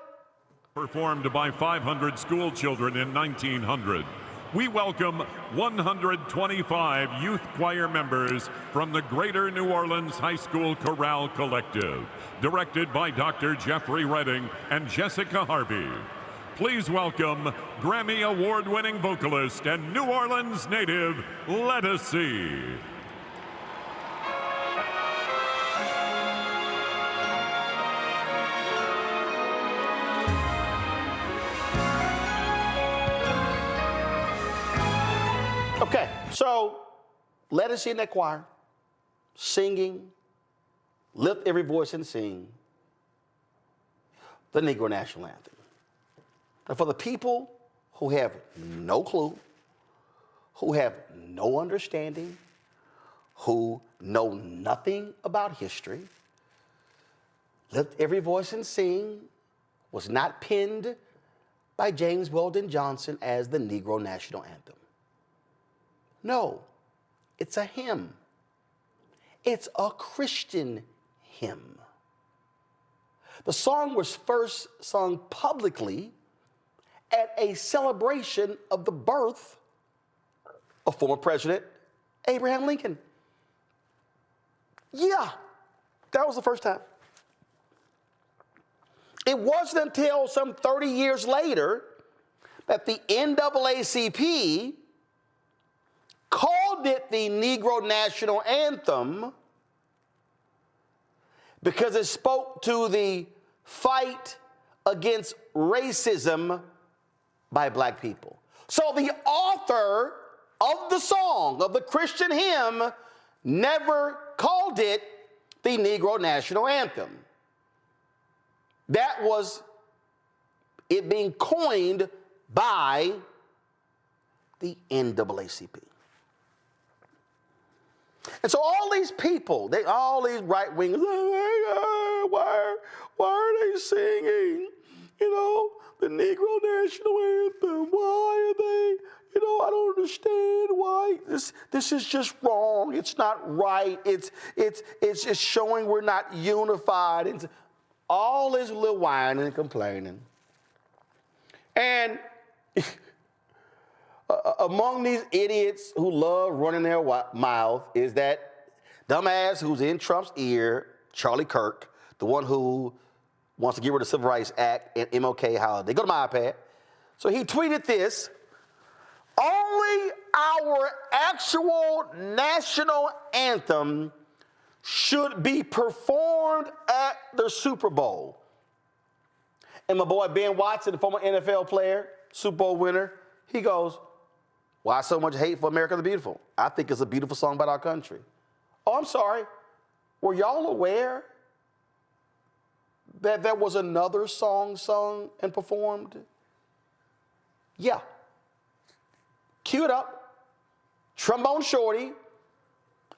Performed by 500 school children in 1900. We welcome 125 youth choir members from the Greater New Orleans High School Chorale Collective, directed by Dr. Jeffrey Redding and Jessica Harvey. Please welcome Grammy Award-winning vocalist and New Orleans native, Lettucey. Okay, so Lettucey in that choir, singing, lift every voice and sing the Negro National Anthem. And for the people who have no clue, who have no understanding, who know nothing about history, Lift Every Voice and Sing was not penned by James Weldon Johnson as the Negro National Anthem. No, it's a hymn. It's a Christian hymn. The song was first sung publicly at a celebration of the birth of former President Abraham Lincoln. Yeah, that was the first time. It wasn't until some 30 years later that the NAACP called it the Negro National Anthem because it spoke to the fight against racism by black people. So the author of the song, of the Christian hymn, never called it the Negro National Anthem. That was it being coined by the NAACP. And so all these people, all these right wingers, why are they singing, the Negro National Anthem? Why are they, I don't understand why. This is just wrong. It's not right. It's just showing we're not unified. And all this little whining and complaining. And among these idiots who love running their mouth is that dumbass who's in Trump's ear, Charlie Kirk, the one who wants to get rid of the Civil Rights Act and MLK holiday. Go to my iPad. So he tweeted this: only our actual national anthem should be performed at the Super Bowl. And my boy Ben Watson, the former NFL player, Super Bowl winner, he goes, why so much hate for America the Beautiful? I think it's a beautiful song about our country. Oh, I'm sorry. Were y'all aware that there was another song sung and performed? Yeah. Cue it up. Trombone Shorty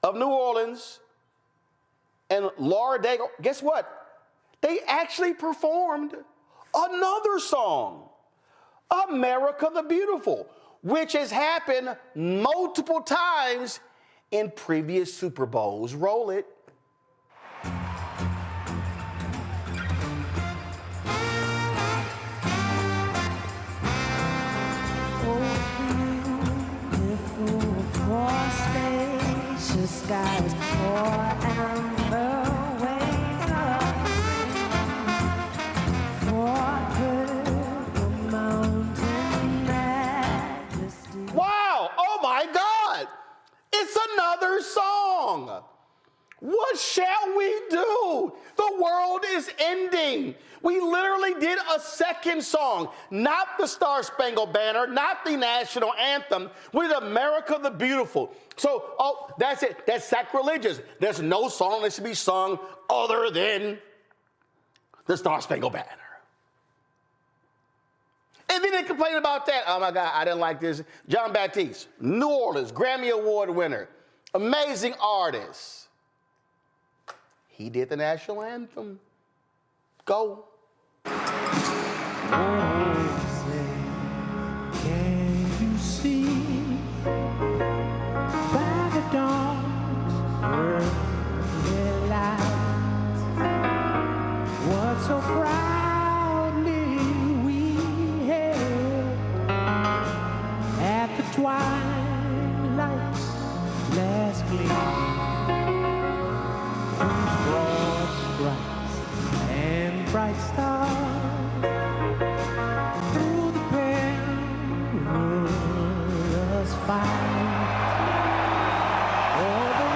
of New Orleans and Laura Daigle. Guess what? They actually performed another song, America the Beautiful, which has happened multiple times in previous Super Bowls. Roll it. Skies wow! Oh my God! It's another song. What shall we do? The world is ending. We literally did a second song, not the Star Spangled Banner, not the national anthem, with America the Beautiful. So, that's it. That's sacrilegious. There's no song that should be sung other than the Star Spangled Banner. And then they complain about that. Oh my God, I didn't like this. John Baptiste, New Orleans, Grammy Award winner, amazing artist. He did the national anthem. Go. Can you see by the dawn's early light what so proudly we hailed at the twilight's last gleam, whose broad stripes and bright stars through the perilous fight over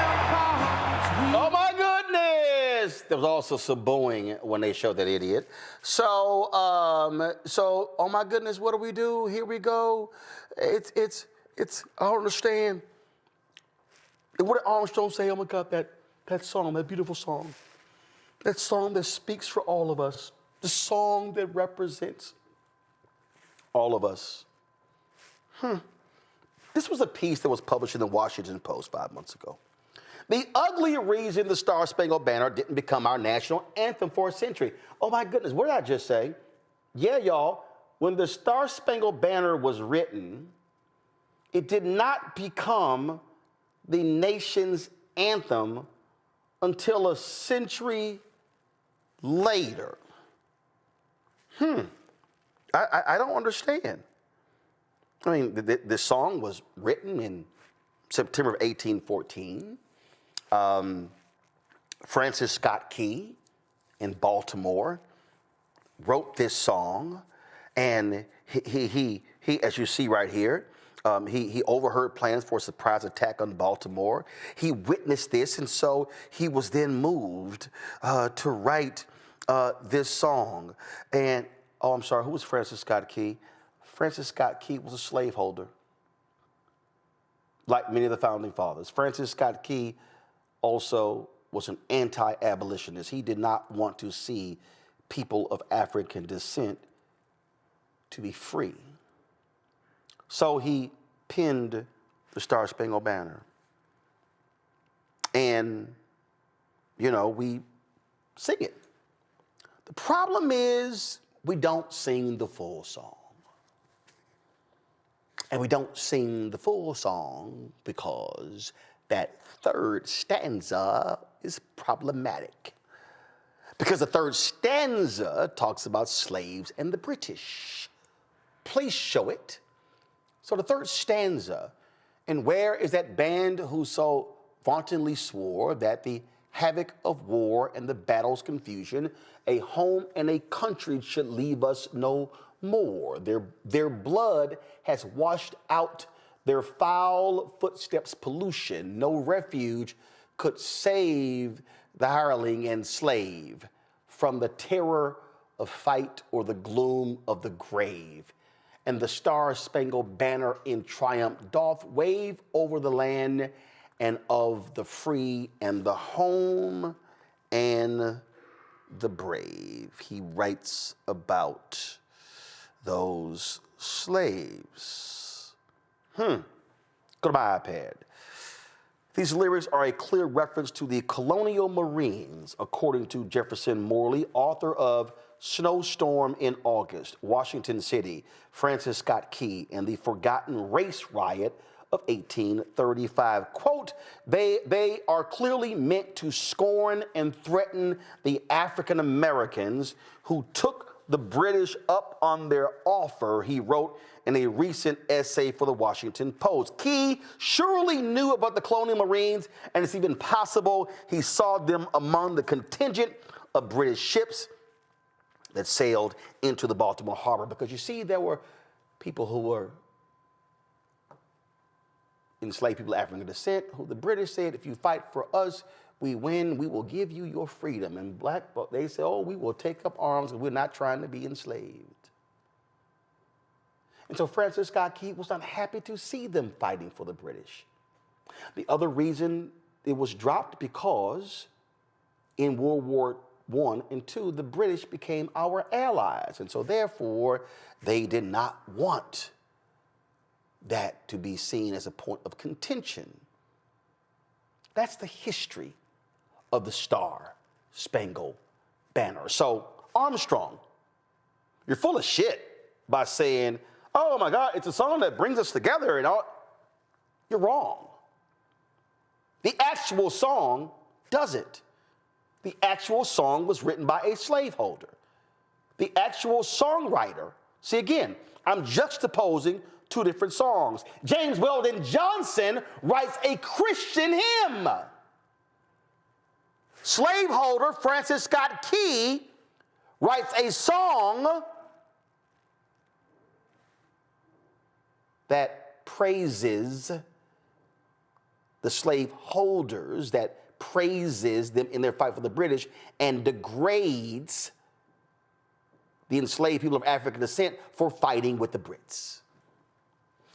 ramparts. Oh my goodness! There was also some booing when they showed that idiot. So, oh my goodness, what do? Here we go. It's, I don't understand. What did Armstrong say? Oh my God, that song, that beautiful song. That song that speaks for all of us. The song that represents all of us. This was a piece that was published in the Washington Post 5 months ago. The ugly reason the Star Spangled Banner didn't become our national anthem for a century. Oh my goodness, what did I just say? Yeah, y'all, when the Star Spangled Banner was written, it did not become the nation's anthem until a century later. I don't understand. I mean, this song was written in September of 1814. Francis Scott Key in Baltimore wrote this song, and he as you see right here, he overheard plans for a surprise attack on Baltimore. He witnessed this, and so he was then moved to write this song. And, oh, I'm sorry, who was Francis Scott Key? Francis Scott Key was a slaveholder, like many of the founding fathers. Francis Scott Key also was an anti-abolitionist. He did not want to see people of African descent to be free. So he penned the Star Spangled Banner. And, you know, we sing it. The problem is we don't sing the full song. And we don't sing the full song because that third stanza is problematic. Because the third stanza talks about slaves and the British. Please show it. So the third stanza, and where is that band who so vauntingly swore that the havoc of war and the battle's confusion, a home and a country should leave us no more. Their blood has washed out their foul footsteps pollution. No refuge could save the hireling and slave from the terror of fight or the gloom of the grave. And the Star-Spangled Banner in triumph doth wave over the land and of the free and the home and the brave. He writes about those slaves. Go to my iPad. These lyrics are a clear reference to the colonial Marines, according to Jefferson Morley, author of Snowstorm in August, Washington City, Francis Scott Key, and the Forgotten Race Riot of 1835. Quote, they are clearly meant to scorn and threaten the African Americans who took the British up on their offer, he wrote in a recent essay for the Washington Post. Key surely knew about the colonial Marines, and it's even possible he saw them among the contingent of British ships that sailed into the Baltimore harbor. Because you see, there were people who were enslaved people of African descent, who the British said, if you fight for us, we win, we will give you your freedom. And black, they say, oh, we will take up arms and we're not trying to be enslaved. And so Francis Scott Key was not happy to see them fighting for the British. The other reason it was dropped because in World War one, and two, the British became our allies. And so therefore, they did not want that to be seen as a point of contention. That's the history of the Star-Spangled Banner. So Armstrong, you're full of shit by saying, oh my God, it's a song that brings us together and all. You're wrong. The actual song doesn't. The actual song was written by a slaveholder. The actual songwriter, see again, I'm juxtaposing two different songs. James Weldon Johnson writes a Christian hymn. Slaveholder Francis Scott Key writes a song that praises the slaveholders, that praises them in their fight for the British, and degrades the enslaved people of African descent for fighting with the Brits.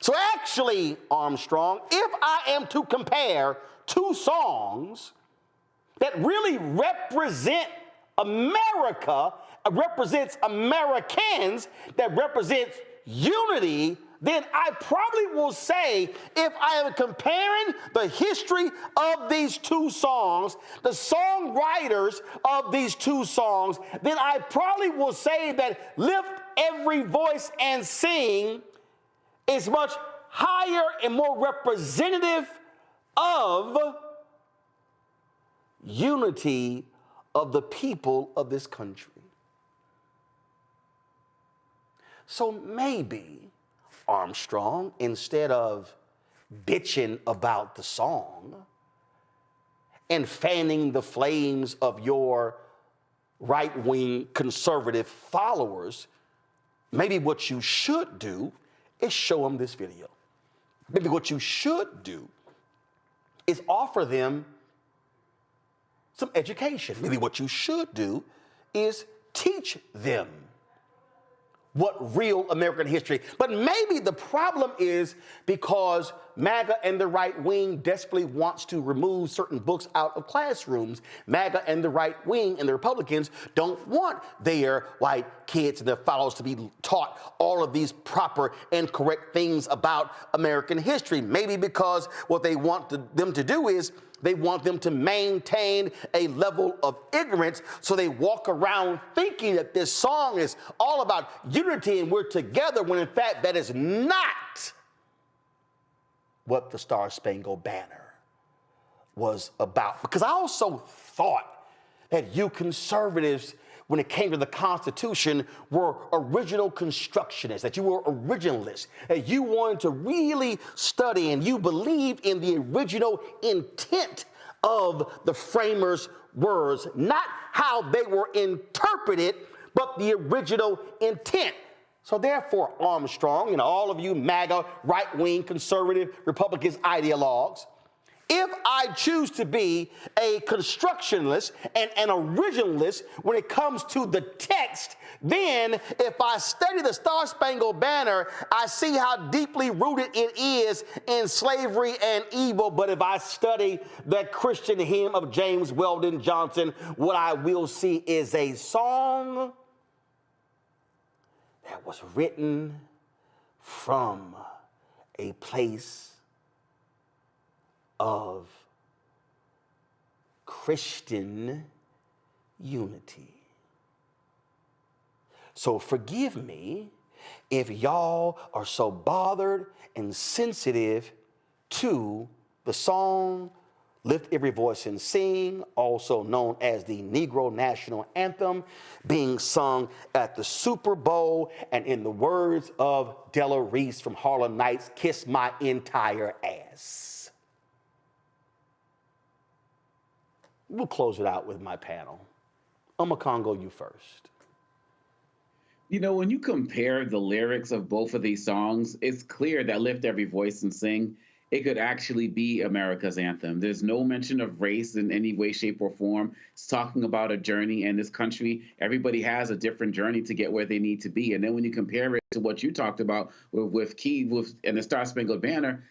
So actually, Armstrong, if I am to compare two songs that really represent America, represents Americans, that represents unity, then I probably will say, if I am comparing the history of these two songs, the songwriters of these two songs, then I probably will say that Lift Every Voice and Sing is much higher and more representative of unity of the people of this country. So maybe, Armstrong, instead of bitching about the song and fanning the flames of your right-wing conservative followers, maybe what you should do is show them this video. Maybe what you should do is offer them some education. Maybe what you should do is teach them what real American history. But maybe the problem is because MAGA and the right wing desperately wants to remove certain books out of classrooms. MAGA and the right wing and the Republicans don't want their white kids and their followers to be taught all of these proper and correct things about American history. Maybe because what they want them to do is they want them to maintain a level of ignorance, so they walk around thinking that this song is all about unity and we're together, when in fact that is not what the Star-Spangled Banner was about. Because I also thought that you conservatives, when it came to the Constitution, were original constructionists, that you were originalists, that you wanted to really study and you believed in the original intent of the framers' words, not how they were interpreted, but the original intent. So therefore, Armstrong and all of you MAGA, right-wing, conservative, Republicans, ideologues, if I choose to be a constructionalist and an originalist when it comes to the text, then if I study the Star-Spangled Banner, I see how deeply rooted it is in slavery and evil. But if I study the Christian hymn of James Weldon Johnson, what I will see is a song that was written from a place of Christian unity. So forgive me if y'all are so bothered and sensitive to the song Lift Every Voice and Sing, also known as the Negro National Anthem, being sung at the Super Bowl, and in the words of Della Reese from Harlem Nights, kiss my entire ass. We'll close it out with my panel. Congo, you first. You know, when you compare the lyrics of both of these songs, it's clear that Lift Every Voice and Sing, it could actually be America's anthem. There's no mention of race in any way, shape, or form. It's talking about a journey in this country. Everybody has a different journey to get where they need to be. And then when you compare it to what you talked about with Key and the Star-Spangled Banner,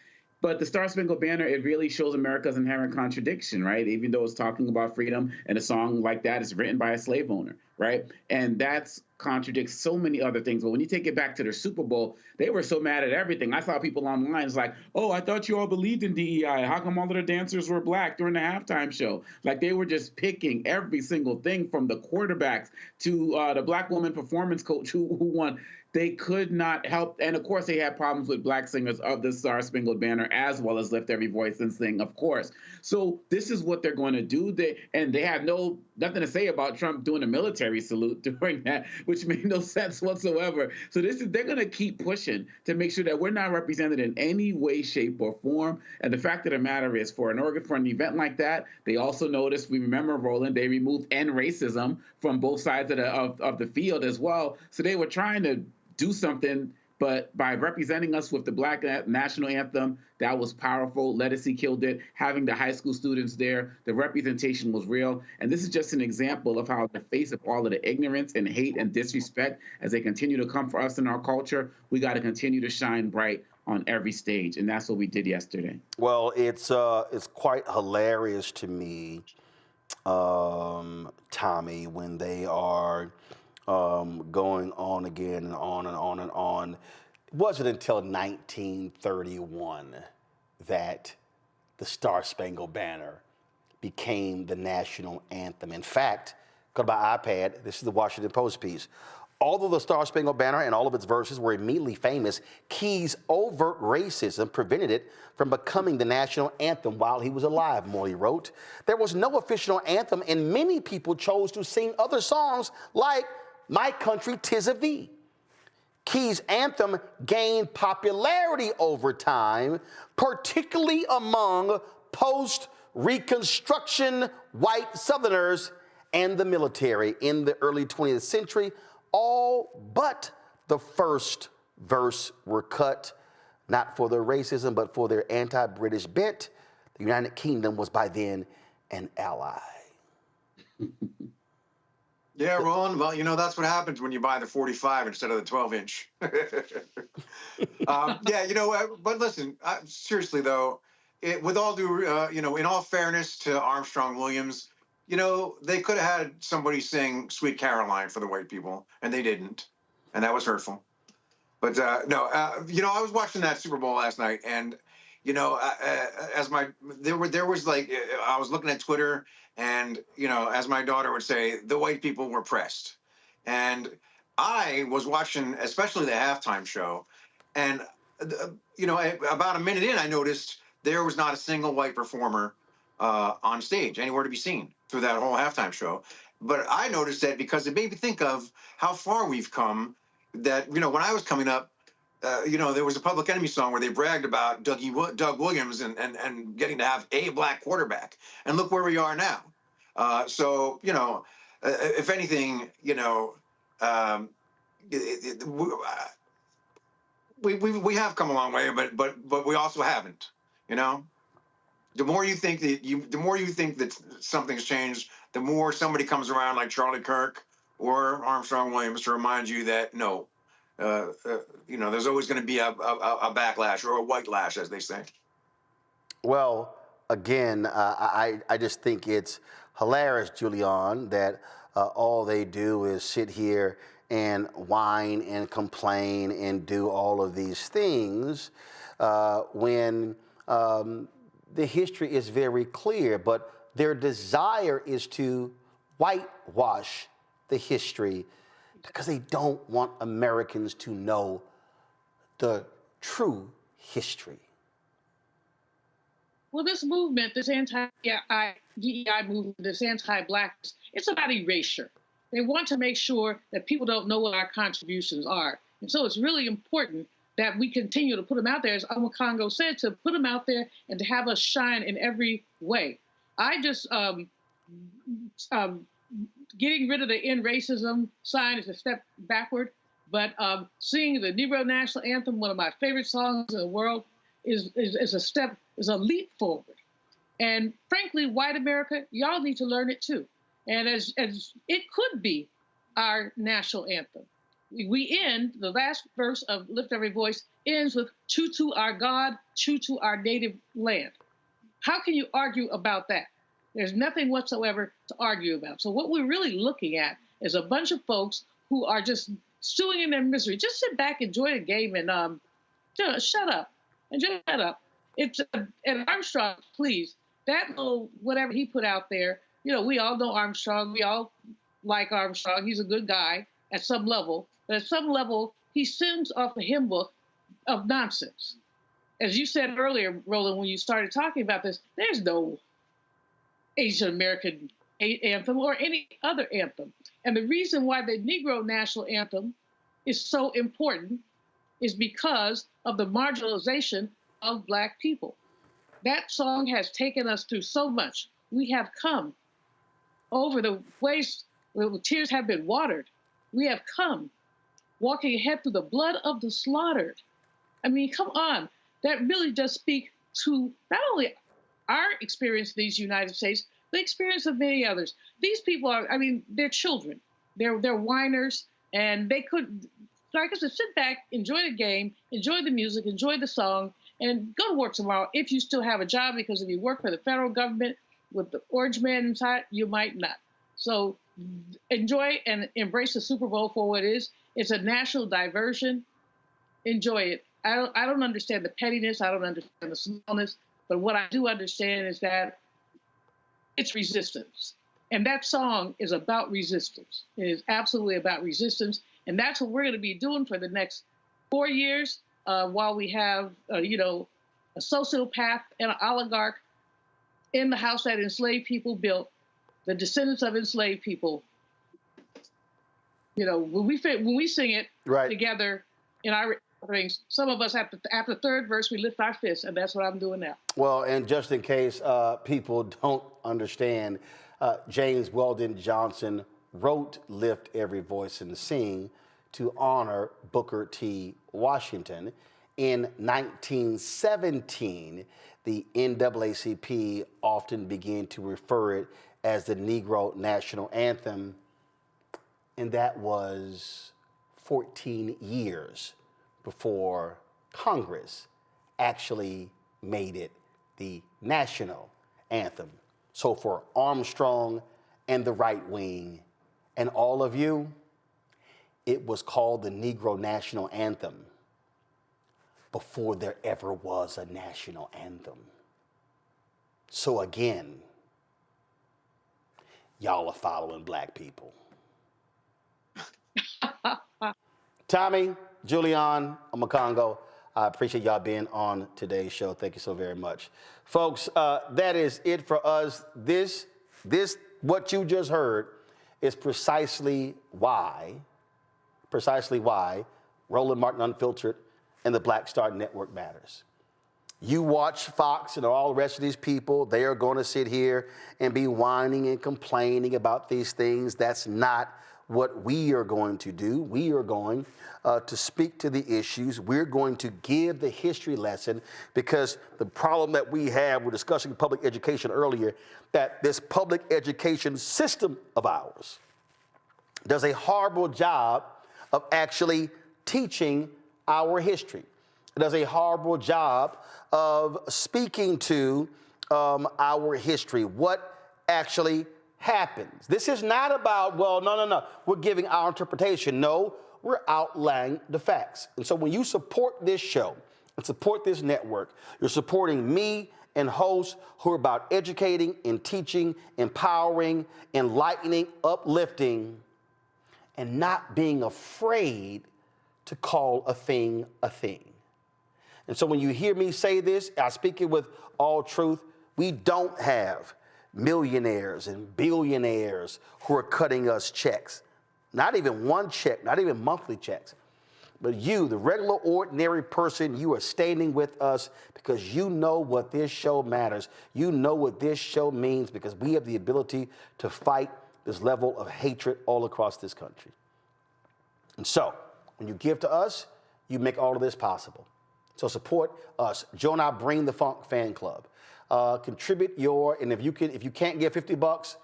But the Star Spangled Banner, it really shows America's inherent contradiction, right? Even though it's talking about freedom, and a song like that is written by a slave owner, right? And that's contradicts so many other things. But when you take it back to their Super Bowl, they were so mad at everything. I saw people online, it's like, oh, I thought you all believed in DEI. How come all of the dancers were black during the halftime show? Like, they were just picking every single thing, from the quarterbacks to the black woman performance coach who won. They could not help. And of course, they had problems with black singers of the Star Spangled Banner, as well as Lift Every Voice and Sing, of course. So this is what they're going to do. They have nothing to say about Trump doing a military salute during that, which made no sense whatsoever. So they're going to keep pushing to make sure that we're not represented in any way, shape, or form. And the fact of the matter is, for an event like that, they also noticed, we remember, Roland, they removed end racism from both sides of the field as well. So they were trying to do something, but by representing us with the Black National Anthem, that was powerful. Lettucey killed it. Having the high school students there, the representation was real. And this is just an example of how, in the face of all of the ignorance and hate and disrespect, as they continue to come for us in our culture, we got to continue to shine bright on every stage. And that's what we did yesterday. Well, it's quite hilarious to me, Tommy, when they are going on again and on and on and on. It wasn't until 1931 that the Star Spangled Banner became the national anthem. In fact, go to my iPad, this is the Washington Post piece. Although the Star Spangled Banner and all of its verses were immediately famous, Key's overt racism prevented it from becoming the national anthem while he was alive, Morley wrote. There was no official anthem, and many people chose to sing other songs like My Country 'Tis of Thee. Key's anthem gained popularity over time, particularly among post-Reconstruction white Southerners and the military in the early 20th century. All but the first verse were cut, not for their racism, but for their anti-British bent. The United Kingdom was by then an ally. Yeah, Roland, well, that's what happens when you buy the 45 instead of the 12-inch. But listen, seriously, though, with all due, in all fairness to Armstrong Williams, they could have had somebody sing Sweet Caroline for the white people, and they didn't, and that was hurtful. But I was watching that Super Bowl last night, and I was looking at Twitter, and as my daughter would say, the white people were pressed, and I was watching, especially the halftime show, and about a minute in, I noticed there was not a single white performer on stage, anywhere to be seen through that whole halftime show. But I noticed that because it made me think of how far we've come. That when I was coming up, there was a Public Enemy song where they bragged about Doug Williams and getting to have a black quarterback. And look where we are now. If anything, we have come a long way, but we also haven't. The more you think that something's changed, the more somebody comes around like Charlie Kirk or Armstrong Williams to remind you that no. There's always going to be a backlash or a white lash, as they say. Well, again, I just think it's hilarious, Julian, that all they do is sit here and whine and complain and do all of these things when the history is very clear, but their desire is to whitewash the history because they don't want Americans to know the true history. Well, this movement, this anti-DEI movement, this anti-blackness, it's about erasure. They want to make sure that people don't know what our contributions are. And so it's really important that we continue to put them out there, as Omo Congo said, to put them out there and to have us shine in every way. I just, getting rid of the end racism sign is a step backward, but singing the Negro National Anthem, one of my favorite songs in the world, is a leap forward. And frankly, white America, y'all need to learn it too. And as it could be our national anthem. We end, the last verse of Lift Every Voice ends with true to our God, true to our native land. How can you argue about that? There's nothing whatsoever to argue about. So what we're really looking at is a bunch of folks who are just stewing in their misery. Just sit back, enjoy the game, and shut up. And just shut up. It's and Armstrong, please, that little whatever he put out there, we all know Armstrong. We all like Armstrong. He's a good guy at some level. But at some level, he sings off the hymn book of nonsense. As you said earlier, Roland, when you started talking about this, there's no Asian American anthem or any other anthem. And the reason why the Negro National Anthem is so important is because of the marginalization of Black people. That song has taken us through so much. We have come over the ways where tears have been watered. We have come walking ahead through the blood of the slaughtered. I mean, come on. That really does speak to not only our experience in these United States, the experience of many others. These people are, they're children. They're whiners, and they could, like I said, sit back, enjoy the game, enjoy the music, enjoy the song, and go to work tomorrow if you still have a job, because if you work for the federal government with the orange man inside, you might not. So enjoy and embrace the Super Bowl for what it is. It's a national diversion. Enjoy it. I don't understand the pettiness. I don't understand the smallness. But what I do understand is that it's resistance. And that song is about resistance. It is absolutely about resistance. And that's what we're going to be doing for the next 4 years while we have, a sociopath and an oligarch in the house that enslaved people built, the descendants of enslaved people. When we sing it together in our things, some of us after the third verse, we lift our fists, and that's what I'm doing now. Well, and just in case people don't understand, James Weldon Johnson wrote Lift Every Voice and Sing to honor Booker T. Washington. In 1917, the NAACP often began to refer it as the Negro National Anthem, and that was 14 years before Congress actually made it the national anthem. So for Armstrong and the right wing and all of you, it was called the Negro National Anthem before there ever was a national anthem. So again, y'all are following Black people. Tommy, Julian, Omakongo, I appreciate y'all being on today's show. Thank you so very much. Folks, that is it for us. This, what you just heard is precisely why Roland Martin Unfiltered and the Black Star Network matters. You watch Fox and all the rest of these people, they are going to sit here and be whining and complaining about these things. That's not what we are going to do. We are going to speak to the issues. We're going to give the history lesson, because the problem that we have, we're discussing public education earlier, that this public education system of ours does a horrible job of actually teaching our history. It does a horrible job of speaking to our history, what actually happens. This is not about, well, no, we're giving our interpretation. No, we're outlining the facts. And so when you support this show and support this network, you're supporting me and hosts who are about educating and teaching, empowering, enlightening, uplifting, and not being afraid to call a thing a thing. And so when you hear me say this, I speak it with all truth. We don't have millionaires and billionaires who are cutting us checks. Not even one check, not even monthly checks. But you, the regular, ordinary person, you are standing with us because you know what this show matters. You know what this show means, because we have the ability to fight this level of hatred all across this country. And so, when you give to us, you make all of this possible. So support us. Join our Bring the Funk fan club. Contribute and if you can't give $50,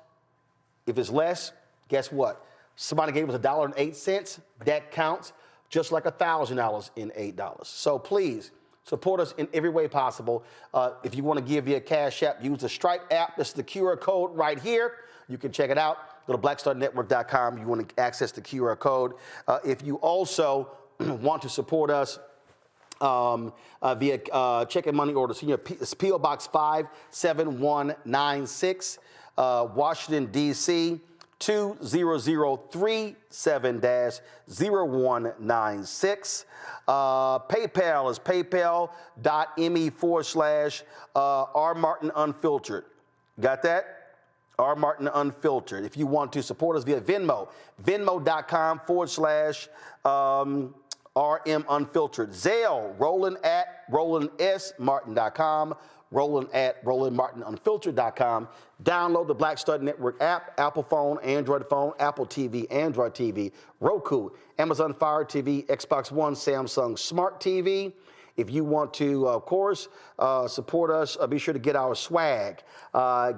if it's less, guess what? Somebody gave us $1.08. That counts just like $1,000 in $8. So please support us in every way possible. If you want to give via Cash App, use the Stripe app. This is the QR code right here. You can check it out. Go to blackstarnetwork.com. You want to access the QR code. If you also want to support us via check and money orders, it's P.O. Box 57196, Washington, D.C., 20037-0196. PayPal is paypal.me/rmartinunfiltered. Got that? R. Martin Unfiltered. If you want to support us via Venmo, venmo.com/RM Unfiltered. Zelle, Roland@RolandSMartin.com. Roland@RolandMartinUnfiltered.com. Download the Black Star Network app, Apple phone, Android phone, Apple TV, Android TV, Roku, Amazon Fire TV, Xbox One, Samsung Smart TV. If you want to, of course, support us, be sure to get our swag.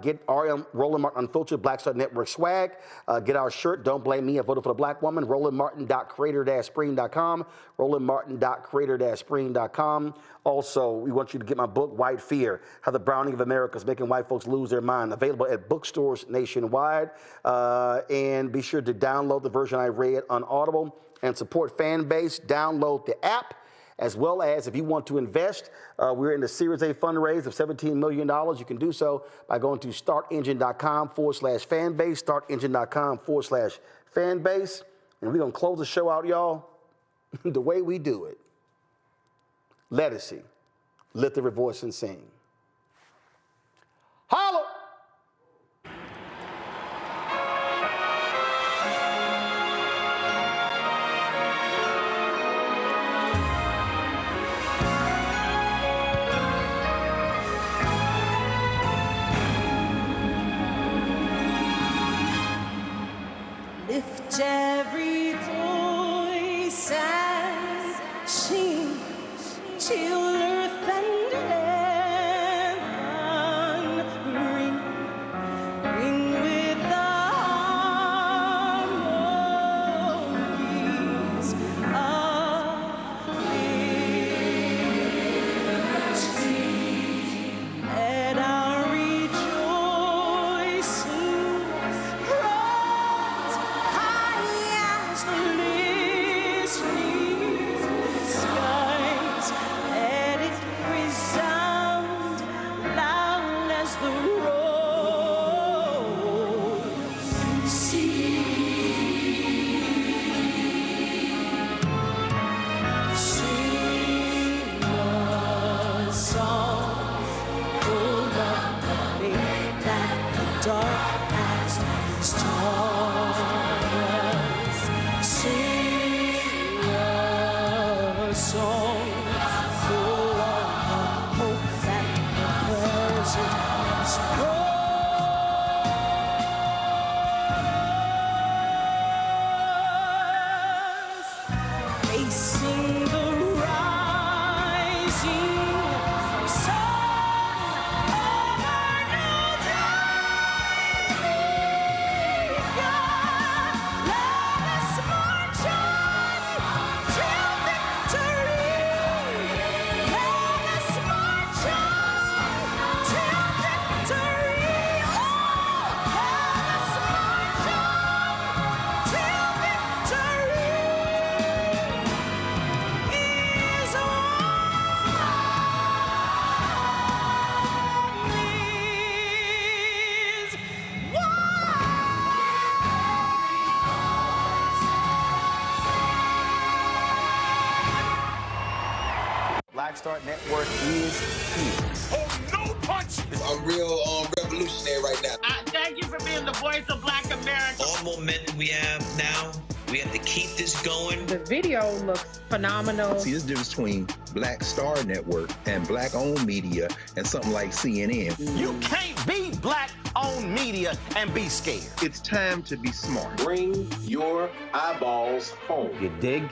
Get RM Roland Martin Unfiltered Black Star Network swag. Get our shirt, Don't Blame Me, I Voted for the Black Woman, RolandMartin.creator-spring.com, RolandMartin.creator-spring.com. Also, we want you to get my book, White Fear, How the Browning of America is Making White Folks Lose Their Mind, available at bookstores nationwide. And be sure to download the version I read on Audible and support Fanbase. Download the app. As well as if you want to invest, we're in the Series A fundraise of $17 million. You can do so by going to startengine.com/fanbase, startengine.com/fanbase. And we're going to close the show out, y'all, the way we do it. Let us see. Lift every voice and sing. Holla! Lift every voice and sing till earth and heaven ring, ring with the harmonies of liberty. Let our rejoicing rise high as the listening skies. Let it resound loud as the roaring sea. Sing a song full of the faith that the dark has taught us. Sing a song full of the hope that the present has brought. Facing the rising sun of our new day. Let us march on till victory. Let us march on till victory. Oh, let us march on till victory is won. Black Star Network is here. Oh, no punch! I'm real revolutionary right now. Thank you for being the voice of Black America. All momentum we have now, we have to keep this going. The video looks phenomenal. See, there's a difference between Black Star Network and black-owned media and something like CNN. You can't be black-owned media and be scared. It's time to be smart. Bring your eyeballs home. You dig?